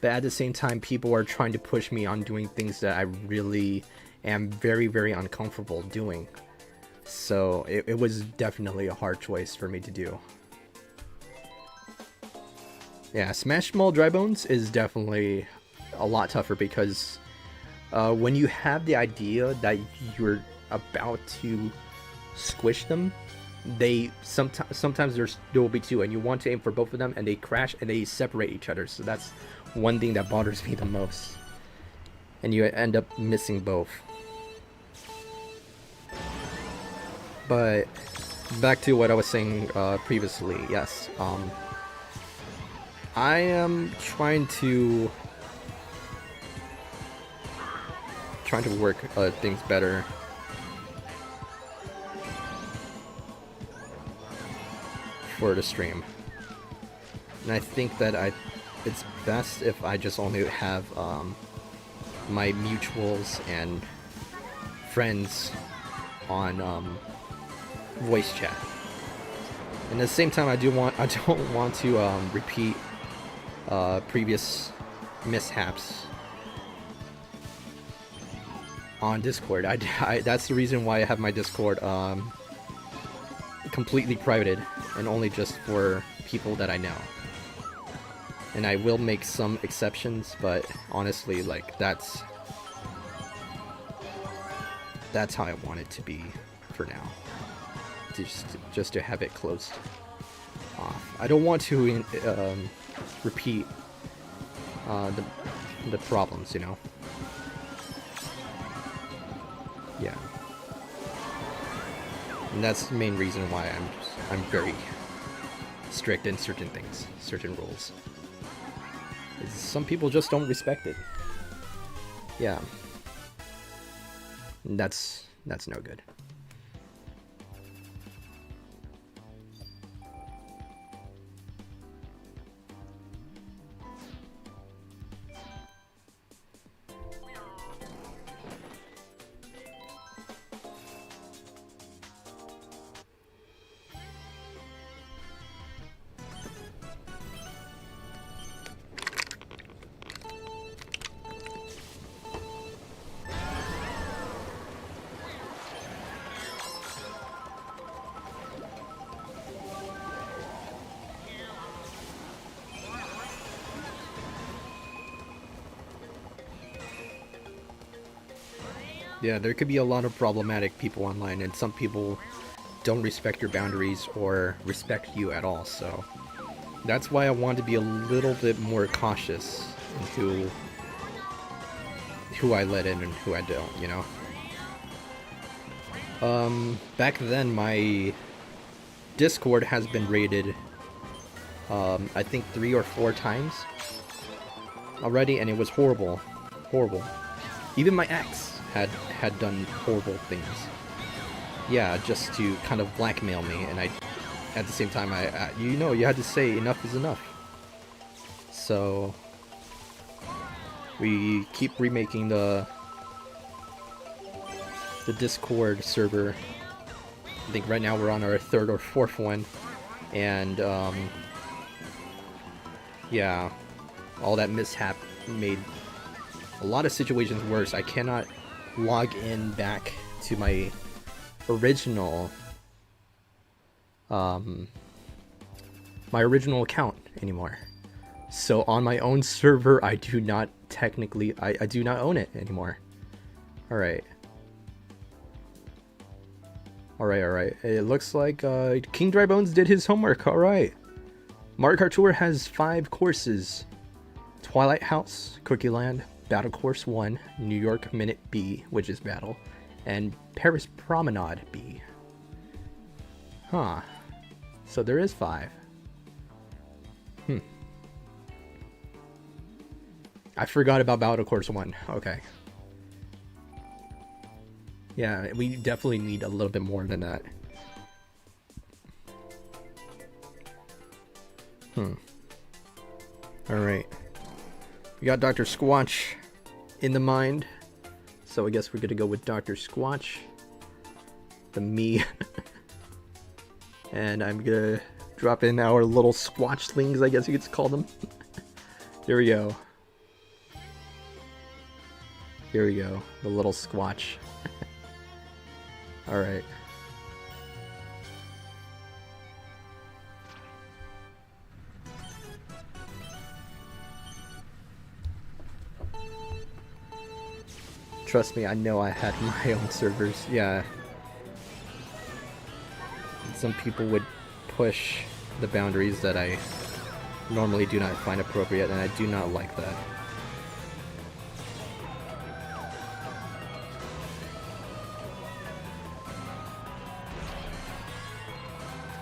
but at the same time, people are trying to push me on doing things that I really am very, very uncomfortable doing. So it was definitely a hard choice for me to do. Yeah, Smash Small Dry Bones is definitely a lot tougher because when you have the idea that you're about to squish them, they sometimes there will be 2 and you want to aim for both of them and they crash and they separate each other. So that's one thing that bothers me the most, and you end up missing both. But back to what I was saying previously, yes, I am trying to work things better. For the stream, and I think that it's best if I just only have my mutuals and friends on voice chat. And at the same time, I don't want to repeat previous mishaps on Discord. That's the reason why I have my Discord completely private and only just for people that I know. And I will make some exceptions, but honestly, like, that's how I want it to be for now. Just to have it closed off. I don't want to repeat the problems, you know. Yeah. And that's the main reason why I'm very strict in certain things, certain rules. Some people just don't respect it. Yeah. And that's no good. Yeah, there could be a lot of problematic people online, and some people don't respect your boundaries or respect you at all, so that's why I want to be a little bit more cautious in who I let in and who I don't, you know? Back then, my Discord has been raided, I think 3 or 4 times already, and it was horrible. Horrible. Even my ex had done horrible things. Yeah, just to kind of blackmail me, and at the same time, you had to say enough is enough. So we keep remaking the Discord server. I think right now we're on our 3rd or 4th one, and yeah, all that mishap made a lot of situations worse. I cannot log in back to my original account anymore. So on my own server, I do not technically, I do not own it anymore. Alright. Alright. It looks like King Drybones did his homework. Alright. Mario Kart Tour has 5 courses. Twilight House, Cookie Land, Battle Course 1, New York Minute B, which is Battle, and Paris Promenade B. Huh. So there is 5. I forgot about Battle Course 1. Okay. Yeah, we definitely need a little bit more than that. Alright. We got Dr. Squatch in the mind. So I guess we're gonna go with Dr. Squatch. The me. And I'm gonna drop in our little Squatchlings, I guess you could call them. Here we go. Here we go. The little Squatch. Alright. Trust me, I know I had my own servers. Yeah. Some people would push the boundaries that I normally do not find appropriate, and I do not like that.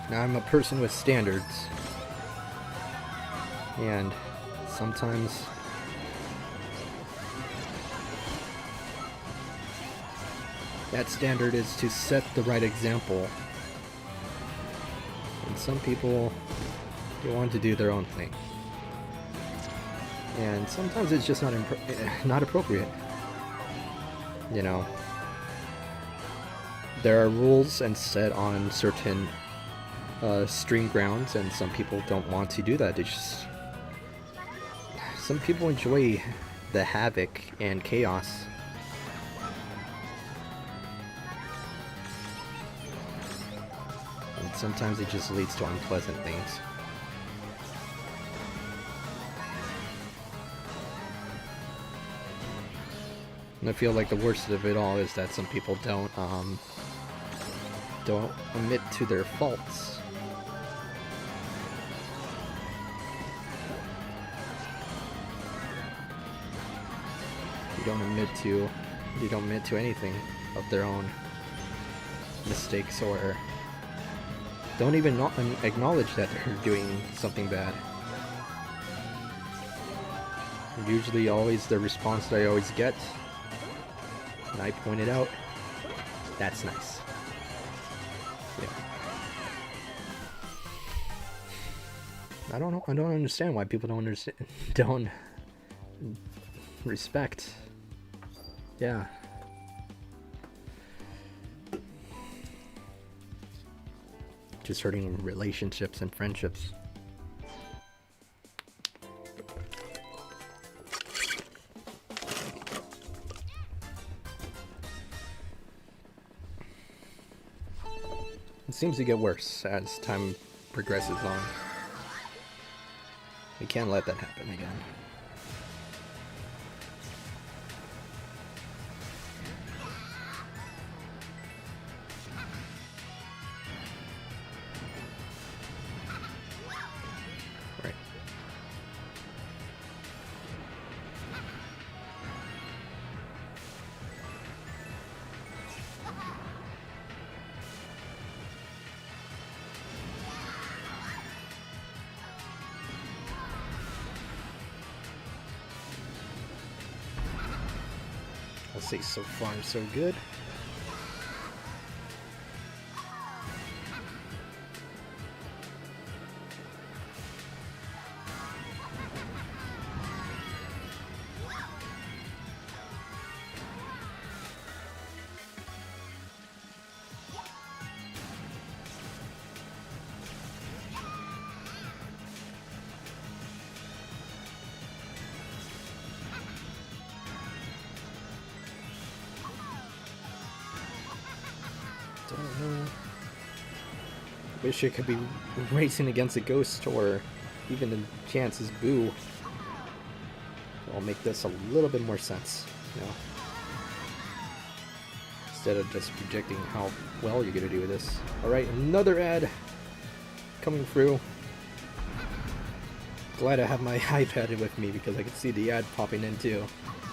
Now, I'm a person with standards, and sometimes that standard is to set the right example. And some people, they want to do their own thing. And sometimes it's just not appropriate. you know, there are rules and set on certain stream grounds, and some people don't want to do that. They just, some people enjoy the havoc and chaos. And sometimes it just leads to unpleasant things. And I feel like the worst of it all is that some people don't admit to their faults. You don't admit to anything of their own mistakes, or don't even acknowledge that they're doing something bad. Usually always the response that I always get, and I pointed out, that's nice. Yeah. I don't understand why people don't respect. Yeah. Just hurting relationships and friendships. It seems to get worse as time progresses on. We can't let that happen again. Right. I'll say so far so good. Don't know. Wish it could be racing against a ghost, or even the chances boo. It'll make this a little bit more sense, you know. Instead of just predicting how well you're gonna do with this. Alright, another ad coming through. Glad I have my iPad with me because I can see the ad popping in too.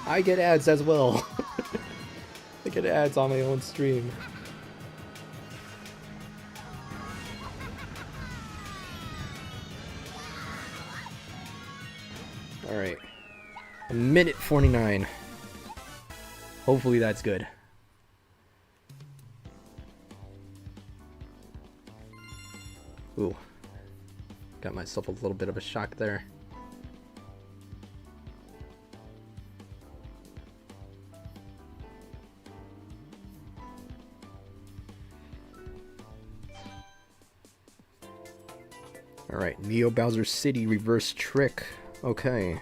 I get ads as well. I get ads on my own stream. Alright. 1:49. Hopefully that's good. Ooh. Got myself a little bit of a shock there. Alright, Neo Bowser City reverse trick. Okay.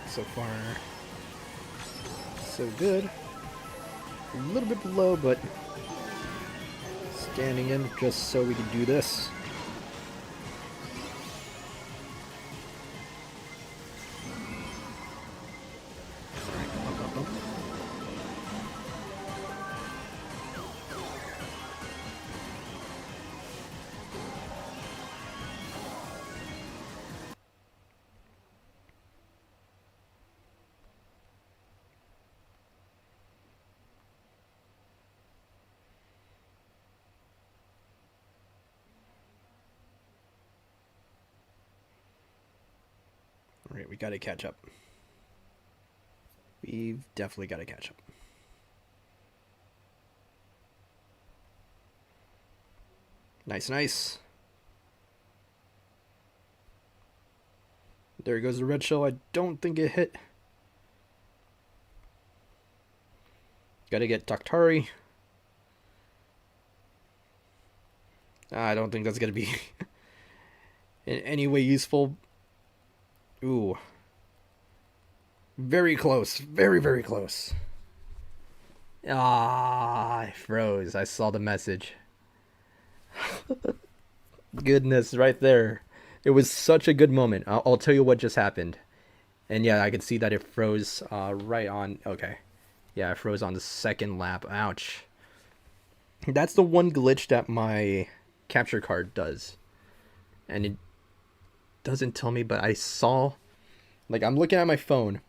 So far, so good. A little bit below, but standing in just so we can do this. Alright, we gotta catch up. We've definitely gotta catch up. Nice, nice. There goes the red shell. I don't think it hit. Gotta get Daktari. I don't think that's gonna be in any way useful. Ooh. Very close. Very, very close. Ah, I froze. I saw the message. Goodness, right there. It was such a good moment. I'll tell you what just happened. And yeah, I could see that it froze right on. Okay. Yeah, it froze on the second lap. Ouch. That's the one glitch that my capture card does. And it doesn't tell me, but I saw... Like, I'm looking at my phone.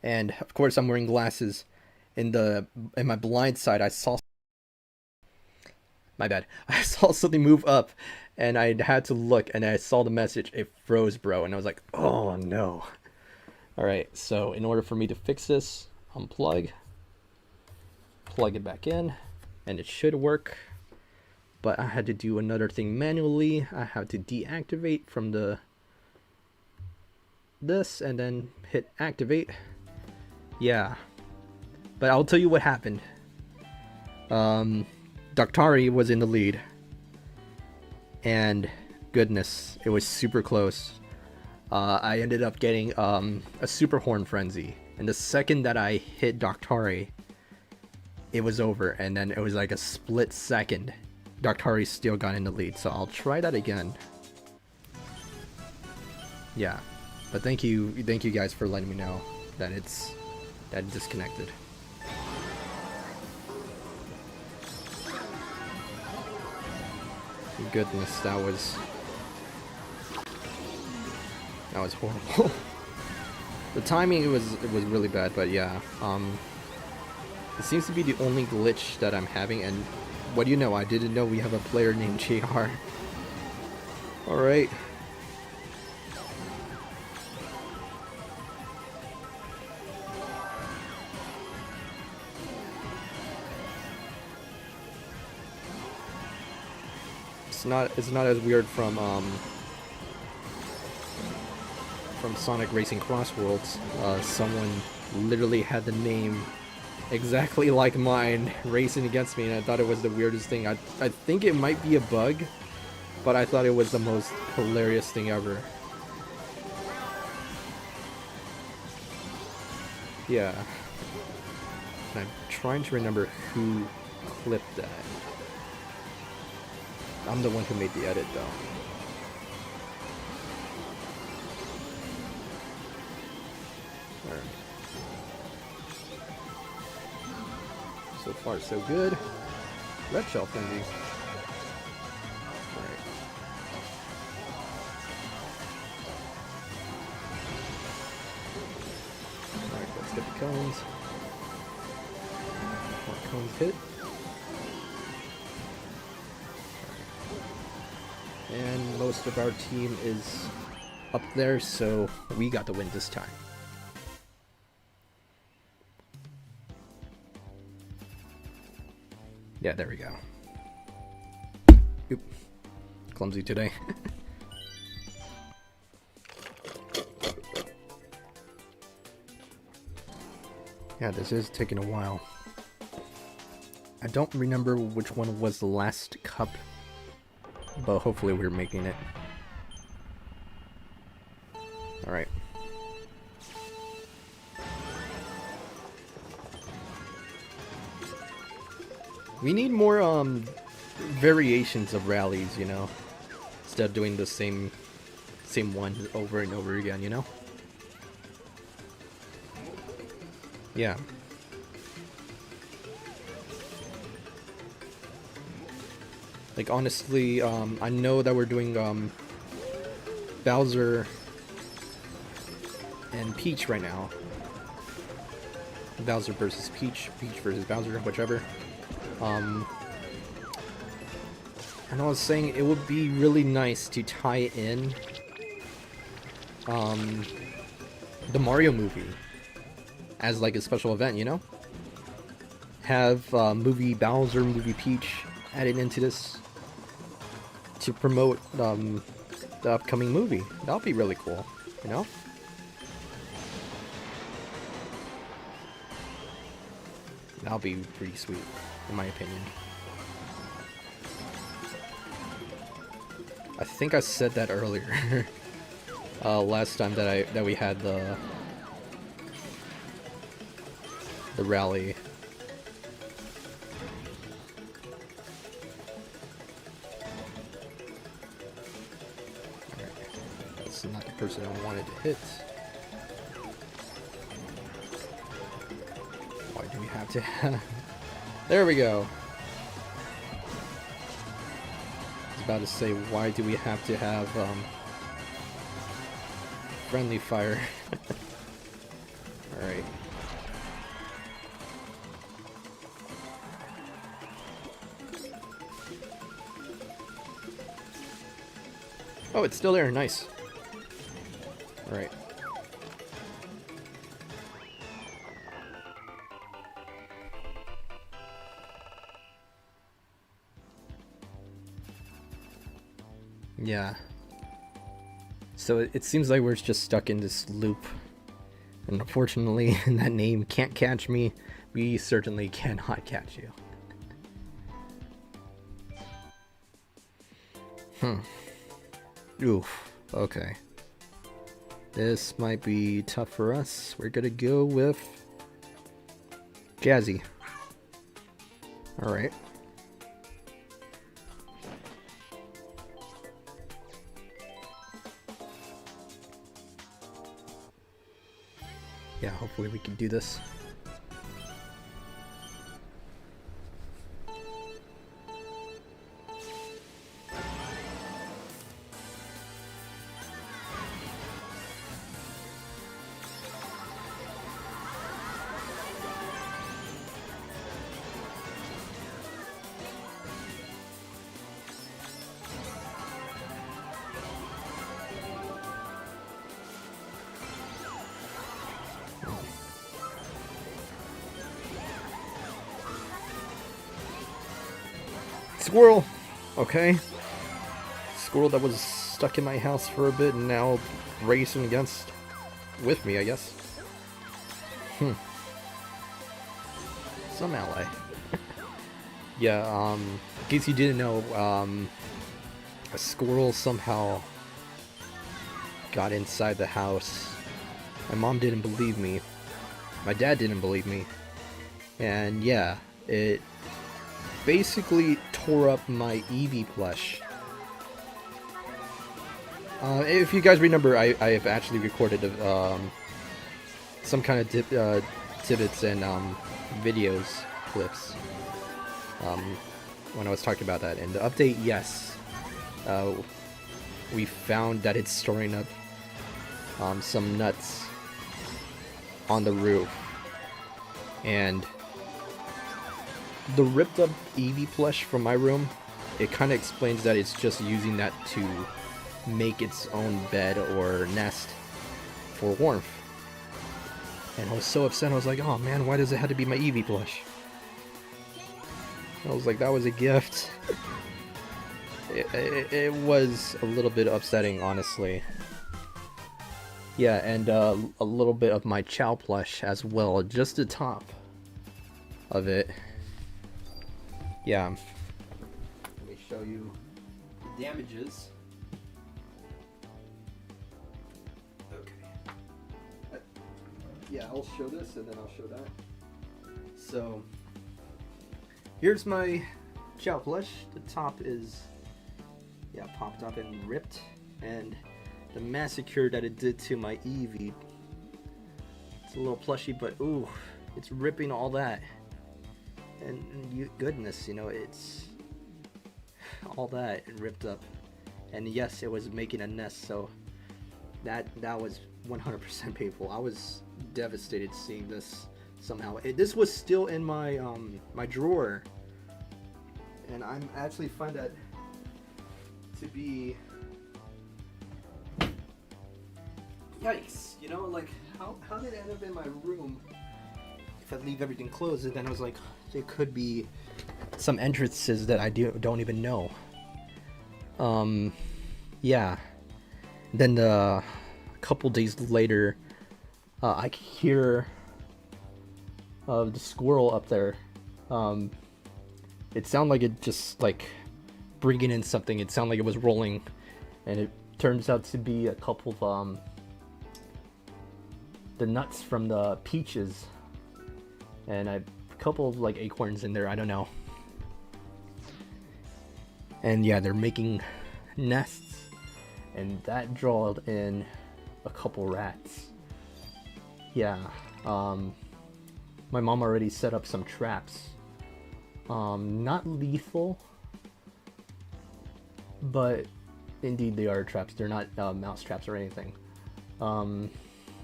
And, of course, I'm wearing glasses. In my blind side, I saw... My bad. I saw something move up, and I had to look, and I saw the message. It froze, bro, and I was like, oh, no. Alright, so in order for me to fix this, unplug, plug it back in, and it should work. But I had to do another thing manually. I have to deactivate from this, and then hit activate. Yeah. But I'll tell you what happened. Daktari was in the lead, and goodness, it was super close. I ended up getting a super horn frenzy, and the second that I hit Daktari, it was over, and then it was like a split second. Daktari still got in the lead, so I'll try that again. Yeah, but thank you guys for letting me know that it disconnected. Goodness, that was horrible. The timing it was really bad, but yeah, it seems to be the only glitch that I'm having. And what do you know? I didn't know we have a player named JR. All right. It's not as weird from Sonic Racing Cross Worlds. Someone literally had the name exactly like mine racing against me, and I thought it was the weirdest thing. I think it might be a bug, but I thought it was the most hilarious thing ever. Yeah. I'm trying to remember who clipped that. I'm the one who made the edit, though. Alright. So far, so good. Red shell frenzy. Alright. Alright, let's get the cones. Let cones hit. And most of our team is up there, so we got the win this time. Yeah, there we go. Oop. Clumsy today. Yeah, this is taking a while. I don't remember which one was the last cup, but hopefully we're making it. Alright. We need more variations of rallies, you know, instead of doing the same one over and over again, you know? Yeah. Like, honestly, I know that we're doing Bowser and Peach right now. Bowser versus Peach, Peach versus Bowser, whichever. And I was saying it would be really nice to tie in the Mario movie as like a special event, you know? Have movie Bowser, movie Peach added into this to promote the upcoming movie. That'll be really cool, you know? That'll be pretty sweet, in my opinion. I think I said that earlier. Last time that we had the rally. Alright. That's not the person I wanted to hit. Why do we have to have... There we go. I was about to say, why do we have to have friendly fire? Alright. Oh, it's still there. Nice. Alright. Yeah. So it seems like we're just stuck in this loop. And unfortunately, that name can't catch me. We certainly cannot catch you. Oof. Okay. This might be tough for us. We're gonna go with Jazzy. Alright. Yeah, hopefully we can do this. Squirrel! Okay. Squirrel that was stuck in my house for a bit and now racing with me, I guess. Some ally. Yeah, in case you didn't know, a squirrel somehow got inside the house. My mom didn't believe me. My dad didn't believe me. And yeah, it basically tore up my Eevee plush. If you guys remember, I have actually recorded some kind of tidbits and videos, clips, when I was talking about that. And the update, yes, we found that it's storing up some nuts on the roof. And the ripped up Eevee plush from my room, it kind of explains that it's just using that to make its own bed or nest for warmth. And I was so upset, I was like, oh man, why does it have to be my Eevee plush? I was like, that was a gift. It was a little bit upsetting, honestly. Yeah, and a little bit of my Chow plush as well, just the top of it. Yeah. Let me show you the damages. Okay. Yeah, I'll show this and then I'll show that. So, here's my Chow plush. The top is, yeah, popped up and ripped. And the massacre that it did to my Eevee. It's a little plushy, but ooh, it's ripping all that. And goodness, you know, it's all that ripped up. And yes, it was making a nest, so that was 100% painful. I was devastated seeing this somehow. This was still in my my drawer, and I actually find that to be yikes, you know, like, how did it end up in my room if I leave everything closed? And then I was like, there could be some entrances that I don't even know. Yeah. Then a couple days later, I could hear the squirrel up there. It sounded like it just like bringing in something. It sounded like it was rolling, and it turns out to be a couple of the nuts from the peaches, and a couple of like acorns in there. I don't know. And yeah, they're making nests, and that drawed in a couple rats. Yeah, my mom already set up some traps. Not lethal, but indeed they are traps. They're not mouse traps or anything.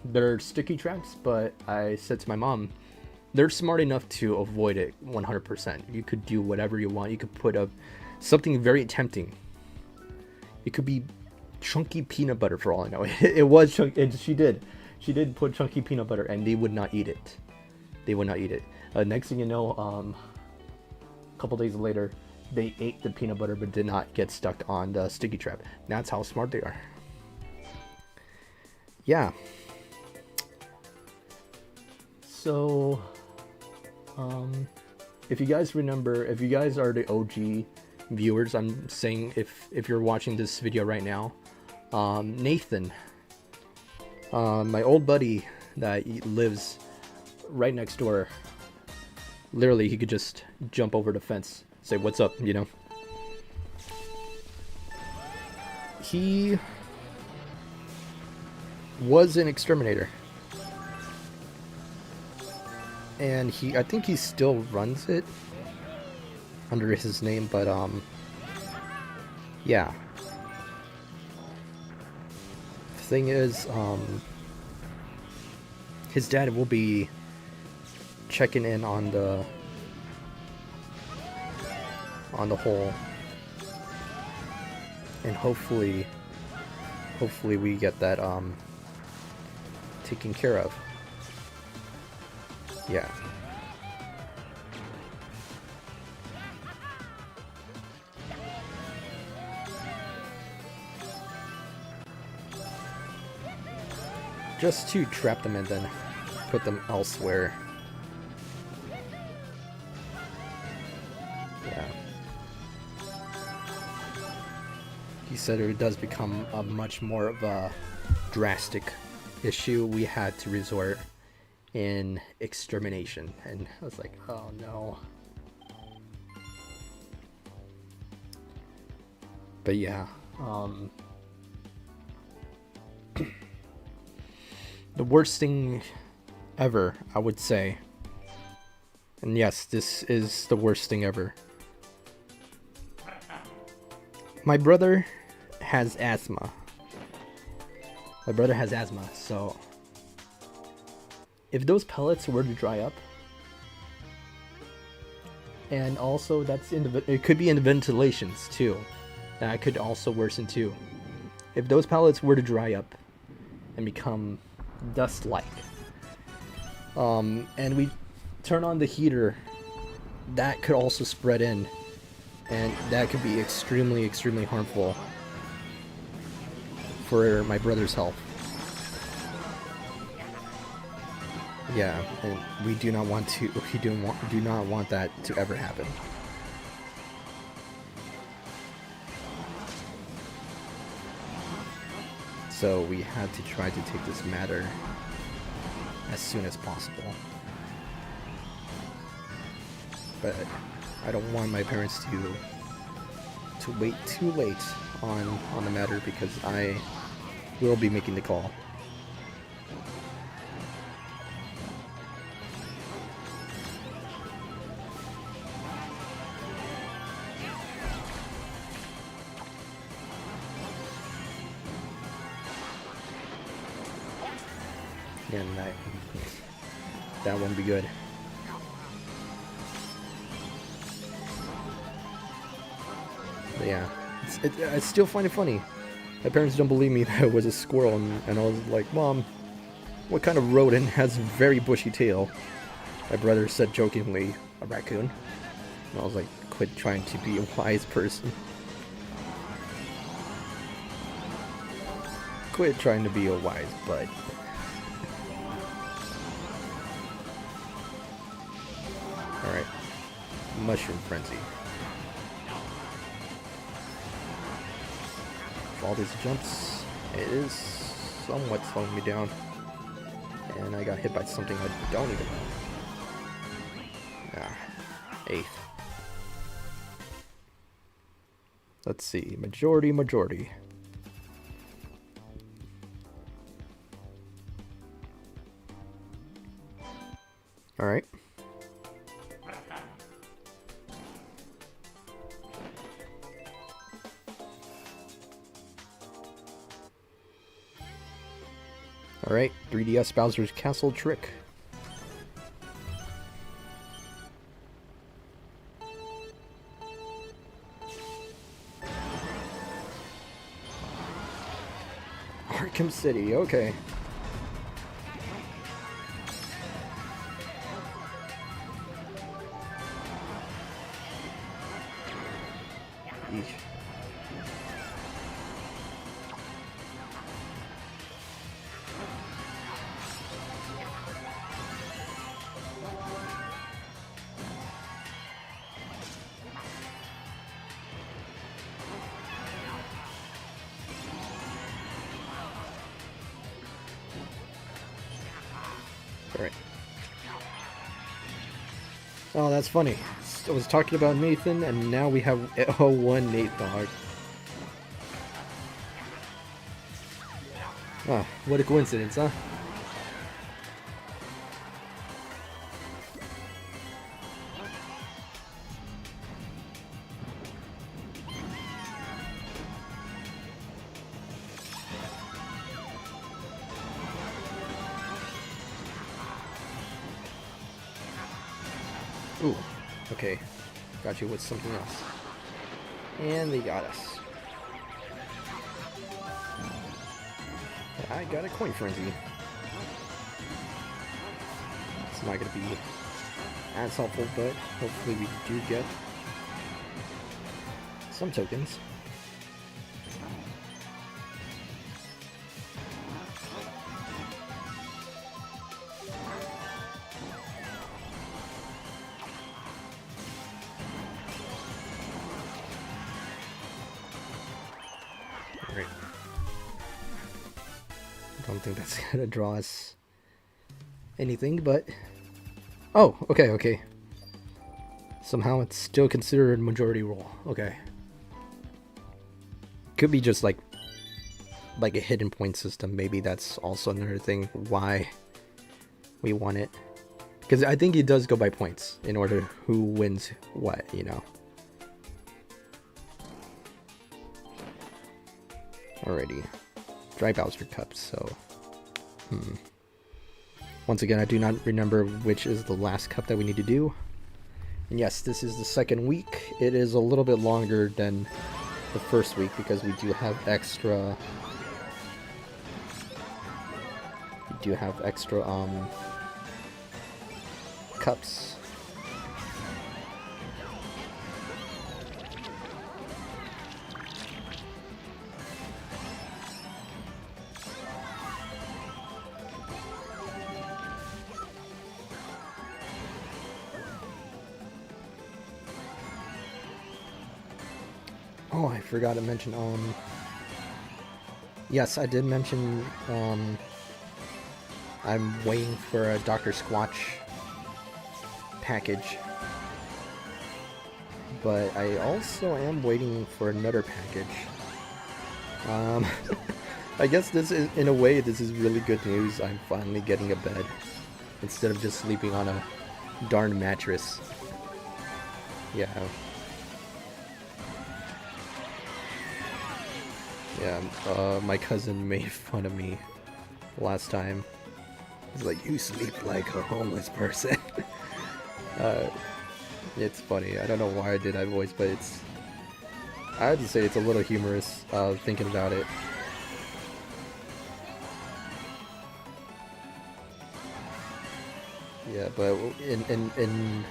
They're sticky traps, but I said to my mom, they're smart enough to avoid it 100%. You could do whatever you want. You could put up something very tempting. It could be chunky peanut butter for all I know. It was chunky. She did put chunky peanut butter, and they would not eat it. They would not eat it. Next thing you know, a couple days later, they ate the peanut butter but did not get stuck on the sticky trap. That's how smart they are. Yeah. So, if you guys remember, if you guys are the OG viewers, I'm saying if you're watching this video right now, Nathan, my old buddy that lives right next door, literally he could just jump over the fence, say what's up, you know. He was an exterminator, and I think he still runs it under his name, but yeah. The thing is, his dad will be checking in on the hole, and hopefully we get that taken care of. Yeah. Just to trap them and then put them elsewhere. Yeah. He said it does become a much more of a drastic issue. We had to resort in extermination, and I was like, oh no. But yeah, the worst thing ever, I would say, and yes, this is the worst thing ever. My brother has asthma. So if those pellets were to dry up, and also it could be in the ventilations too, that could also worsen too. If those pellets were to dry up and become dust-like, and we turn on the heater, that could also spread in, and that could be extremely harmful for my brother's health. Yeah, and we do not want that to ever happen. So we had to try to take this matter as soon as possible. But I don't want my parents to wait too late on the matter, because I will be making the call. And that won't be good. But yeah, I still find it funny My parents don't believe me that it was a squirrel, and I was like, Mom, what kind of rodent has a very bushy tail? My brother said jokingly, a raccoon. And I was like, quit trying to be a wise person. Quit trying to be a wise bud. Alright. Mushroom Frenzy. For all these jumps, it is somewhat slowing me down. And I got hit by something I don't even know. Ah, 8th. Let's see, majority. Alright. Alright, 3DS Bowser's Castle trick. Arkham City, okay. Eesh. Alright. Oh, that's funny. I was talking about Nathan, and now we have one Nathan. Ah, what a coincidence, huh? Ooh, okay. Got you with something else. And they got us. I got a coin frenzy. It's not gonna be as helpful, but hopefully we do get some tokens. Right. Don't think that's gonna draw us anything, but oh, okay. Somehow it's still considered majority roll. Okay. Could be just like a hidden point system. Maybe that's also another thing why we want it. Because I think it does go by points in order who wins what, you know. Alrighty. Dry Bowser Cups, so... Once again, I do not remember which is the last cup that we need to do. And yes, this is the second week. It is a little bit longer than the first week because we do have extra... cups. Oh, I forgot to mention, yes, I did mention, I'm waiting for a Dr. Squatch package, but I also am waiting for another package. I guess this is, in a way, this is really good news. I'm finally getting a bed instead of just sleeping on a darn mattress. Yeah. Yeah, my cousin made fun of me last time. He's like, you sleep like a homeless person. It's funny. I don't know why I did that voice, but it's... I have to say it's a little humorous, thinking about it. Yeah, but in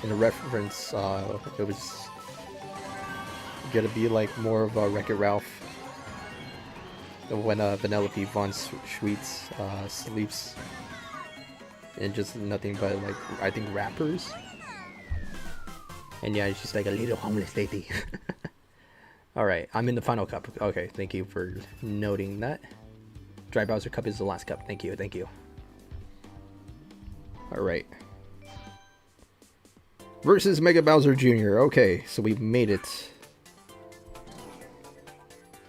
a reference, it was gonna be like more of a Wreck-It Ralph when Vanellope von Schweetz sleeps in just nothing but like I think rappers. And yeah, she's like a little homeless lady. Alright, I'm in the final cup. Okay, thank you for noting that. Dry Bowser cup is the last cup. Thank you, thank you. Alright. Versus Mega Bowser Jr. Okay, so we've made it.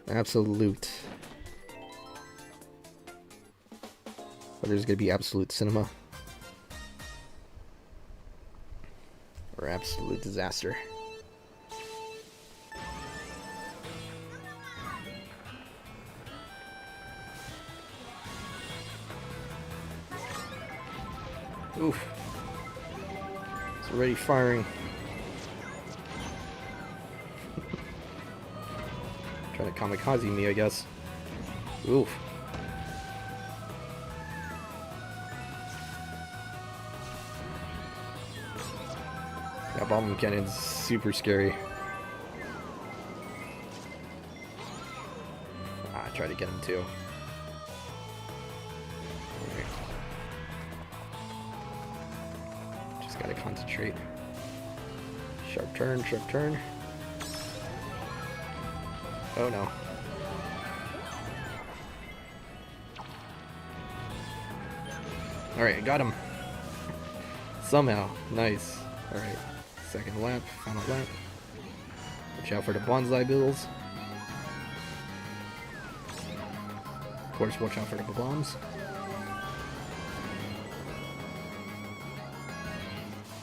Absolute. But there's gonna be absolute cinema. Or absolute disaster. Oof. It's already firing. Trying to kamikaze me, I guess. Oof. That bomb cannon's super scary. I try to get him too. Okay. Just gotta concentrate. Sharp turn, sharp turn. Oh no. Alright, I got him. Somehow. Nice. Alright. Second lap, final lap. Watch out for the bonsai bills. Of course, watch out for the bombs.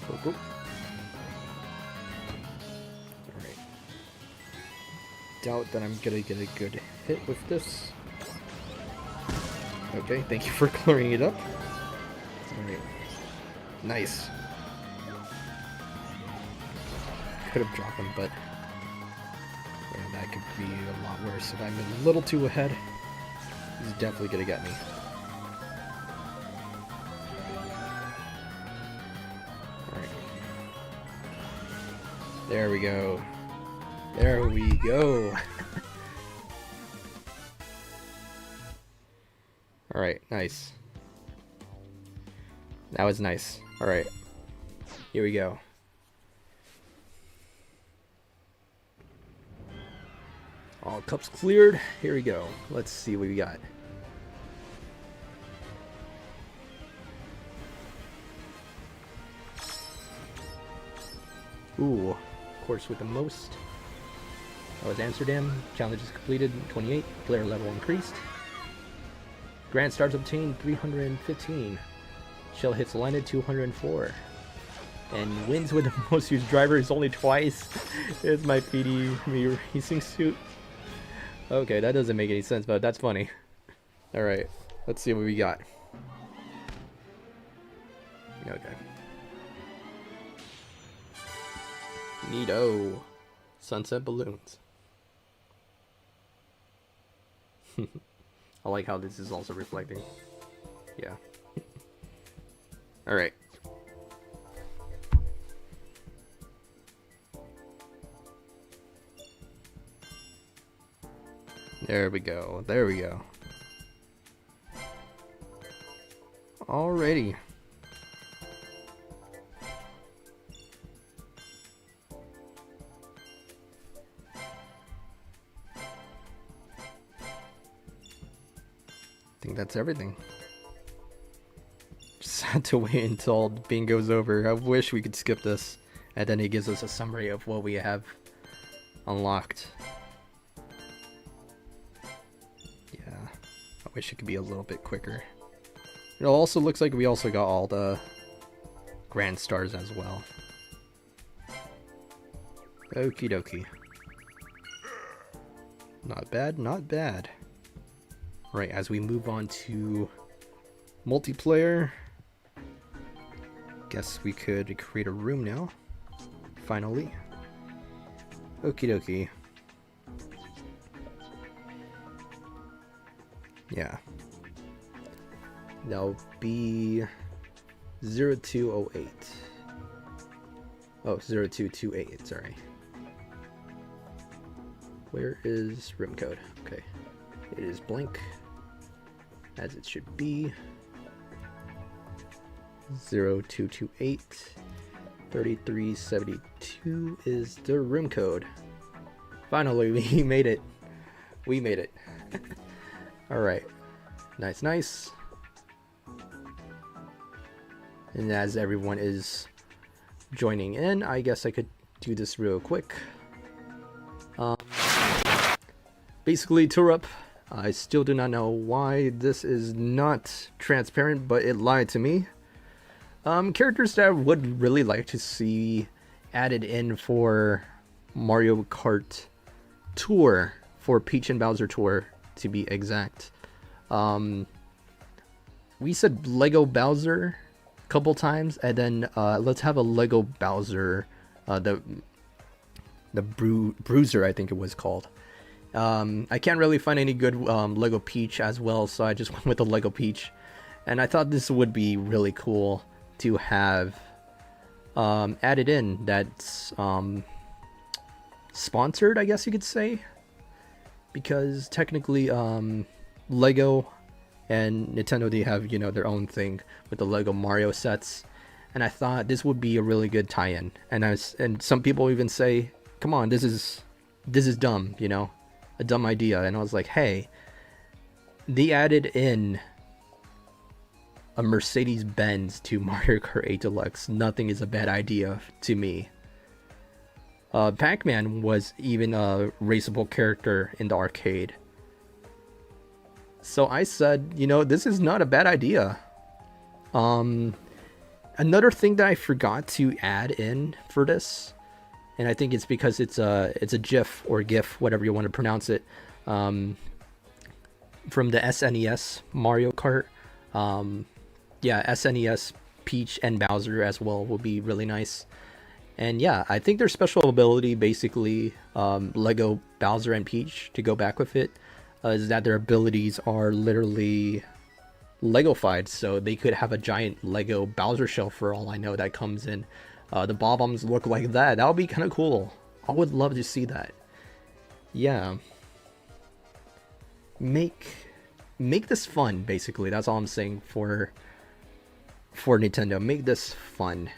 Boop, boop. Alright. Doubt that I'm gonna get a good hit with this. Okay, thank you for clearing it up. Alright. Nice. Could have dropped him, but yeah, that could be a lot worse. If I'm a little too ahead, he's definitely gonna get me. Alright. There we go. There we go. Alright, nice. That was nice. Alright. Here we go. All cups cleared. Here we go. Let's see what we got. Ooh, course with the most. That was Amsterdam. Challenges completed 28. Player level increased. Grand stars obtained 315. Shell hits landed 204. And wins with the most used drivers only twice. It's my PD racing suit. Okay, that doesn't make any sense, but that's funny. Alright, let's see what we got. Okay. Neato. Sunset balloons. I like how this is also reflecting. Yeah. Alright. There we go. There we go. Alrighty. I think that's everything. Just had to wait until bingo's over. I wish we could skip this. And then it gives us a summary of what we have unlocked. Yeah. I wish it could be a little bit quicker. It also looks like we also got all the grand stars as well. Okie dokie. Not bad, not bad. Right, as we move on to multiplayer, guess we could create a room now. Finally. Okie dokie. Yeah. That'll be 0208. Oh, 0228, sorry. Where is room code? Okay. It is blank, as it should be. 0228. 3372 is the room code. Finally, we made it. We made it. Alright. Nice, nice. And as everyone is joining in, I guess I could do this real quick. Basically, tour up. I still do not know why this is not transparent, but it lied to me. Characters that I would really like to see added in for Mario Kart Tour, for Peach and Bowser Tour to be exact. We said Lego Bowser a couple times, and then let's have a Lego Bowser, the Bruiser, I think it was called. I can't really find any good Lego Peach as well, so I just went with the Lego Peach, and I thought this would be really cool to have added in. That's sponsored, I guess you could say, because technically Lego and Nintendo, they have, you know, their own thing with the Lego Mario sets, and I thought this would be a really good tie-in. And some people even say, come on, this is dumb, you know, a dumb idea. And I was like, hey, they added in a Mercedes-Benz to Mario Kart 8 Deluxe. Nothing is a bad idea to me. Pac-Man was even a raceable character in the arcade. So I said, you know, this is not a bad idea. Another thing that I forgot to add in for this, and I think it's because it's a GIF or GIF, whatever you want to pronounce it, from the SNES Mario Kart. Yeah, SNES Peach and Bowser as well will be really nice. And yeah, I think their special ability, basically, Lego Bowser and Peach, to go back with it, is that their abilities are literally Lego-fied, so they could have a giant Lego Bowser shell for all I know that comes in. The bob-ombs look like that. That would be kind of cool. I would love to see that. Yeah. Make this fun, basically. That's all I'm saying for Nintendo. Make this fun.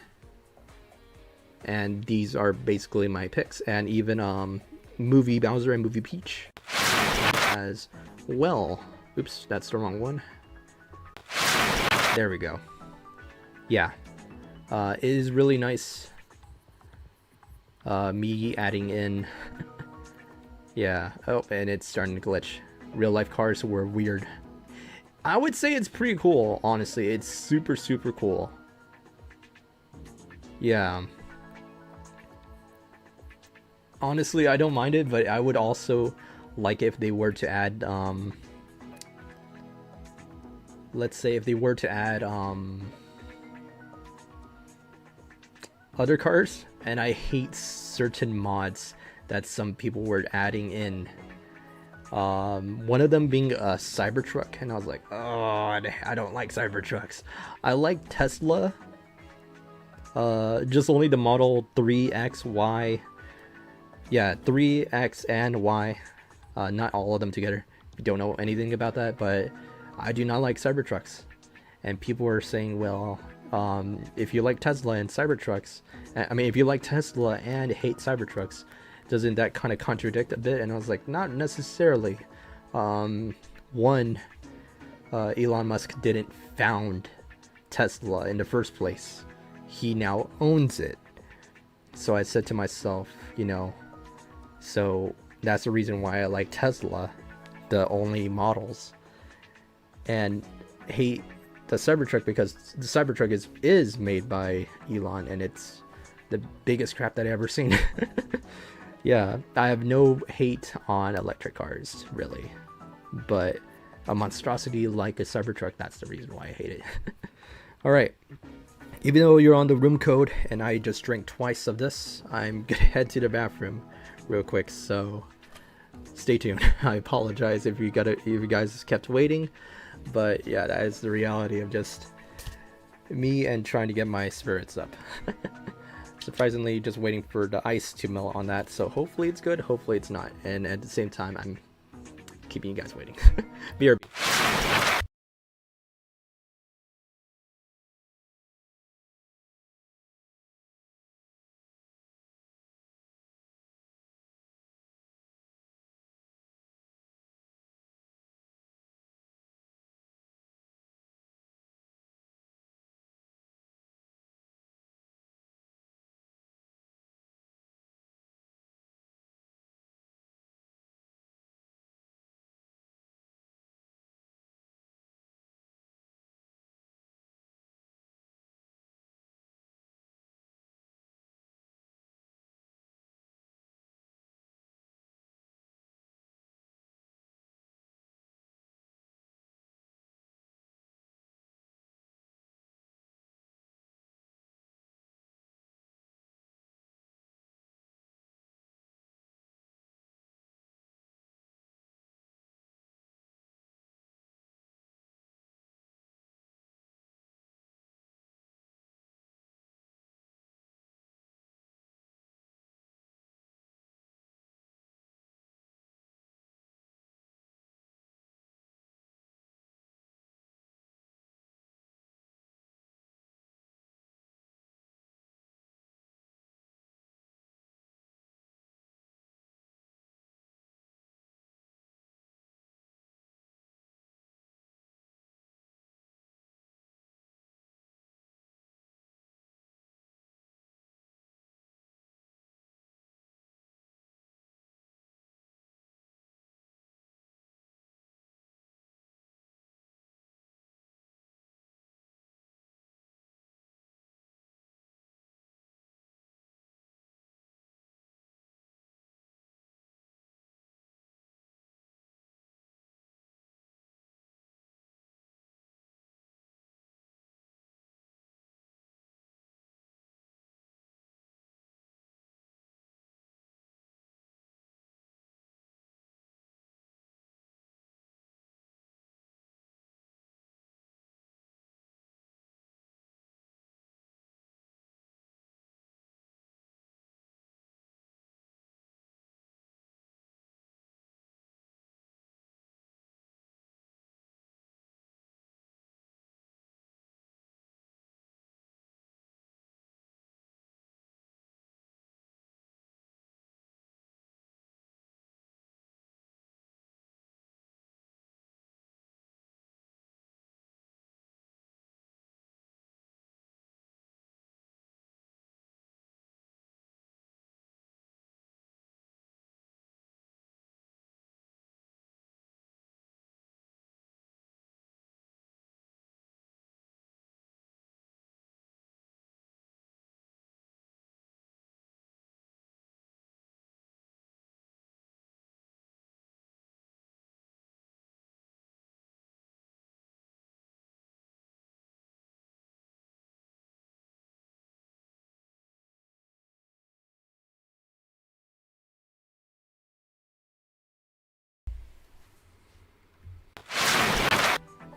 And these are basically my picks. And even Movie Bowser and Movie Peach as well. Oops, that's the wrong one. There we go. Yeah. It is really nice. Me adding in. Yeah. Oh, and it's starting to glitch. Real life cars were weird. I would say it's pretty cool, honestly. It's super, super cool. Yeah. Honestly, I don't mind it, but I would also like if they were to add, let's say if they were to add, other cars, and I hate certain mods that some people were adding in. One of them being a Cybertruck, and I was like, oh, I don't like Cybertrucks. I like Tesla, just only the Model 3X, Y. Yeah, 3X and Y, not all of them together. I don't know anything about that, but I do not like Cybertrucks. And people were saying, well, if you like Tesla and Cybertrucks, I mean, if you like Tesla and hate Cybertrucks, doesn't that kind of contradict a bit? And I was like, not necessarily. One, Elon Musk didn't found Tesla in the first place. He now owns it. So I said to myself, you know, so that's the reason why I like Tesla, the only models, and hate the Cybertruck, because the Cybertruck is made by Elon, and it's the biggest crap that I've ever seen. Yeah, I have no hate on electric cars, really, but a monstrosity like a Cybertruck, that's the reason why I hate it. All right, even though you're on the room code and I just drank twice of this, I'm gonna head to the bathroom real quick, so stay tuned. I apologize if you guys kept waiting, but yeah, that is the reality of just Me and trying to get my spirits up. Surprisingly, just waiting for the ice to melt on that, so hopefully it's good, hopefully it's not. And at the same time, I'm keeping you guys waiting. BRB.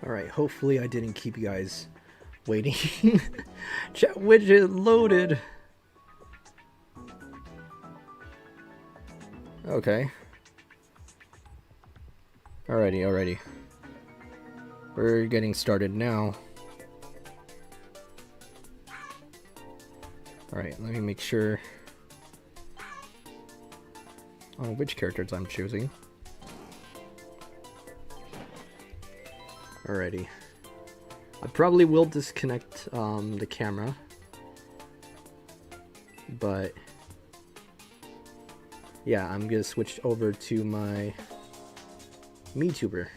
Alright, hopefully I didn't keep you guys waiting. Chat widget loaded. Okay. Alrighty. We're getting started now. Alright, let me make sure on which characters I'm choosing. Alrighty. I probably will disconnect the camera, but yeah, I'm gonna switch over to my MeTuber.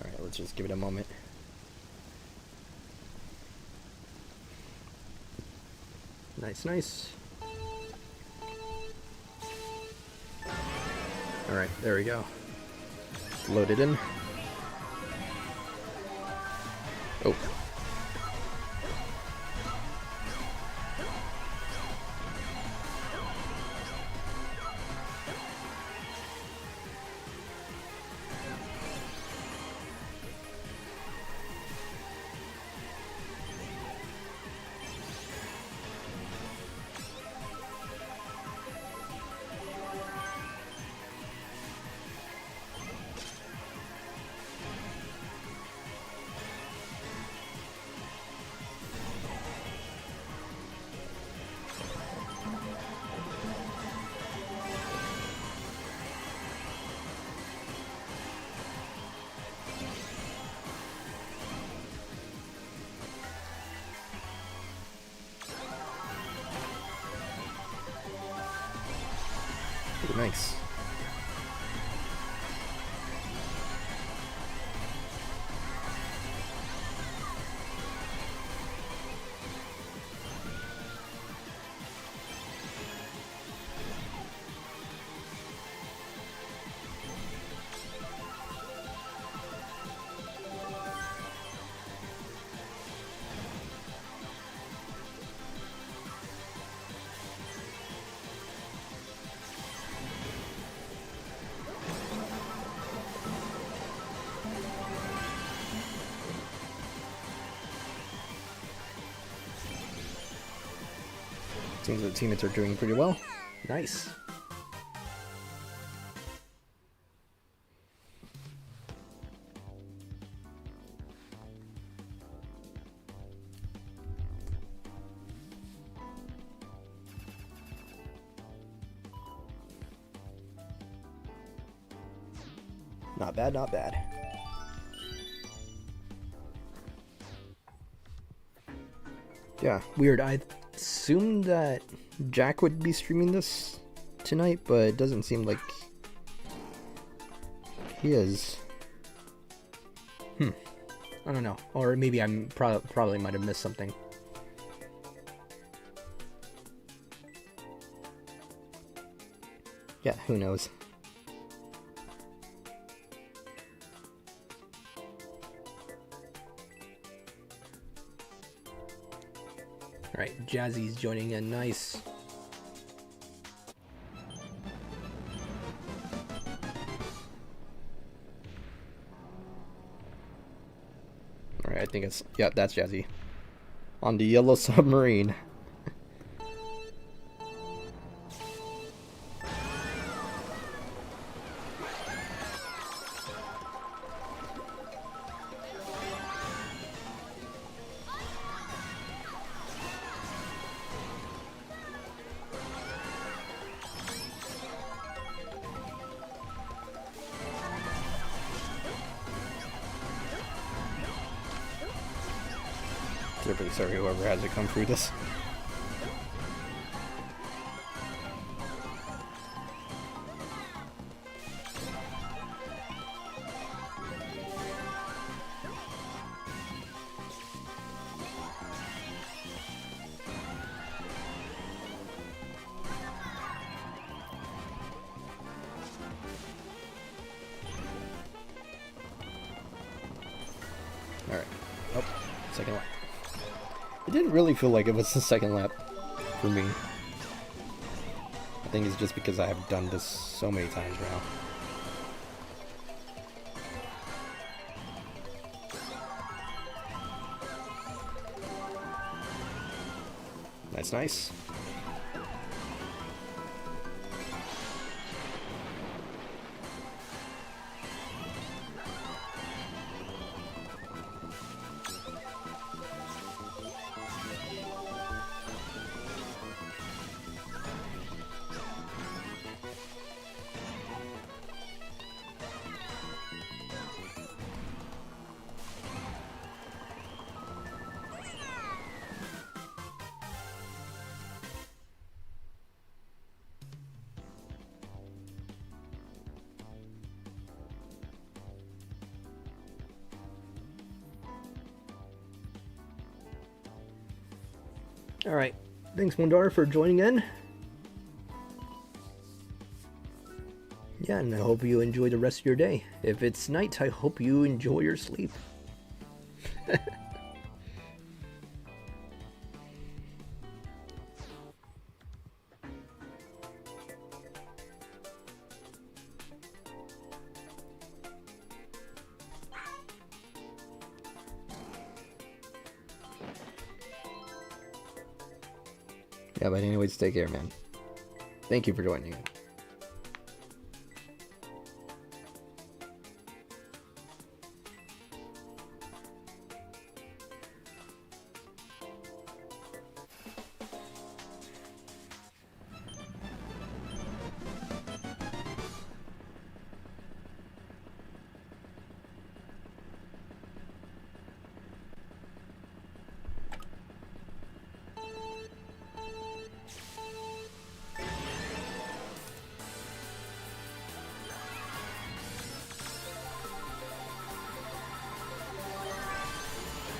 Alright, let's just give it a moment. Nice. Alright, there we go. Loaded in. Oh. Ooh, nice. Seems the teammates are doing pretty well. Nice. Not bad, not bad. Yeah, weird. I assumed that Jack would be streaming this tonight, but it doesn't seem like he is. I don't know. Or maybe I'm probably might have missed something. Yeah, who knows? Alright, Jazzy's joining in. Nice. Alright, I think it's... yeah, that's Jazzy. On the yellow submarine. Terribly sorry whoever has to come through this. Alright. Oh, second lap. It didn't really feel like it was the second lap for me. I think it's just because I have done this so many times now. That's nice. Alright, thanks Mondar for joining in. Yeah, and I hope you enjoy the rest of your day. If it's night, I hope you enjoy your sleep. Yeah, but anyways, take care, man. Thank you for joining.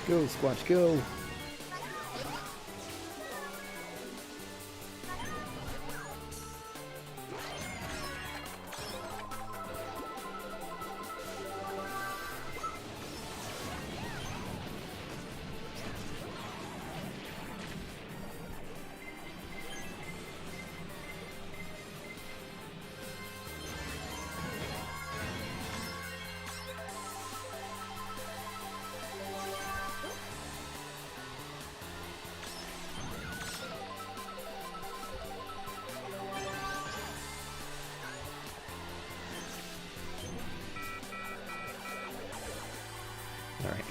Go, Squatch, go! Alright.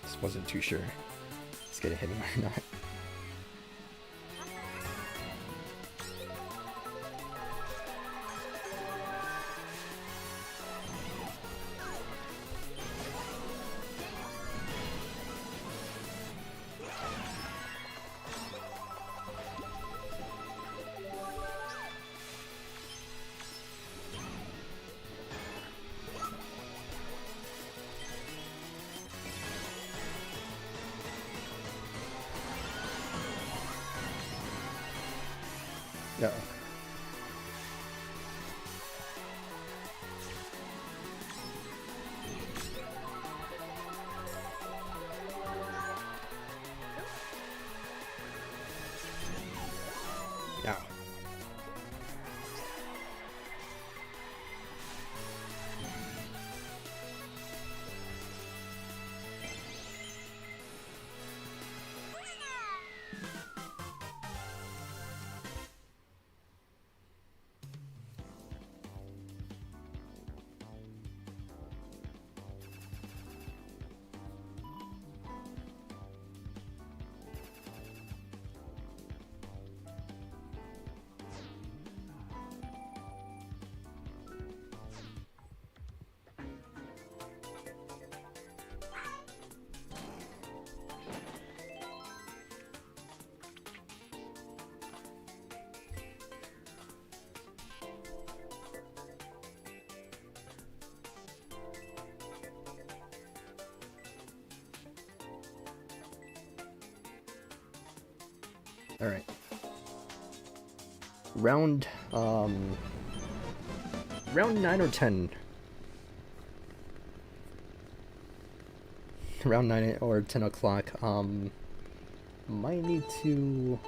Just wasn't too sure it's gonna hit him or not. No. No. Alright. Round 9 or 10. Around 9 or 10 o'clock, might need to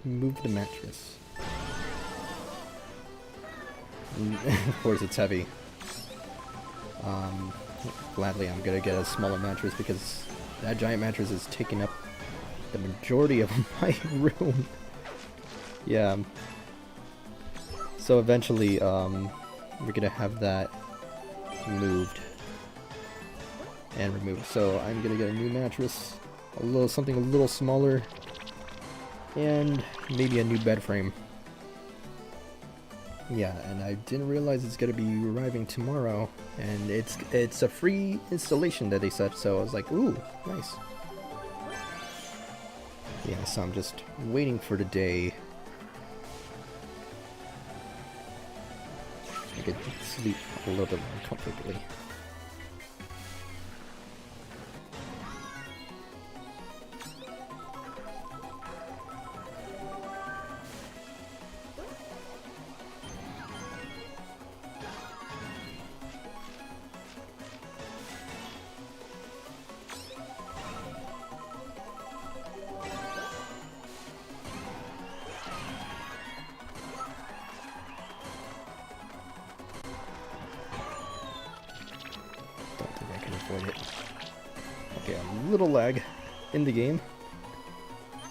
move the mattress. Of course it's heavy. Gladly I'm gonna get a smaller mattress because that giant mattress is taking up the majority of my room. Yeah. So eventually, we're gonna have that moved and removed. So I'm gonna get a new mattress, something a little smaller, and maybe a new bed frame. Yeah, and I didn't realize it's gonna be arriving tomorrow, and it's a free installation that they said. So I was like, ooh, nice. Yeah, so I'm just waiting for the day I could sleep a little bit more comfortably. Avoid it. Okay, a little lag in the game.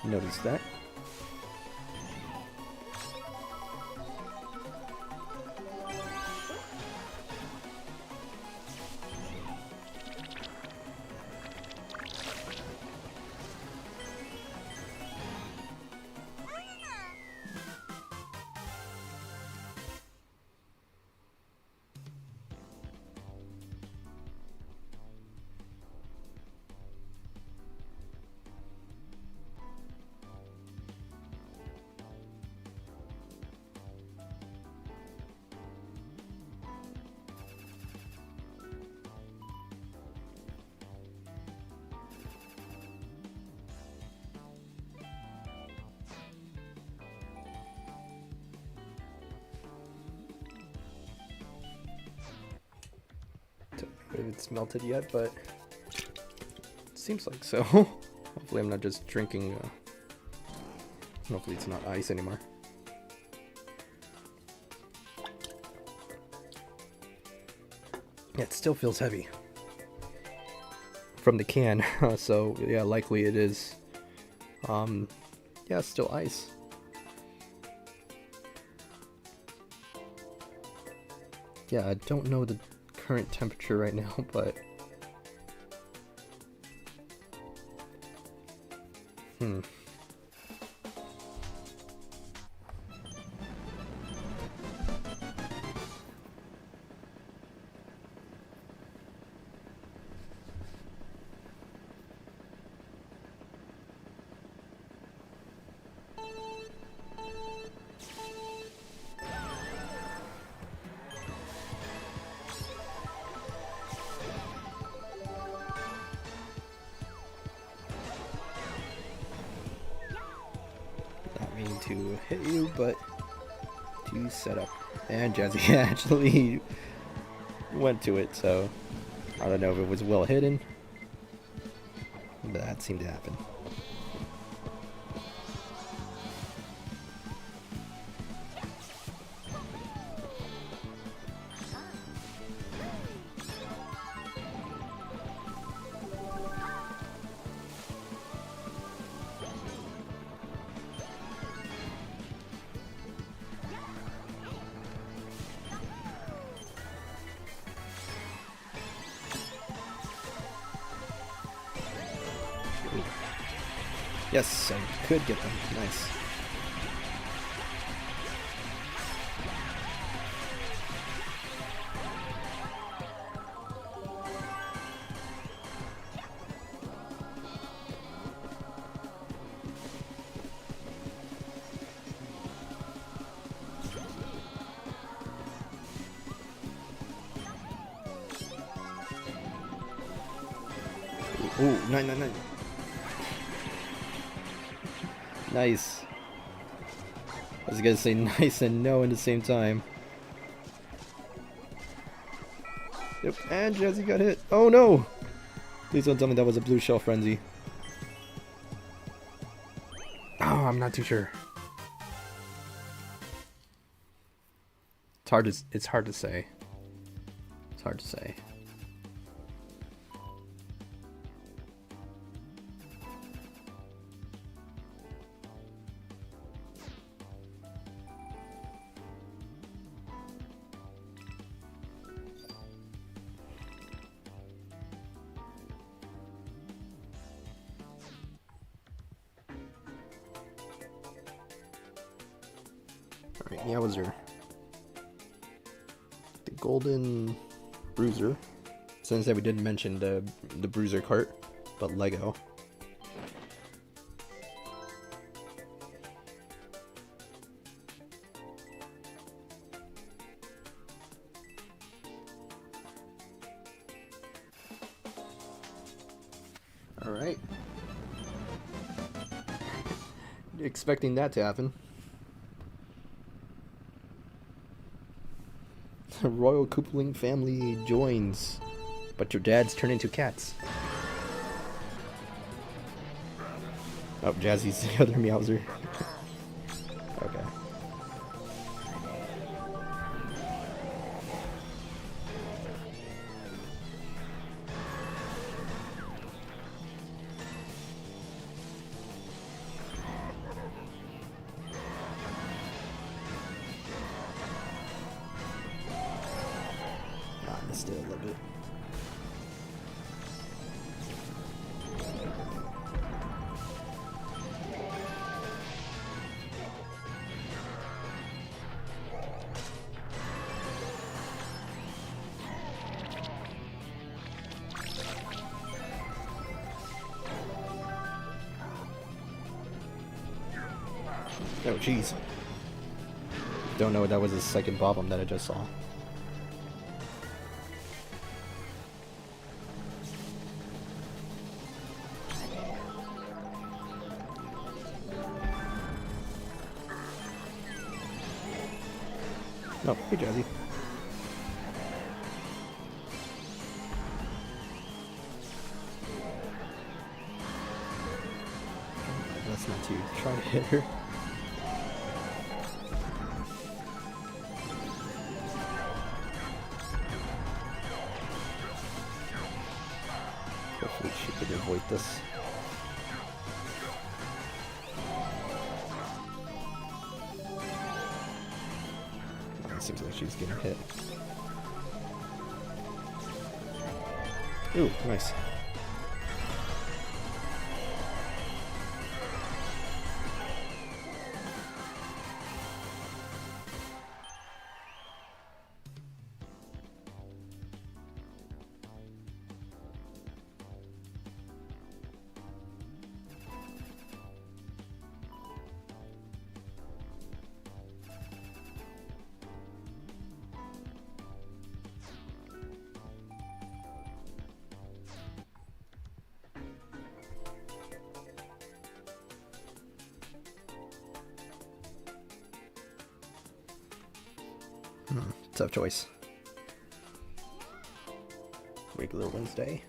Notice that. if it's melted yet, but it seems like so. Hopefully I'm not just drinking, hopefully it's not ice anymore. Yeah, it still feels heavy from the can, so yeah, likely it is. Yeah, it's still ice. Yeah, I don't know the current temperature right now, but not meaning to hit you, but to set up. And Jazzy actually went to it, so I don't know if it was well hidden, but that seemed to happen. Yes, I could get them. Nice. Ooh, 999. Nice. I was gonna say nice and no in the same time. Yep, and Jazzy got hit. Oh no! Please don't tell me that was a blue shell frenzy. Oh, I'm not too sure. It's hard to say. It's hard to say. Alright, Yowzer. The golden bruiser. Since that we didn't mention the bruiser cart, but Lego. Alright. Expecting that to happen. Royal Koopling family joins, but your dads turn into cats. Oh, Jazzy's the other Meowser. Okay. Missed it a little bit. Oh, jeez. Don't know what that was the second bomb that I just saw. No, hey Jazzy. best not to try to hit her. Hopefully she could avoid this. It seems like she's getting hit. Ooh, nice. Tough choice. Regular Wednesday.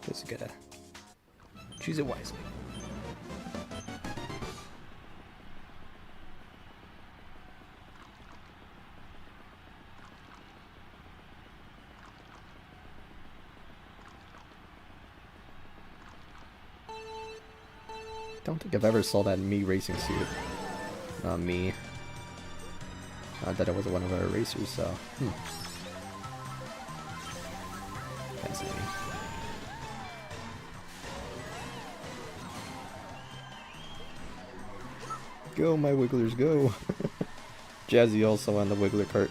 Just gotta choose it wisely. I don't think I've ever saw that me racing suit. Not me. That it was one of our racers, so. Fascinating. Go, my Wigglers, go! Jazzy also on the Wiggler cart.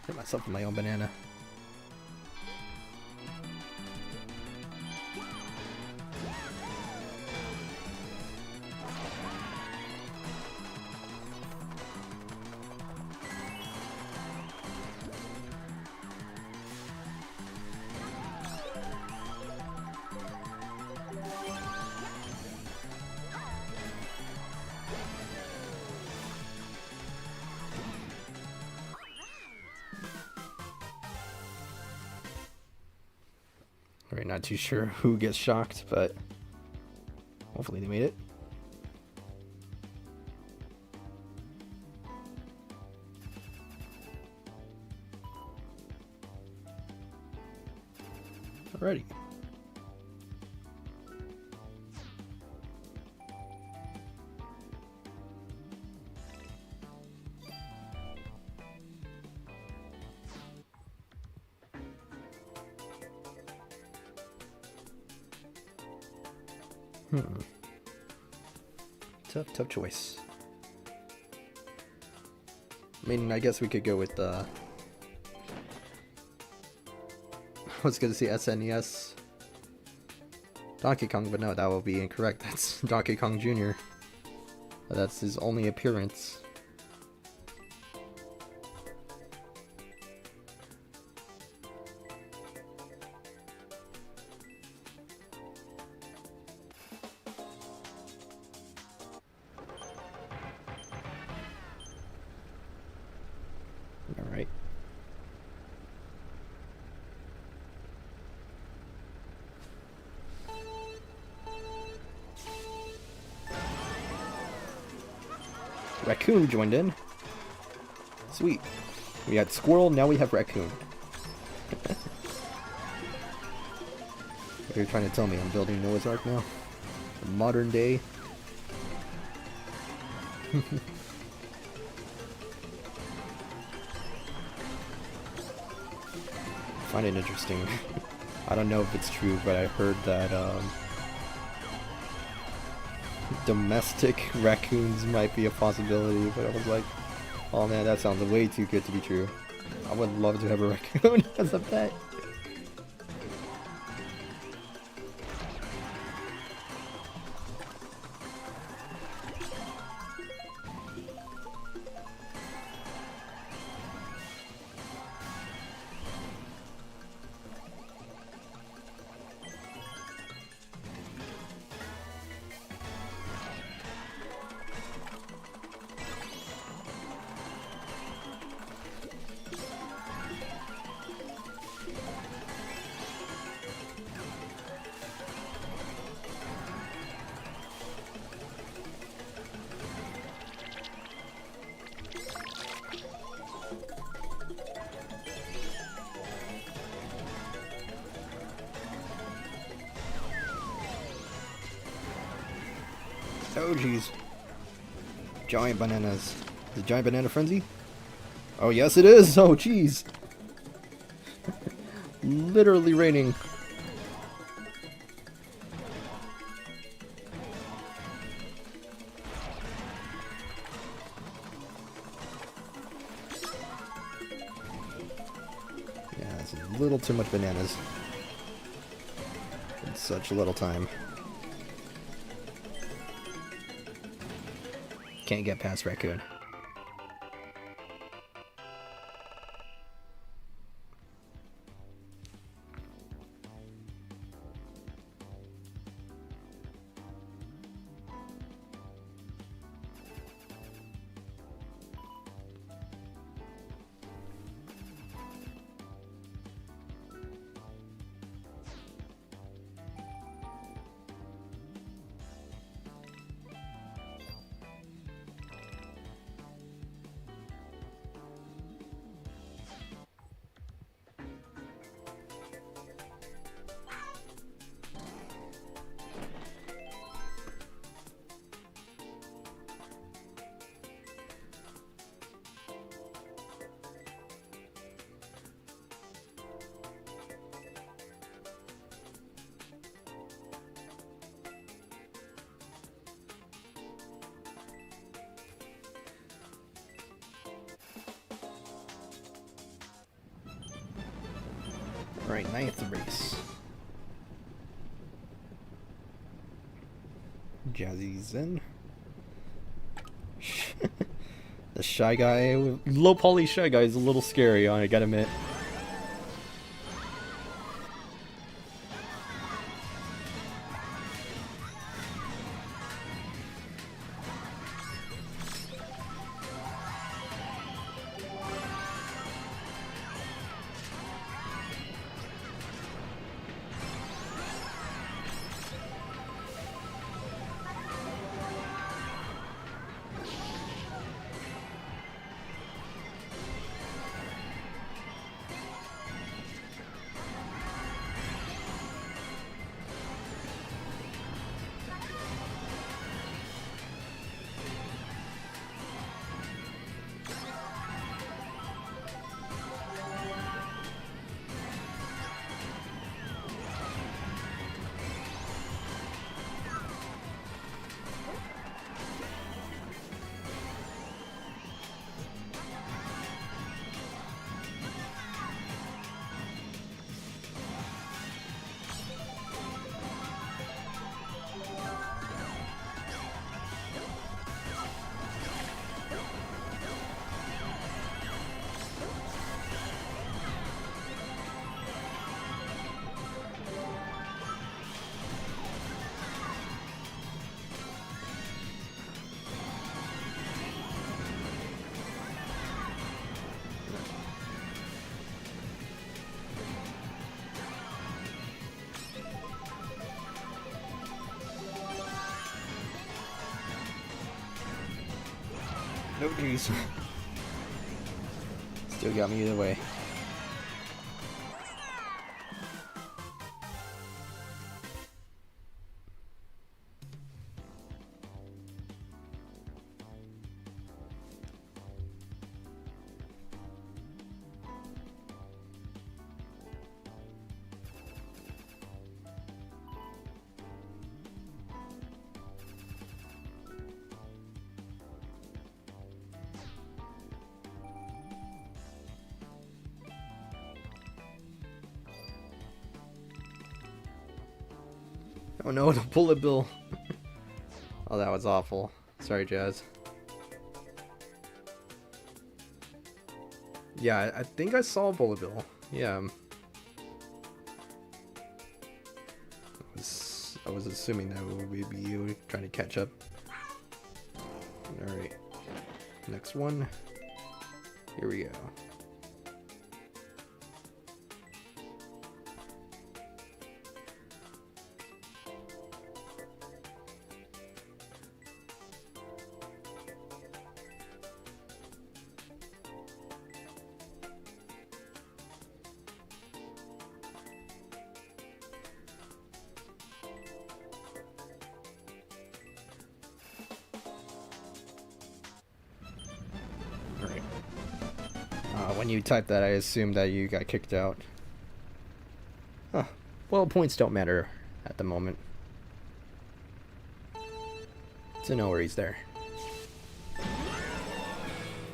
Hit myself with my own banana. Alright, not too sure who gets shocked, but hopefully they made it. Alrighty. Tough choice. I mean, I guess we could go with I was gonna say SNES Donkey Kong, but no, that will be incorrect. That's Donkey Kong Jr. That's his only appearance. Alright. Raccoon joined in. Sweet. We had squirrel, now we have raccoon. What are you trying to tell me? I'm building Noah's Ark now? The modern day? I find it interesting. I don't know if it's true, but I heard that domestic raccoons might be a possibility, but I was like, oh man, that sounds way too good to be true. I would love to have a raccoon as a pet. Oh jeez. Giant bananas. The giant banana frenzy? Oh yes it is! Oh jeez! Literally raining. Yeah, it's a little too much bananas. In such little time. Can't get past raccoon. Alright, ninth race. Jazzy's in. The shy guy, low poly shy guy is a little scary, I gotta admit. No juice. Still got me either way. Oh no, the bullet bill. Oh, that was awful. Sorry, Jazz. Yeah, I think I saw a bullet bill. Yeah. I was assuming that would be you trying to catch up. Alright. Next one. Here we go. When you type that, I assume that you got kicked out. Huh. Well, points don't matter at the moment. So no worries there.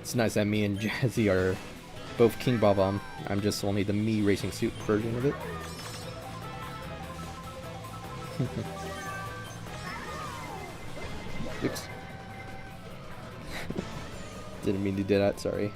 It's nice that me and Jazzy are both King Bob-omb. I'm just only the me racing suit version of it. Oops. Didn't mean to do that, sorry.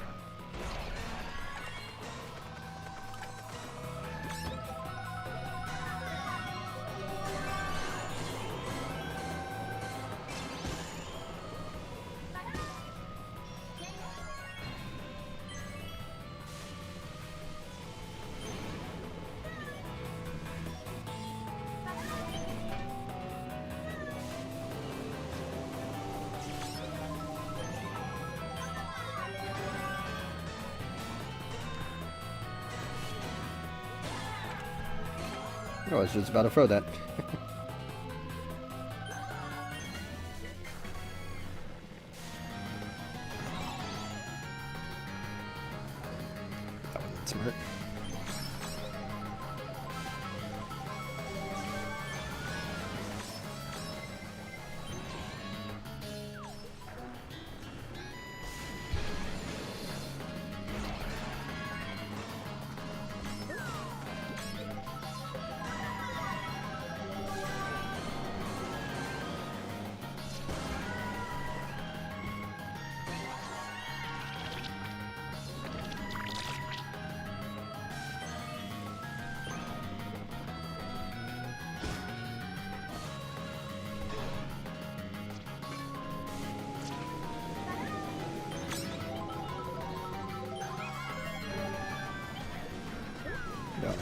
Oh, I was just about to throw that. That wasn't smart. No.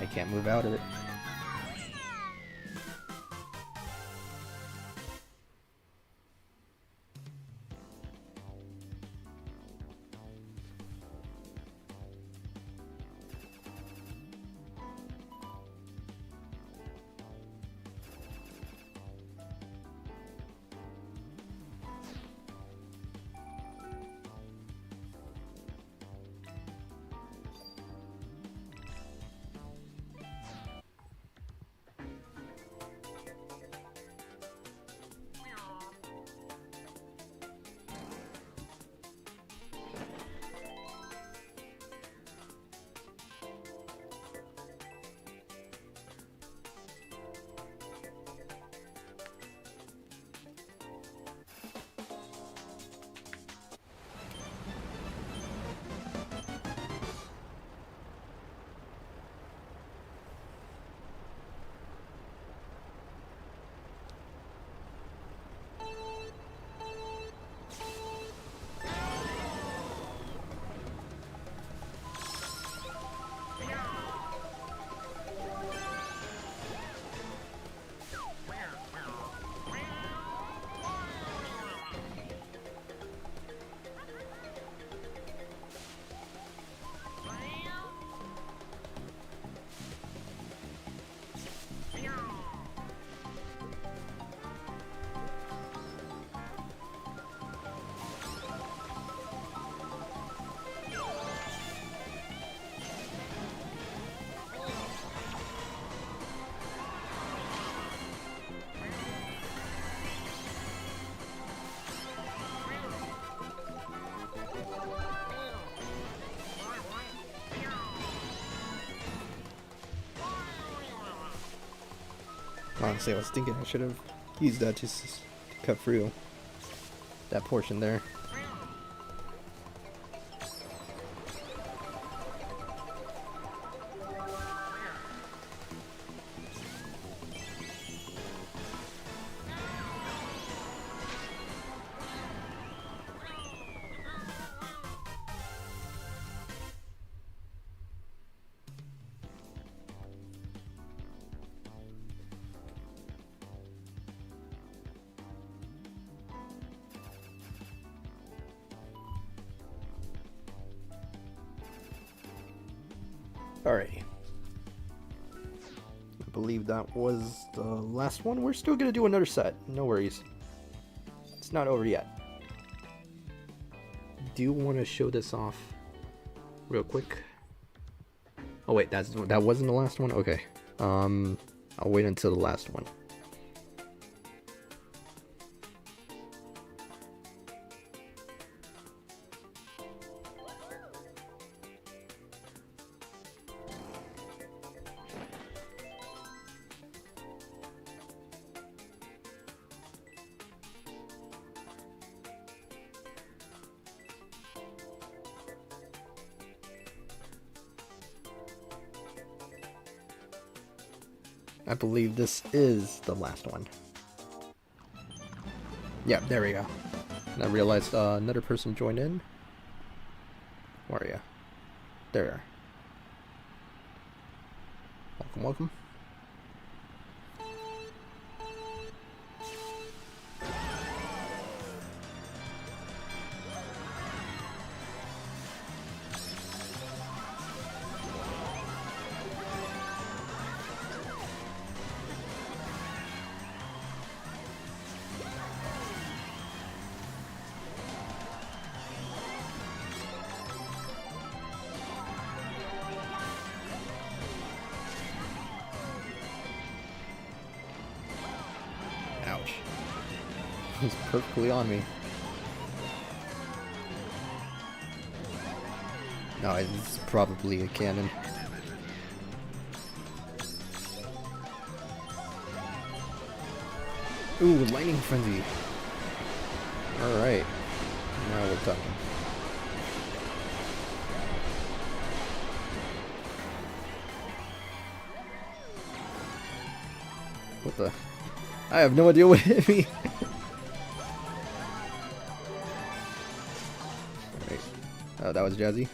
I can't move out of it. Honestly, I was thinking I should have used that to cut through that portion there. Alrighty. I believe that was the last one. We're still gonna do another set. No worries. It's not over yet. Do you want to show this off real quick? Oh wait, that wasn't the last one? Okay. I'll wait until the last one. I believe this is the last one. Yeah, there we go. And I realized another person joined in. Where are you? There. Welcome, welcome. Ouch. He's perfectly on me. No, it's probably a cannon. Ooh, lightning frenzy. Alright. Now we're talking. What the? I have no idea what hit me. Alright. Oh, that was Jazzy.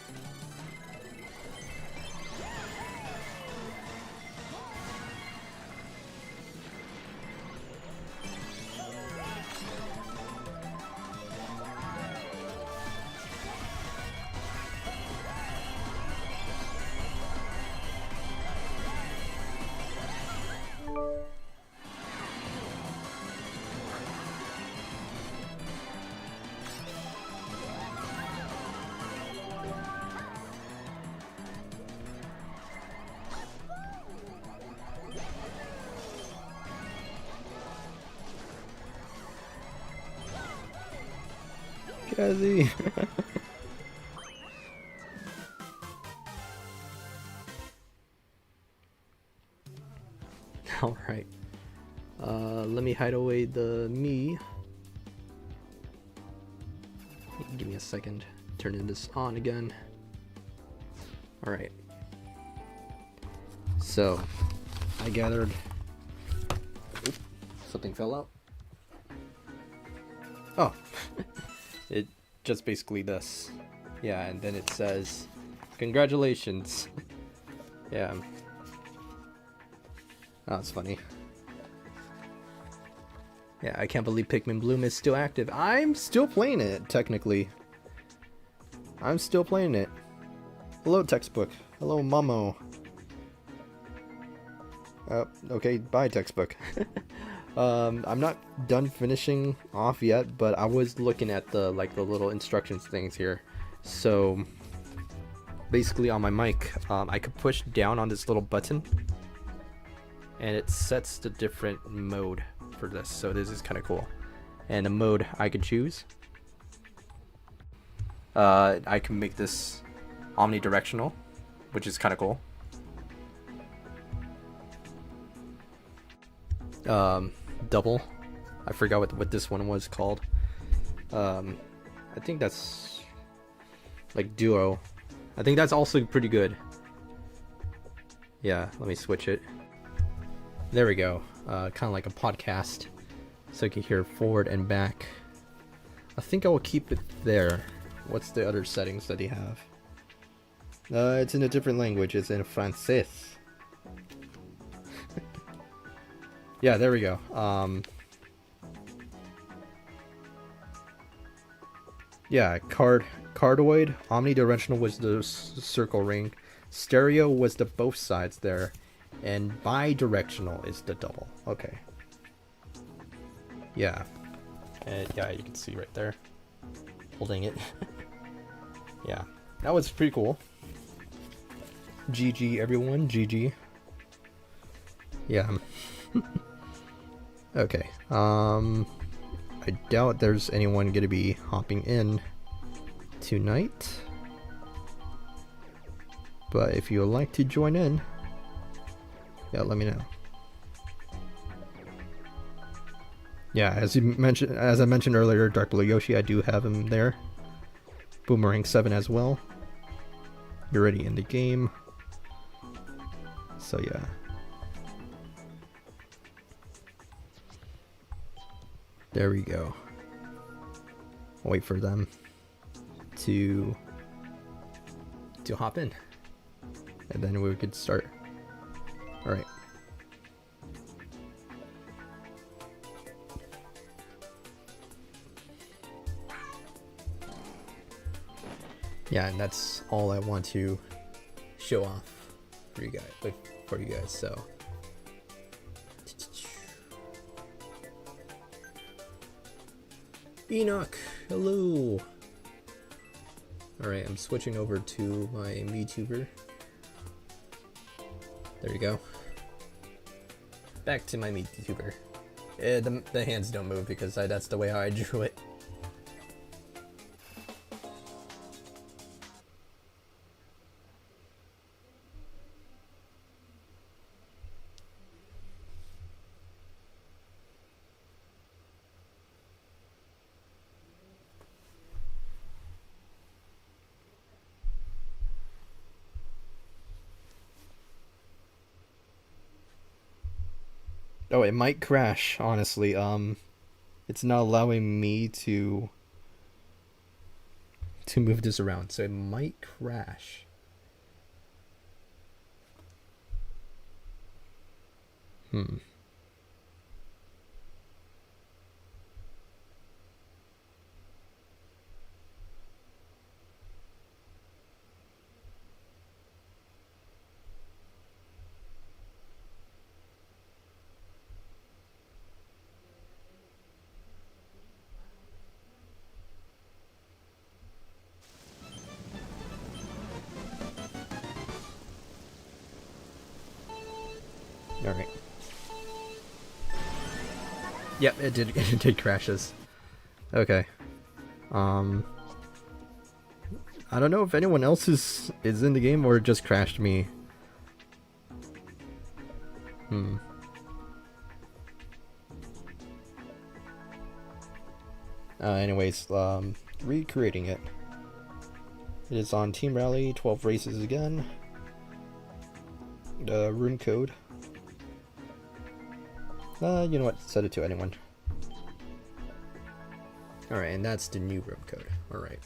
Jazzy. Alright. Let me hide away the me. Give me a second. Turning this on again. Alright. So, I gathered... Oop, something fell out. Oh. It just basically this. Yeah, and then it says, congratulations. Yeah. Oh, that's funny. Yeah, I can't believe Pikmin Bloom is still active. I'm still playing it, technically. I'm still playing it. Hello, textbook. Hello, Momo. Okay, bye, textbook. I'm not done finishing off yet, but I was looking at the little instructions things here. So basically on my mic, I could push down on this little button and it sets the different mode for this. So this is kind of cool. And the mode I could choose, I can make this omnidirectional, which is kind of cool. double. I forgot what this one was called. I think that's like duo. I think that's also pretty good. Yeah, let me switch it. There we go. Kind of like a podcast, so you can hear forward and back. I think I will keep it there. What's the other settings that you have? It's in a different language. It's in Francais. Yeah, there we go. Yeah, cardioid, omnidirectional was the circle ring, stereo was the both sides there, and bidirectional is the double. Okay. Yeah. And yeah, you can see right there. Holding it. Yeah. That was pretty cool. GG everyone, GG. Yeah. Okay. I doubt there's anyone gonna be hopping in tonight. But if you would like to join in, yeah, let me know. Yeah, as I mentioned earlier, Dark Blue Yoshi, I do have him there. Boomerang 7 as well. You're already in the game. So yeah. There we go. I'll wait for them to hop in, and then we could start. All right. Yeah, and that's all I want to show off for you guys. So. Enoch, hello. Alright, I'm switching over to my MeTuber. There you go. Back to my MeTuber. The hands don't move because that's the way how I drew it. Oh, it might crash, honestly. It's not allowing me to move this around, so it might crash. Alright. Yep, it did crashes. Okay. I don't know if anyone else is in the game or it just crashed me. Anyways, recreating it. It is on Team Rally, 12 races again. The room code. You know what? Set it to anyone. Alright, and that's the new room code. Alright.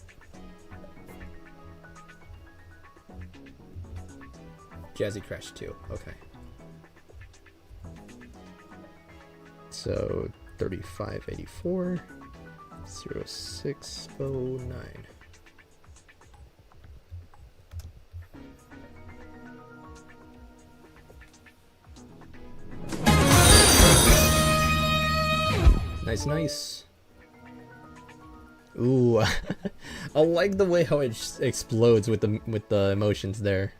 Jazzy Crash 2. Okay. So, 3584 0609. Nice. Ooh, I like the way how it explodes with the emotions there,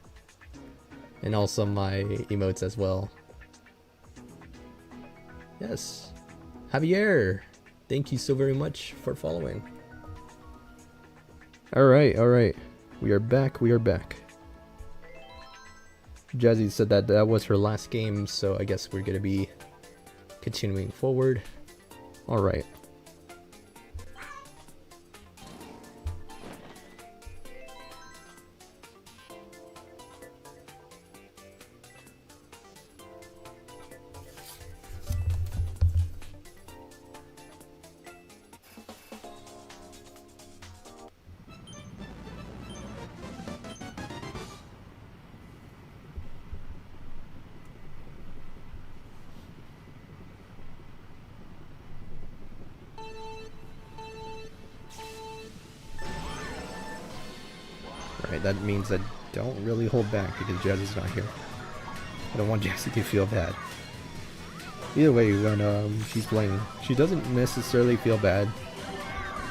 and also my emotes as well. Yes, Javier, thank you so very much for following. All right, we are back. Jazzy said that was her last game, so I guess we're gonna be continuing forward. All right. Alright, that means I don't really hold back because Jazz is not here. I don't want Jazzy to feel bad. Either way, when she's playing, she doesn't necessarily feel bad.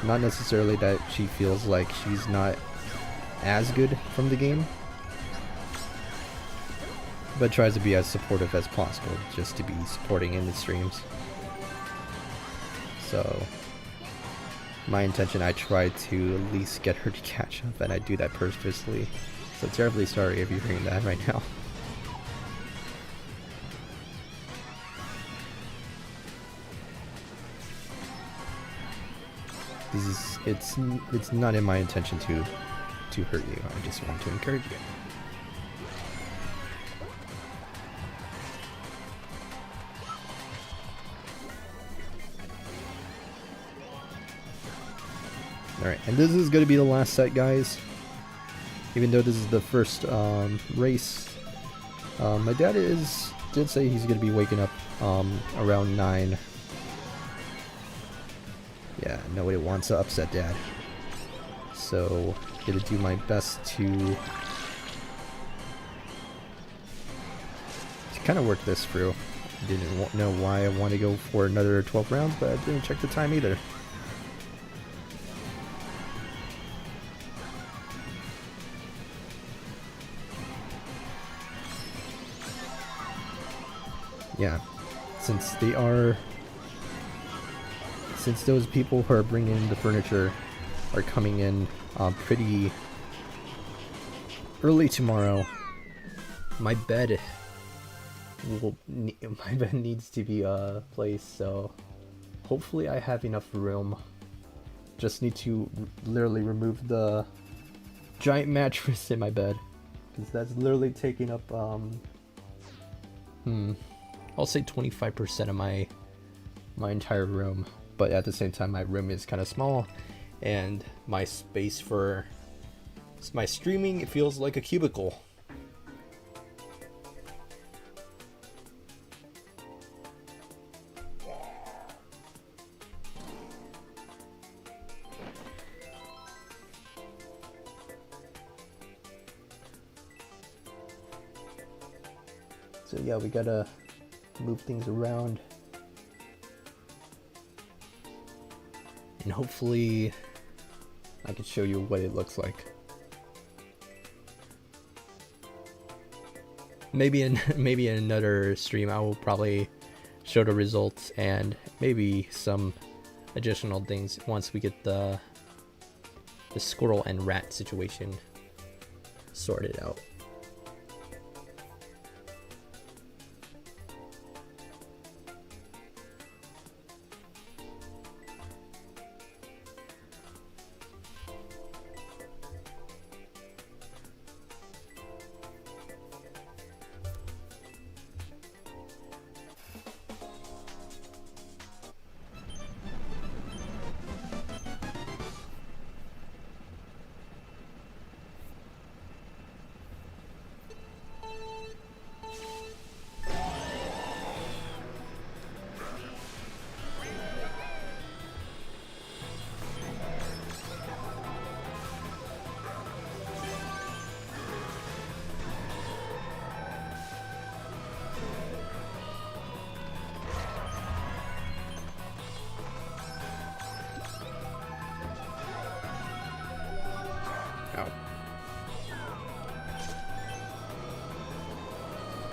Not necessarily that she feels like she's not as good from the game, but tries to be as supportive as possible, just to be supporting in the streams. So my intention, I try to at least get her to catch up, and I do that purposely. So terribly sorry if you're hearing that right now. It's not in my intention to hurt you. I just want to encourage you. Alright, and this is going to be the last set, guys. Even though this is the first race. My dad did say he's going to be waking up around 9. Yeah, nobody wants to upset Dad. So, gonna do my best to kind of work this through. Didn't know why I want to go for another 12 rounds, but I didn't check the time either. Yeah, since those people who are bringing in the furniture are coming in pretty early tomorrow, my bed needs to be placed. So hopefully I have enough room. Just need to literally remove the giant mattress in my bed, because that's literally taking up I'll say 25% of my entire room. But at the same time, my room is kind of small, and my space for my streaming, it feels like a cubicle. So yeah, we gotta move things around. And hopefully I can show you what it looks like. Maybe in another stream I will probably show the results and maybe some additional things once we get the squirrel and rat situation sorted out.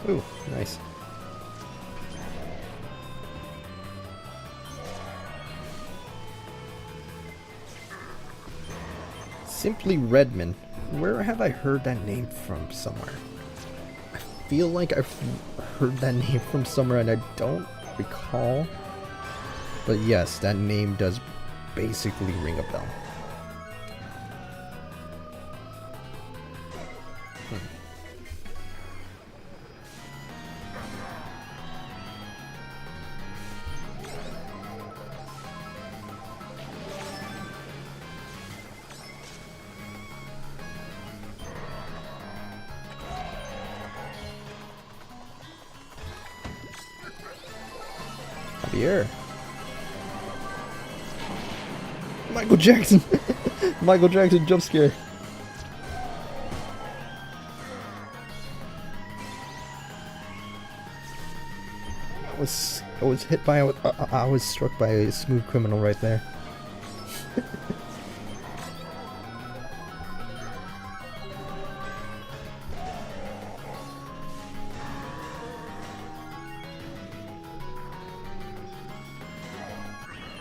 Ooh, nice. Simply Redmond. Where have I heard that name from somewhere? I feel like I've heard that name from somewhere and I don't recall. But yes, that name does basically ring a bell. Javier. Michael Jackson. Michael Jackson jump scare. I was hit by I was struck by a smooth criminal right there.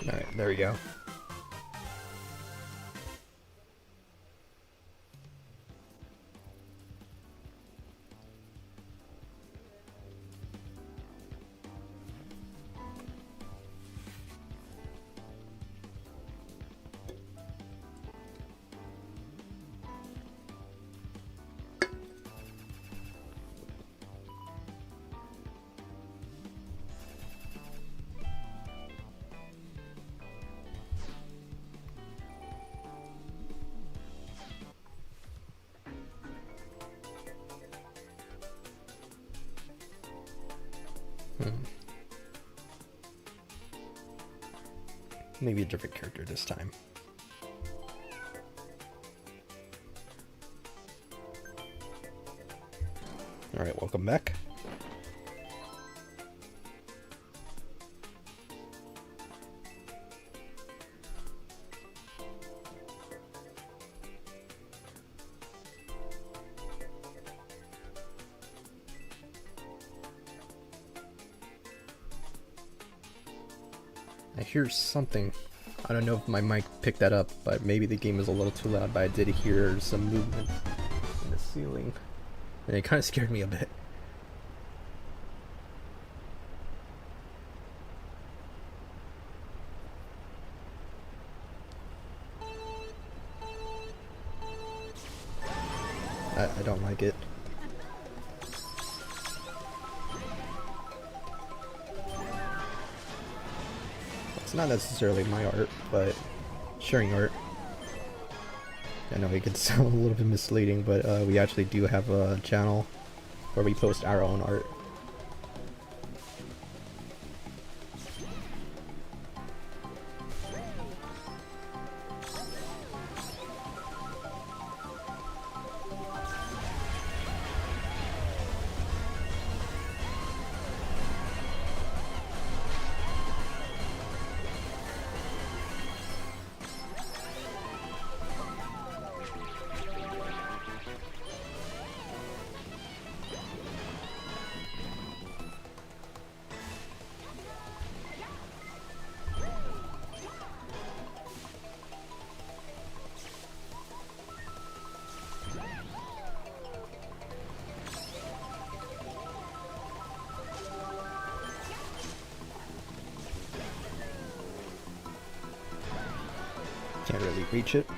Alright, there we go. Maybe a different character this time. Alright, welcome back. I hear something. I don't know if my mic picked that up, but maybe the game is a little too loud, but I did hear some movement in the ceiling. And it kind of scared me a bit. I don't like it. It's not necessarily my art, but sharing art. I know it can sound a little bit misleading, but we actually do have a channel where we post our own art. Can't really reach it.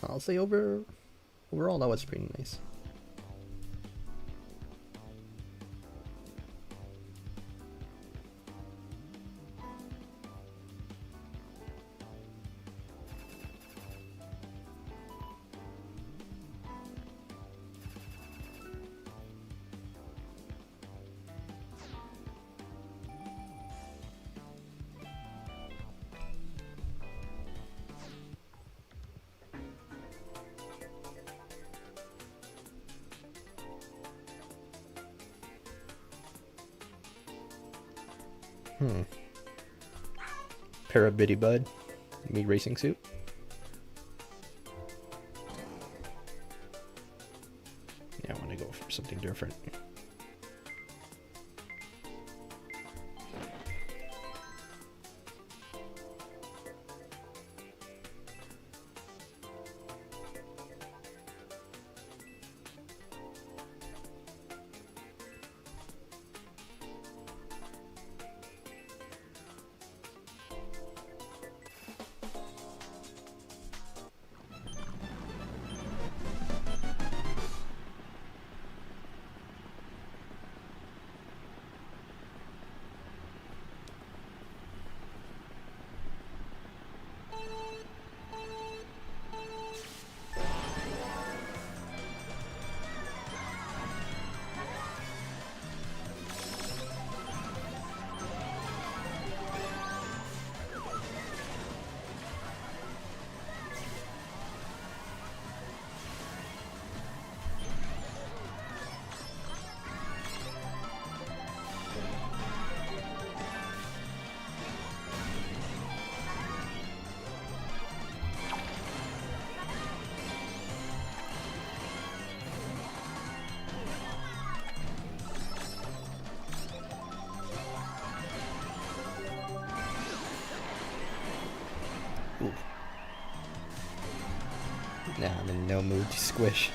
I'll say overall that was pretty nice. Pair of Bitty Bud, me racing suit. Yeah, I want to go for something different. Nah, I'm in no mood to squish.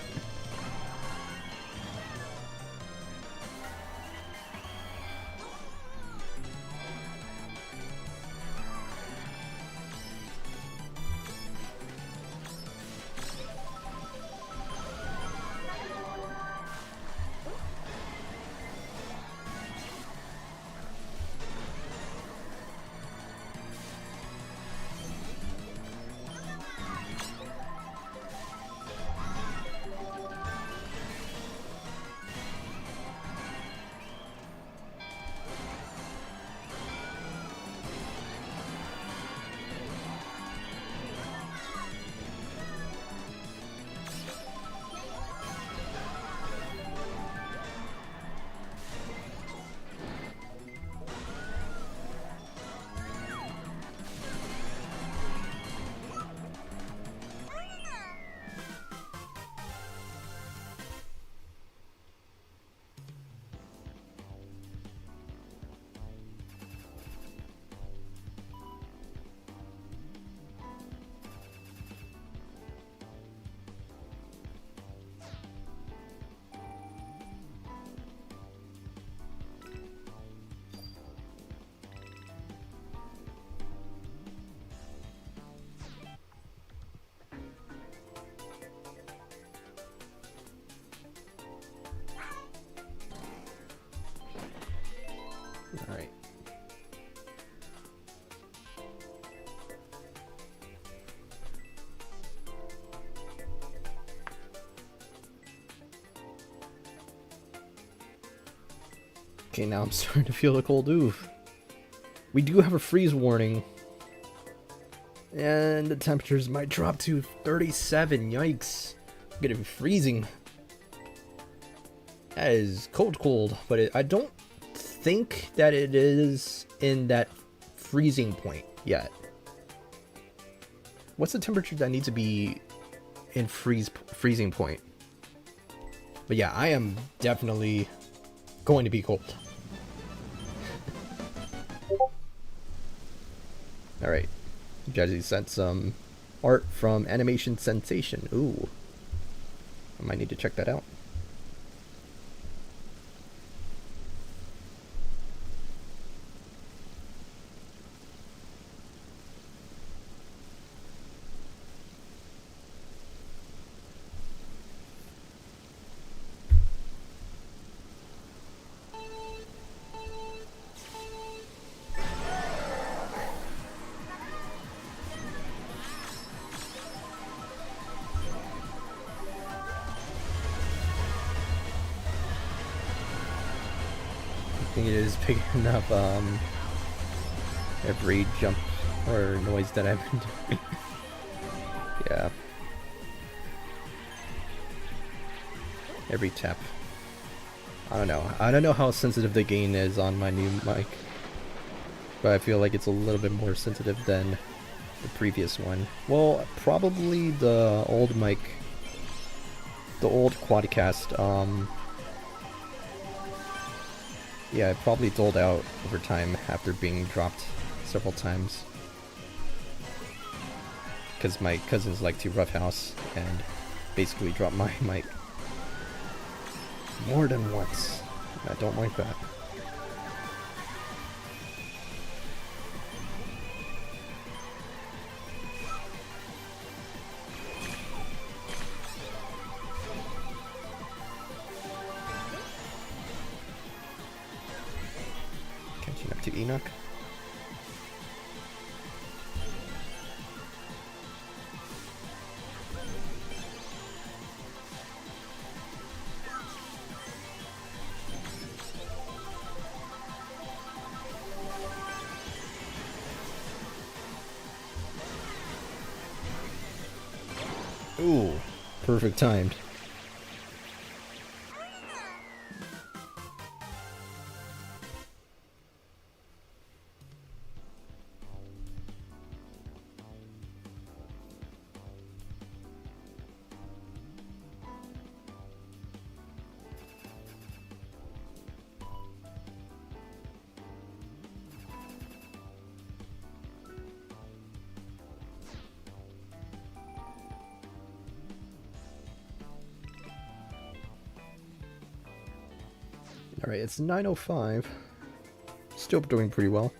Alright. Okay, now I'm starting to feel the cold oof. We do have a freeze warning. And the temperatures might drop to 37. Yikes. I'm gonna be freezing. That is cold, but I don't think that it is in that freezing point yet. What's the temperature that needs to be in freezing point? But yeah, I am definitely going to be cold. Alright. Jazzy sent some art from Animation Sensation. Ooh. I might need to check that out. I think it is picking up every jump or noise that I've been doing. Yeah. Every tap. I don't know. I don't know how sensitive the gain is on my new mic, but I feel like it's a little bit more sensitive than the previous one. Well, probably the old mic, the old Quadcast, yeah, it probably dulled out over time after being dropped several times. Because my cousins like to roughhouse and basically drop my mic more than once. I don't like that. Catching up to Enoch. Ooh, perfect timed. Alright, it's 9:05. Still doing pretty well.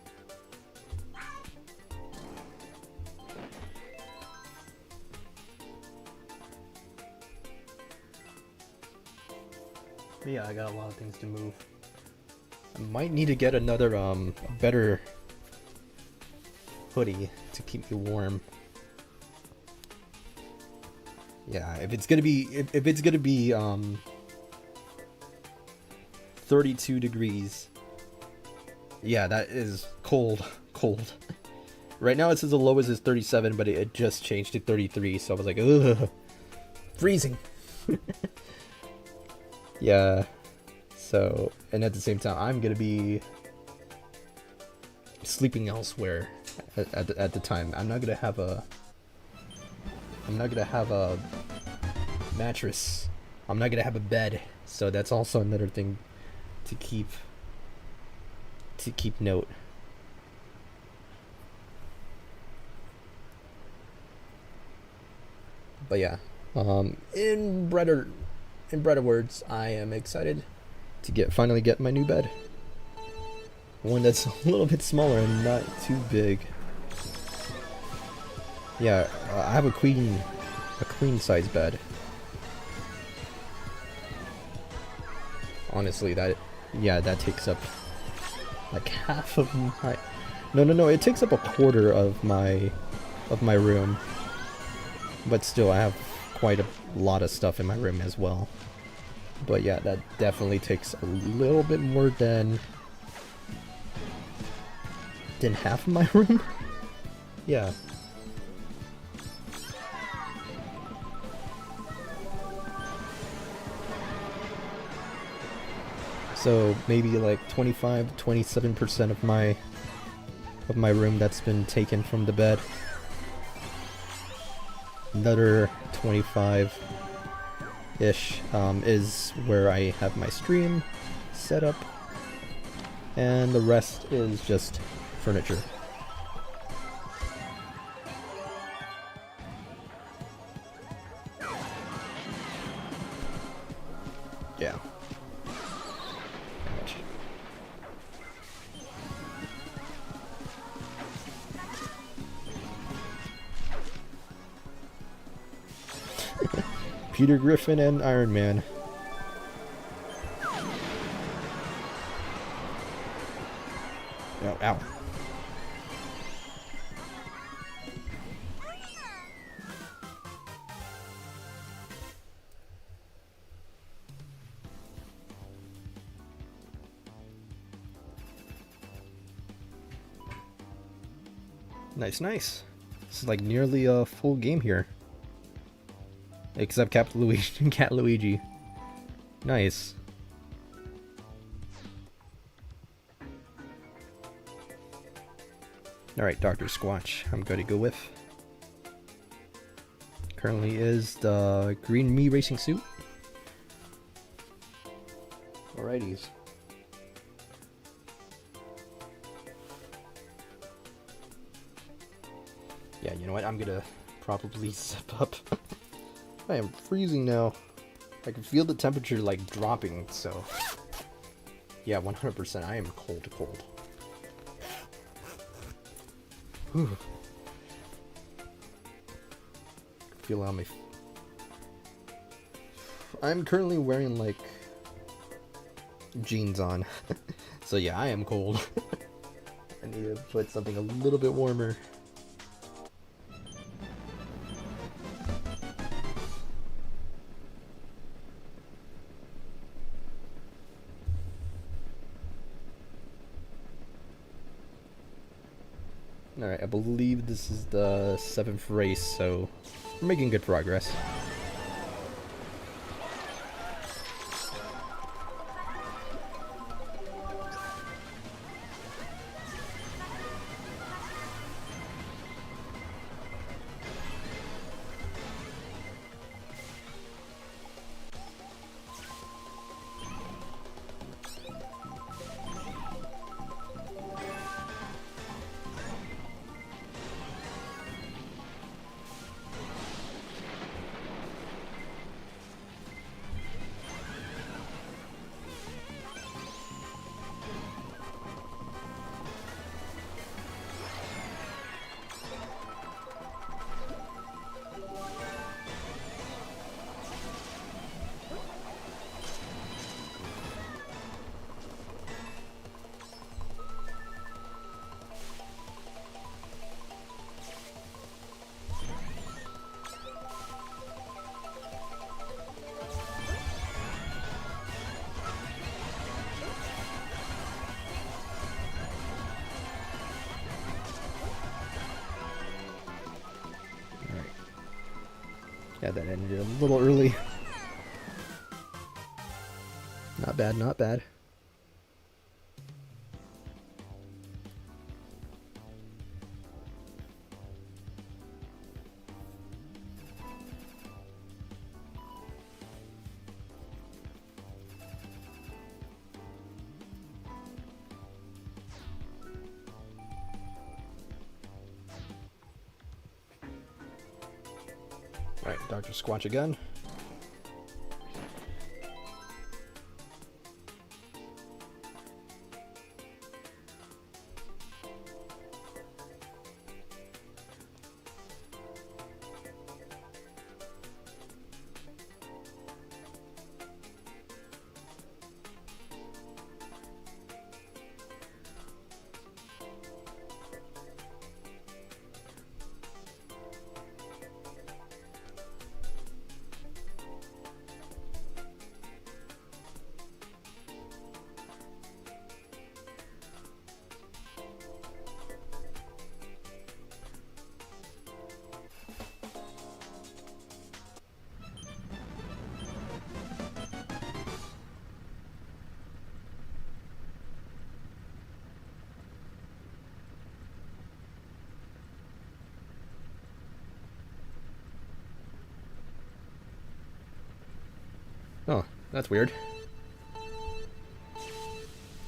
But yeah, I got a lot of things to move. I might need to get another a better hoodie to keep me warm. Yeah, if it's gonna be 32 degrees. Yeah, that is cold. Right now it says the lowest is 37, but it just changed to 33, so I was like, ugh, freezing. Yeah, so, and at the same time, I'm gonna be sleeping elsewhere at the time. I'm not gonna have a mattress. I'm not gonna have a bed, so that's also another thing to keep note. But yeah, in brighter words, I am excited to finally get my new bed. One that's a little bit smaller and not too big. Yeah, I have a queen size bed. Honestly, that takes up like half of my. No, it takes up a quarter of my room. But still, I have quite a lot of stuff in my room as well. But yeah, that definitely takes a little bit more than half of my room. Yeah. So maybe like 27% of my room that's been taken from the bed. Another 25-ish is where I have my stream set up, and the rest is just furniture. Yeah. Peter Griffin and Iron Man. Ow. Nice. This is like nearly a full game here. Except Cat Luigi. Nice. Alright, Dr. Squatch, I'm going to go with. Currently is the green Mii racing suit. Alrighties. Yeah, you know what? I'm gonna probably zip up. I am freezing now. I can feel the temperature like dropping, so yeah, 100%. I am cold. Whew. Feel it on my. I'm currently wearing like jeans on, so yeah, I am cold. I need to put something a little bit warmer. Alright, I believe this is the 7th race, so we're making good progress. Yeah, that ended a little early. Not bad, not bad. Alright, Dr. Squatch again. Oh, that's weird. I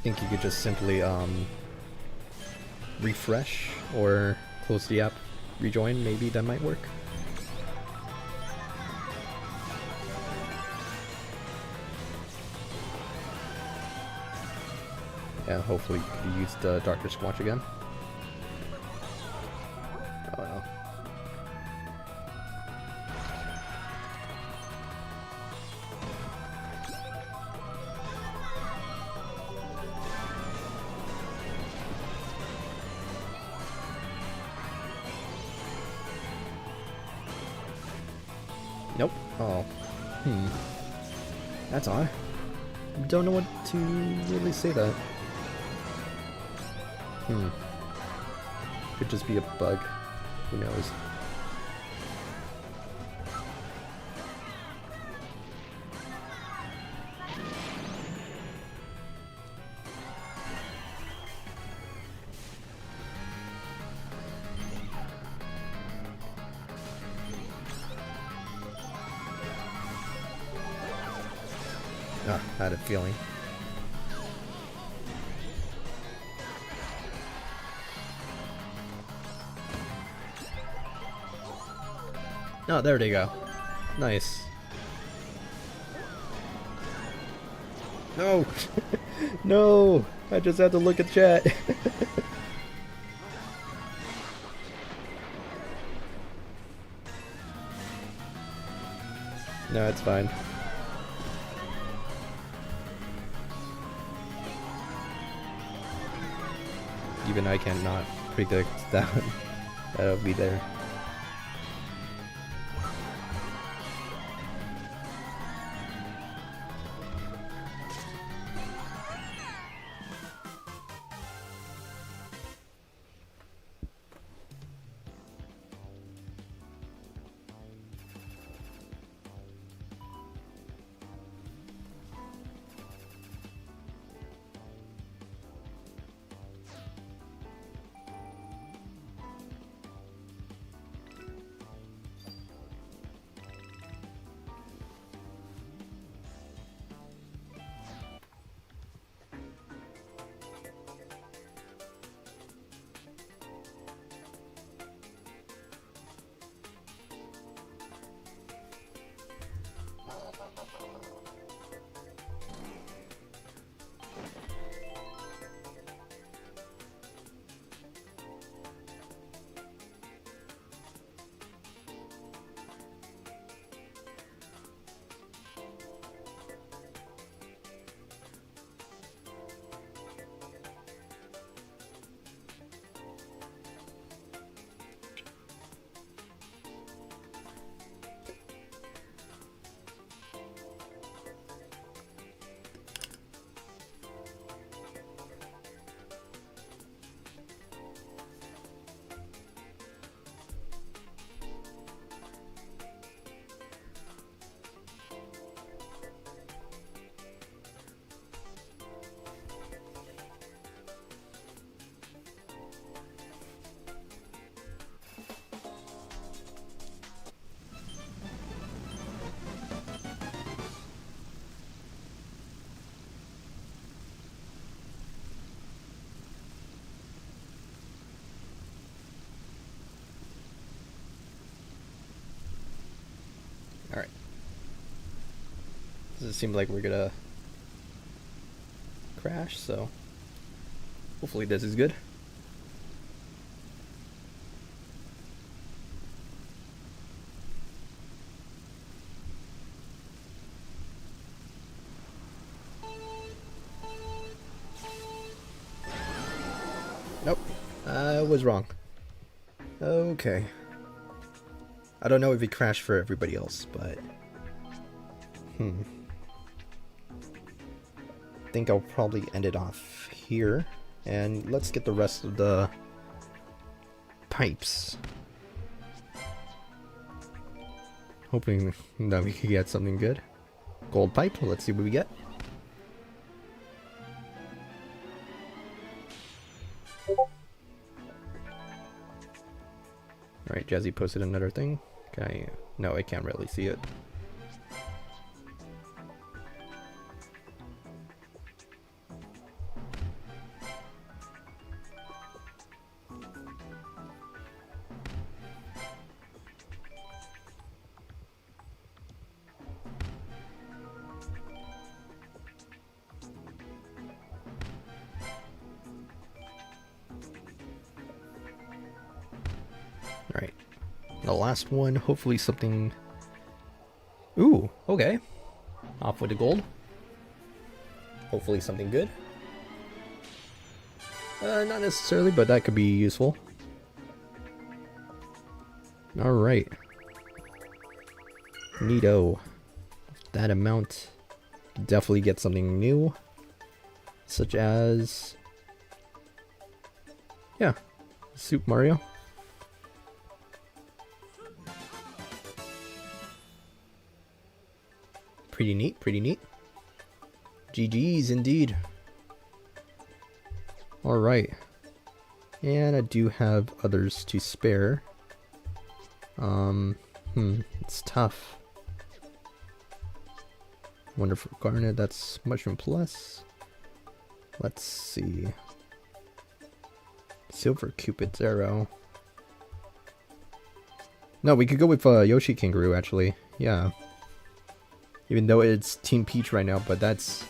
think you could just simply refresh or close the app, rejoin, maybe that might work. Yeah, hopefully you can use the Dr. Squatch again. Oh no. Nope. Oh. That's odd. Don't know what to really say that. Could just be a bug. Who knows? Ah, I had a feeling. Oh, there they go. Nice. No! No! I just had to look at chat. No, it's fine. Even I cannot predict that that'll be there. Alright. Does it seem like we're gonna crash, so hopefully this is good. Nope, I was wrong. Okay. I don't know if it crashed for everybody else, but I think I'll probably end it off here, and let's get the rest of the pipes. Hoping that we could get something good. Gold pipe, let's see what we get. Alright, Jazzy posted another thing. No, I can't really see it. Alright. The last one, hopefully something... Ooh, okay. Off with the gold. Hopefully something good. Not necessarily, but that could be useful. Alright. Neato. That amount, definitely get something new. Such as... yeah, Super Mario. Pretty neat, pretty neat. GG's indeed. Alright. And I do have others to spare. It's tough. Wonderful Garnet, that's Mushroom Plus. Let's see. Silver Cupid's Arrow. No, we could go with Yoshi Kangaroo actually. Yeah. Even though it's Team Peach right now, but that's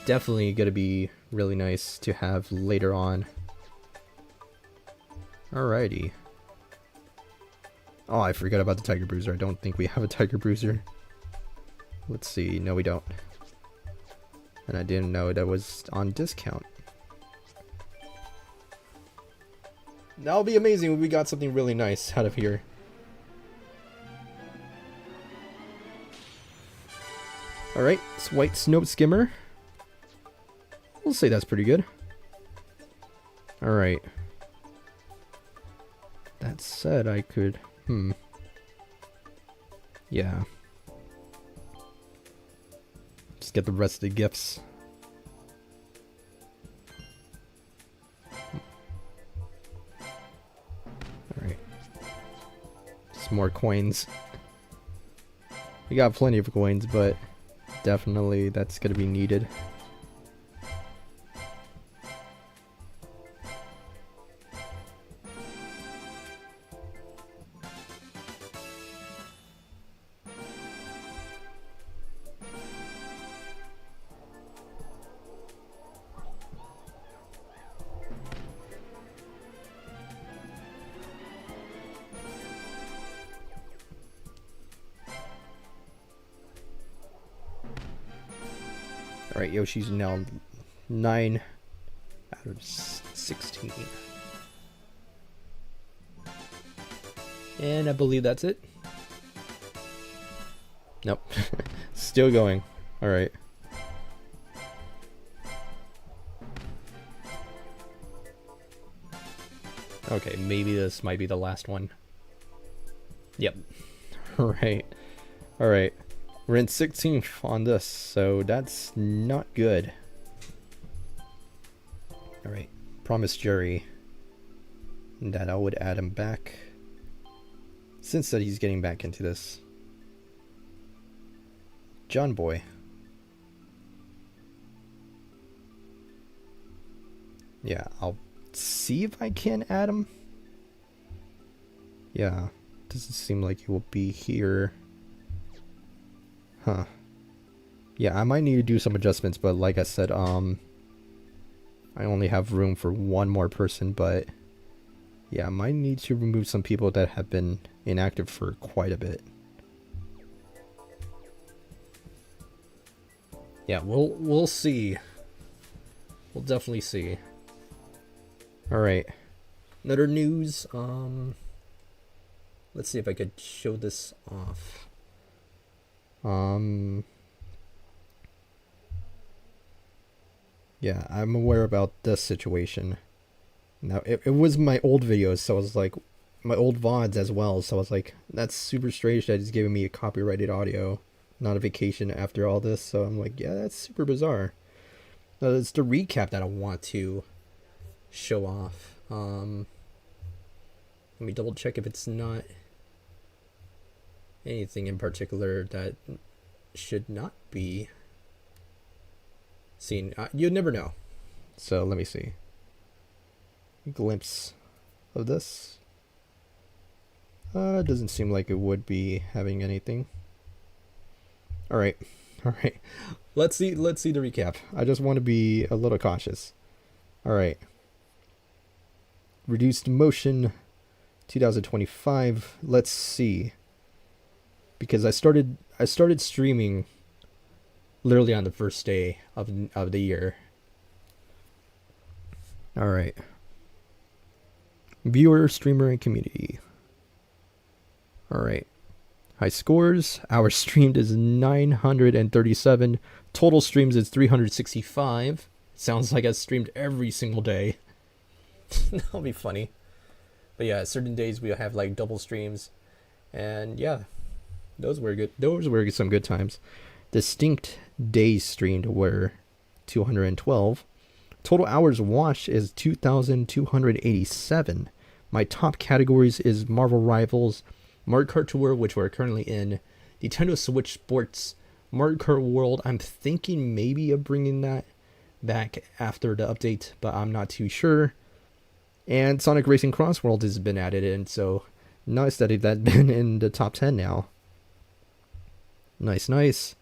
definitely gonna be really nice to have later on. Alrighty. Oh, I forgot about the Tiger Bruiser. I don't think we have a Tiger Bruiser. Let's see. No, we don't. And I didn't know that was on discount. That'll be amazing if we got something really nice out of here. Alright, it's White Snow Skimmer. We'll say that's pretty good. Alright. That said, I could... yeah. Just get the rest of the gifts. Alright. Some more coins. We got plenty of coins, but definitely that's gonna be needed. Alright, Yoshi's now 9 out of 16. And I believe that's it. Nope. Still going. Alright. Okay, maybe this might be the last one. Yep. Alright. Alright. We're in 16th on this, so that's not good. Alright, promised Jerry that I would add him back. Since that he's getting back into this. John Boy. Yeah, I'll see if I can add him. Yeah, doesn't seem like he will be here. Huh. Yeah, I might need to do some adjustments, but like I said, I only have room for one more person, but yeah, I might need to remove some people that have been inactive for quite a bit. Yeah, we'll see. We'll definitely see. All right. Another news. Let's see if I could show this off. Yeah, I'm aware about this situation. Now, it was my old videos, so I was like, my old VODs as well, so I was like, that's super strange that it's giving me a copyrighted audio notification after all this, so I'm like, yeah, that's super bizarre. It's the recap that I want to show off. Let me double check if it's not anything in particular that should not be seen. You'd never know. So let me see. A glimpse of this. Doesn't seem like it would be having anything. All right. Let's see the recap. I just want to be a little cautious. All right. Reduced motion 2025. Let's see. Because I started streaming literally on the first day of the year. All right. Viewer, streamer, and community. All right. High scores. Hours streamed is 937. Total streams is 365. Sounds like I streamed every single day. That'll be funny. But yeah, certain days we have like double streams. And yeah, those were good. Those were some good times. Distinct days streamed were 212. Total hours watched is 2,287. My top categories is Marvel Rivals, Mario Kart Tour, which we're currently in, Nintendo Switch Sports, Mario Kart World. I'm thinking maybe of bringing that back after the update, but I'm not too sure. And Sonic Racing Cross World has been added in, so nice that that's been in the top 10 now. Nice.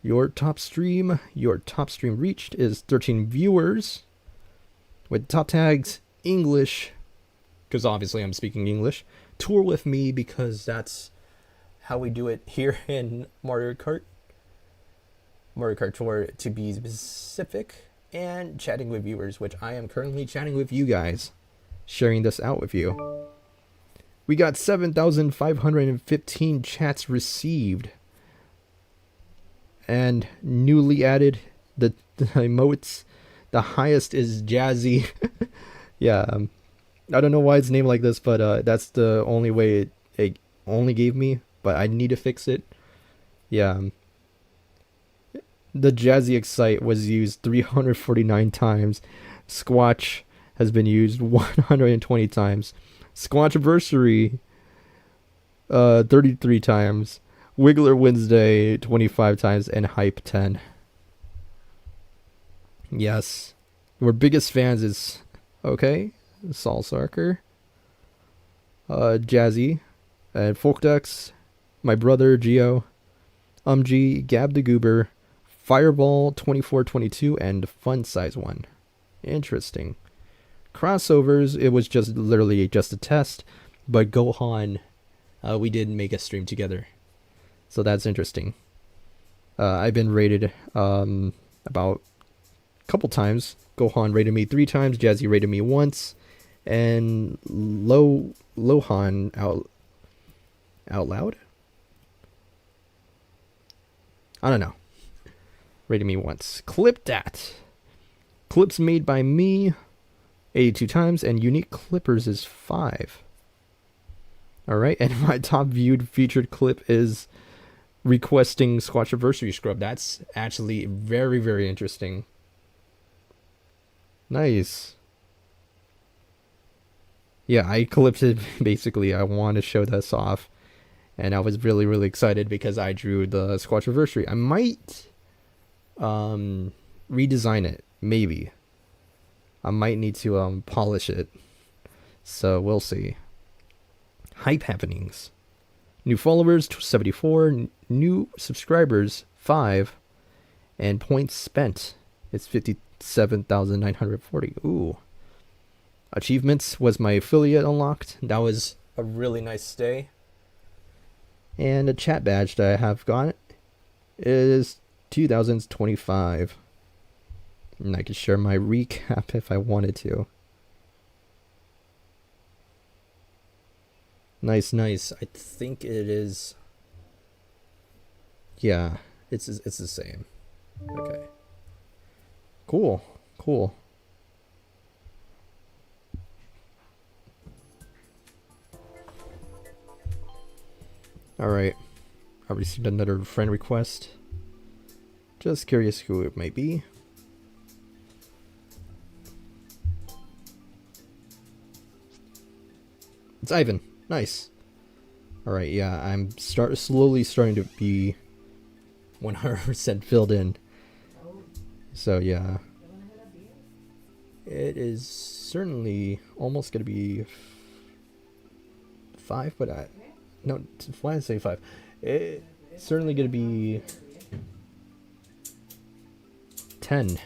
Your top stream reached is 13 viewers with top tags English, because obviously I'm speaking English. Tour with me, because that's how we do it here in Mario Kart Tour, to be specific. And chatting with viewers, which I am currently chatting with you guys, sharing this out with you. We got 7,515 chats received. And newly added, the emotes, the highest is Jazzy. Yeah, I don't know why it's named like this, but that's the only way it only gave me, but I need to fix it. Yeah, the Jazzy Excite was used 349 times. Squatch has been used 120 times. Squatchiversary 33 times. Wiggler Wednesday 25 times, and Hype 10. Yes. Our biggest fans is Saul Sarker, Jazzy, and Folkdex, my brother Geo, Gab the Goober, Fireball 2422, and Fun Size 1. Interesting. Crossovers, it was literally just a test, but Gohan, we did make a stream together. So that's interesting. I've been rated about a couple times. Gohan rated me 3 times. Jazzy rated me once. And Lohan out loud? I don't know. Rated me once. Clip that. Clips made by me 82 times. And unique clippers is 5. Alright, and my top viewed featured clip is requesting Squatchiversary Scrub. That's actually very, very interesting. Nice. Yeah, I clipped it. Basically, I want to show this off, and I was really, really excited because I drew the Squatchiversary. I might redesign it, maybe. I might need to polish it, so we'll see. Hype happenings. New followers 74, new subscribers 5, and points spent is 57,940. Ooh. Achievements was my affiliate unlocked. That was a really nice day. And a chat badge that I have got is 2025. And I can share my recap if I wanted to. Nice, nice. I think it is. Yeah, it's the same. Okay. Cool, cool. Alright. I received another friend request. Just curious who it might be. It's Ivan. Nice. Alright, yeah, I'm slowly starting to be 100% filled in. So, yeah. It is certainly almost going to be 5, but no, why did I say 5? It's certainly going to be 10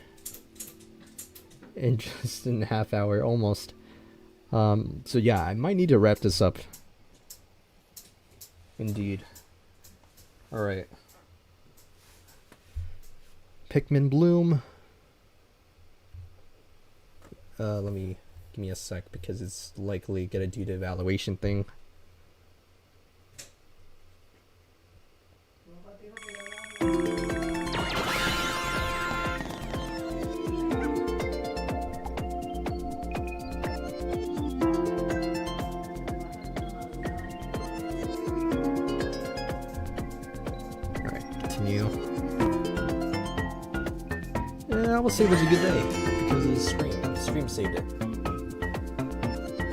in just in a half hour, almost. So yeah, I might need to wrap this up. Indeed. Alright. Pikmin Bloom. Give me a sec because it's likely gonna do the evaluation thing. I will say it was a good day because of the stream. The stream saved it.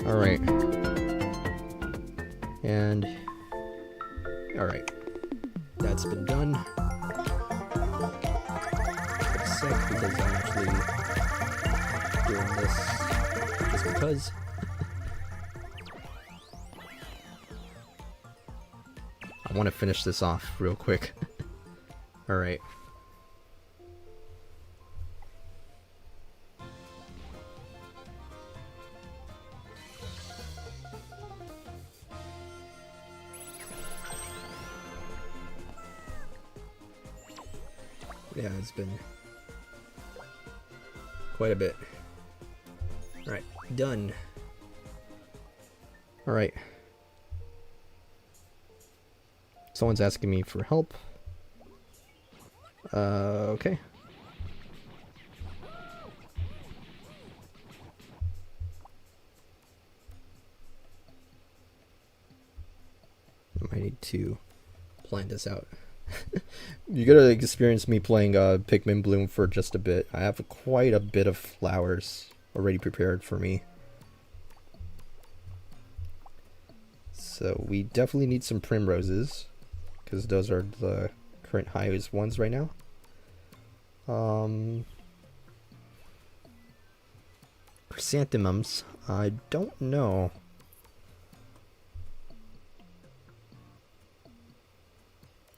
Alright. And alright. That's been done. I'm sick because I'm actually doing this just because. I want to finish this off real quick. Alright. Yeah, it's been quite a bit. Alright, done. Alright. Someone's asking me for help. Okay. I might need to plan this out. You gotta experience me playing Pikmin Bloom for just a bit. I have quite a bit of flowers already prepared for me. So we definitely need some primroses, because those are the current highest ones right now. Chrysanthemums, I don't know.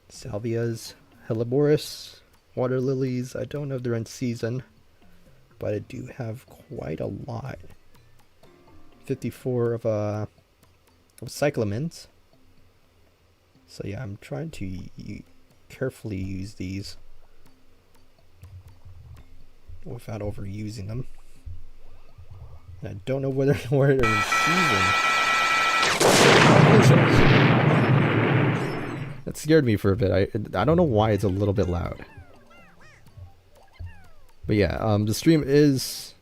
Salvias, Helleborus, water lilies. I don't know if they're in season, but I do have quite a lot. 54 of cyclamens. So yeah, I'm trying to carefully use these without overusing them. And I don't know whether they're in season. That scared me for a bit. I don't know why it's a little bit loud. But yeah, the stream is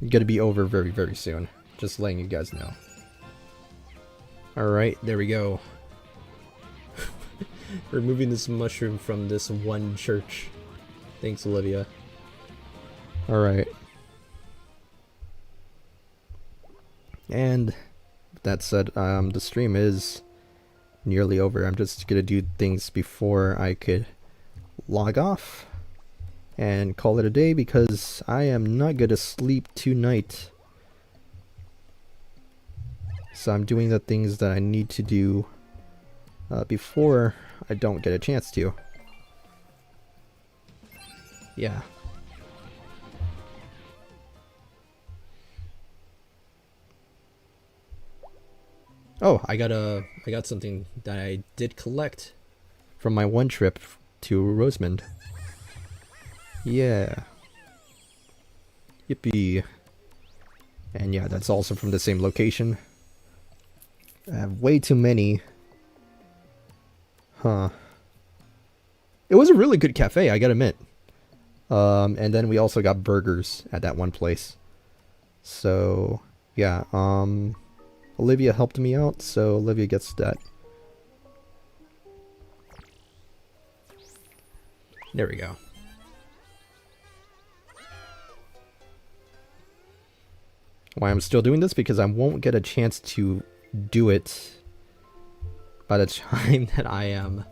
gonna be over very, very soon. Just letting you guys know. Alright, there we go. Removing this mushroom from this one church. Thanks, Olivia. Alright. And that said, the stream is nearly over. I'm just gonna do things before I could log off and call it a day, because I am not gonna sleep tonight. So I'm doing the things that I need to do before I don't get a chance to. Yeah. Oh, I got something that I did collect from my one trip to Rosemond. Yeah. Yippee. And yeah, that's also from the same location. I have way too many. Huh. It was a really good cafe, I gotta admit. And then we also got burgers at that one place. So, yeah, Olivia helped me out, so Olivia gets that. There we go. Why I'm still doing this? Because I won't get a chance to do it by the time that I am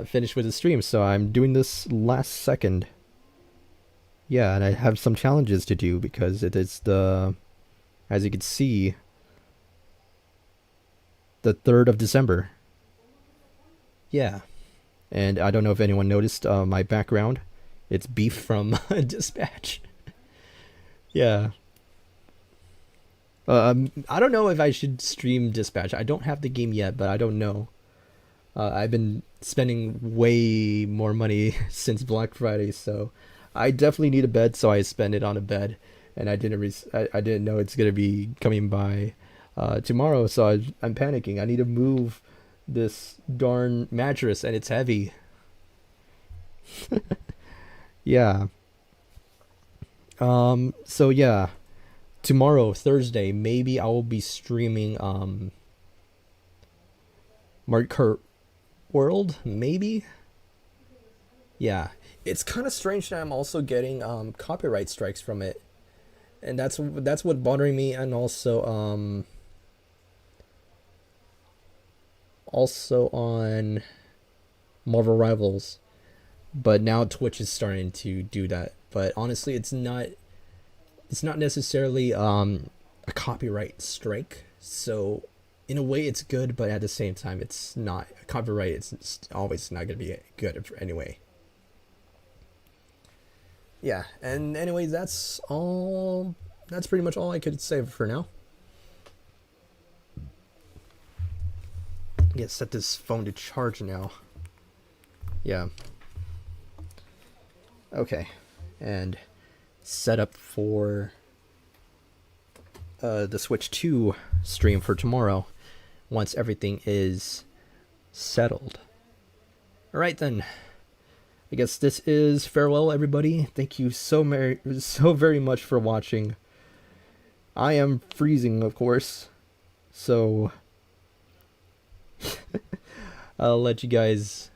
finished with the stream. So I'm doing this last second. Yeah, and I have some challenges to do because it is as you can see, the 3rd of December. Yeah. And I don't know if anyone noticed my background. It's beef from Dispatch. Yeah. I don't know if I should stream Dispatch. I don't have the game yet, but I don't know. I've been spending way more money since Black Friday, so I definitely need a bed, so I spend it on a bed. And I didn't know it's gonna be coming by tomorrow, so I'm panicking. I need to move this darn mattress, and it's heavy. Yeah. So yeah, tomorrow, Thursday, maybe I will be streaming Mario Kart World, maybe. Yeah, it's kind of strange that I'm also getting copyright strikes from it, and that's what bothering me, and also on Marvel Rivals. But now Twitch is starting to do that. But honestly, it's not necessarily a copyright strike. So in a way it's good, but at the same time it's not. Copyright it's always not going to be good anyway. Yeah, and anyways, that's pretty much all I could say for now. Yeah, set this phone to charge now. Yeah. Okay. And set up for the Switch 2 stream for tomorrow once everything is settled. Alright then. I guess this is farewell, everybody. Thank you so very much for watching. I am freezing, of course. So I'll let you guys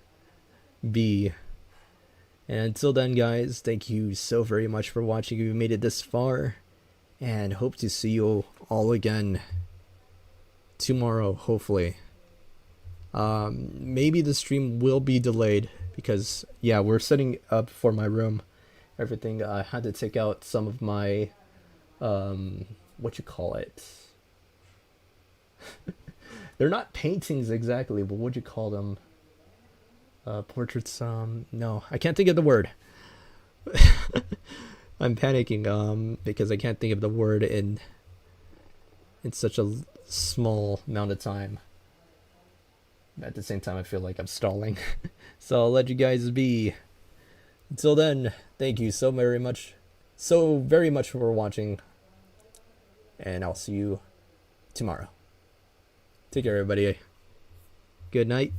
be. And until then, guys, thank you so very much for watching. If you made it this far, and hope to see you all again tomorrow, hopefully. Maybe the stream will be delayed because, yeah, we're setting up for my room. Everything. I had to take out some of my, what you call it? They're not paintings exactly, but what you call them? Portraits. No, I can't think of the word. I'm panicking because I can't think of the word in such a small amount of time. At the same time, I feel like I'm stalling. So I'll let you guys be. Until then, thank you so very much for watching, and I'll see you tomorrow. Take care, everybody. Good night.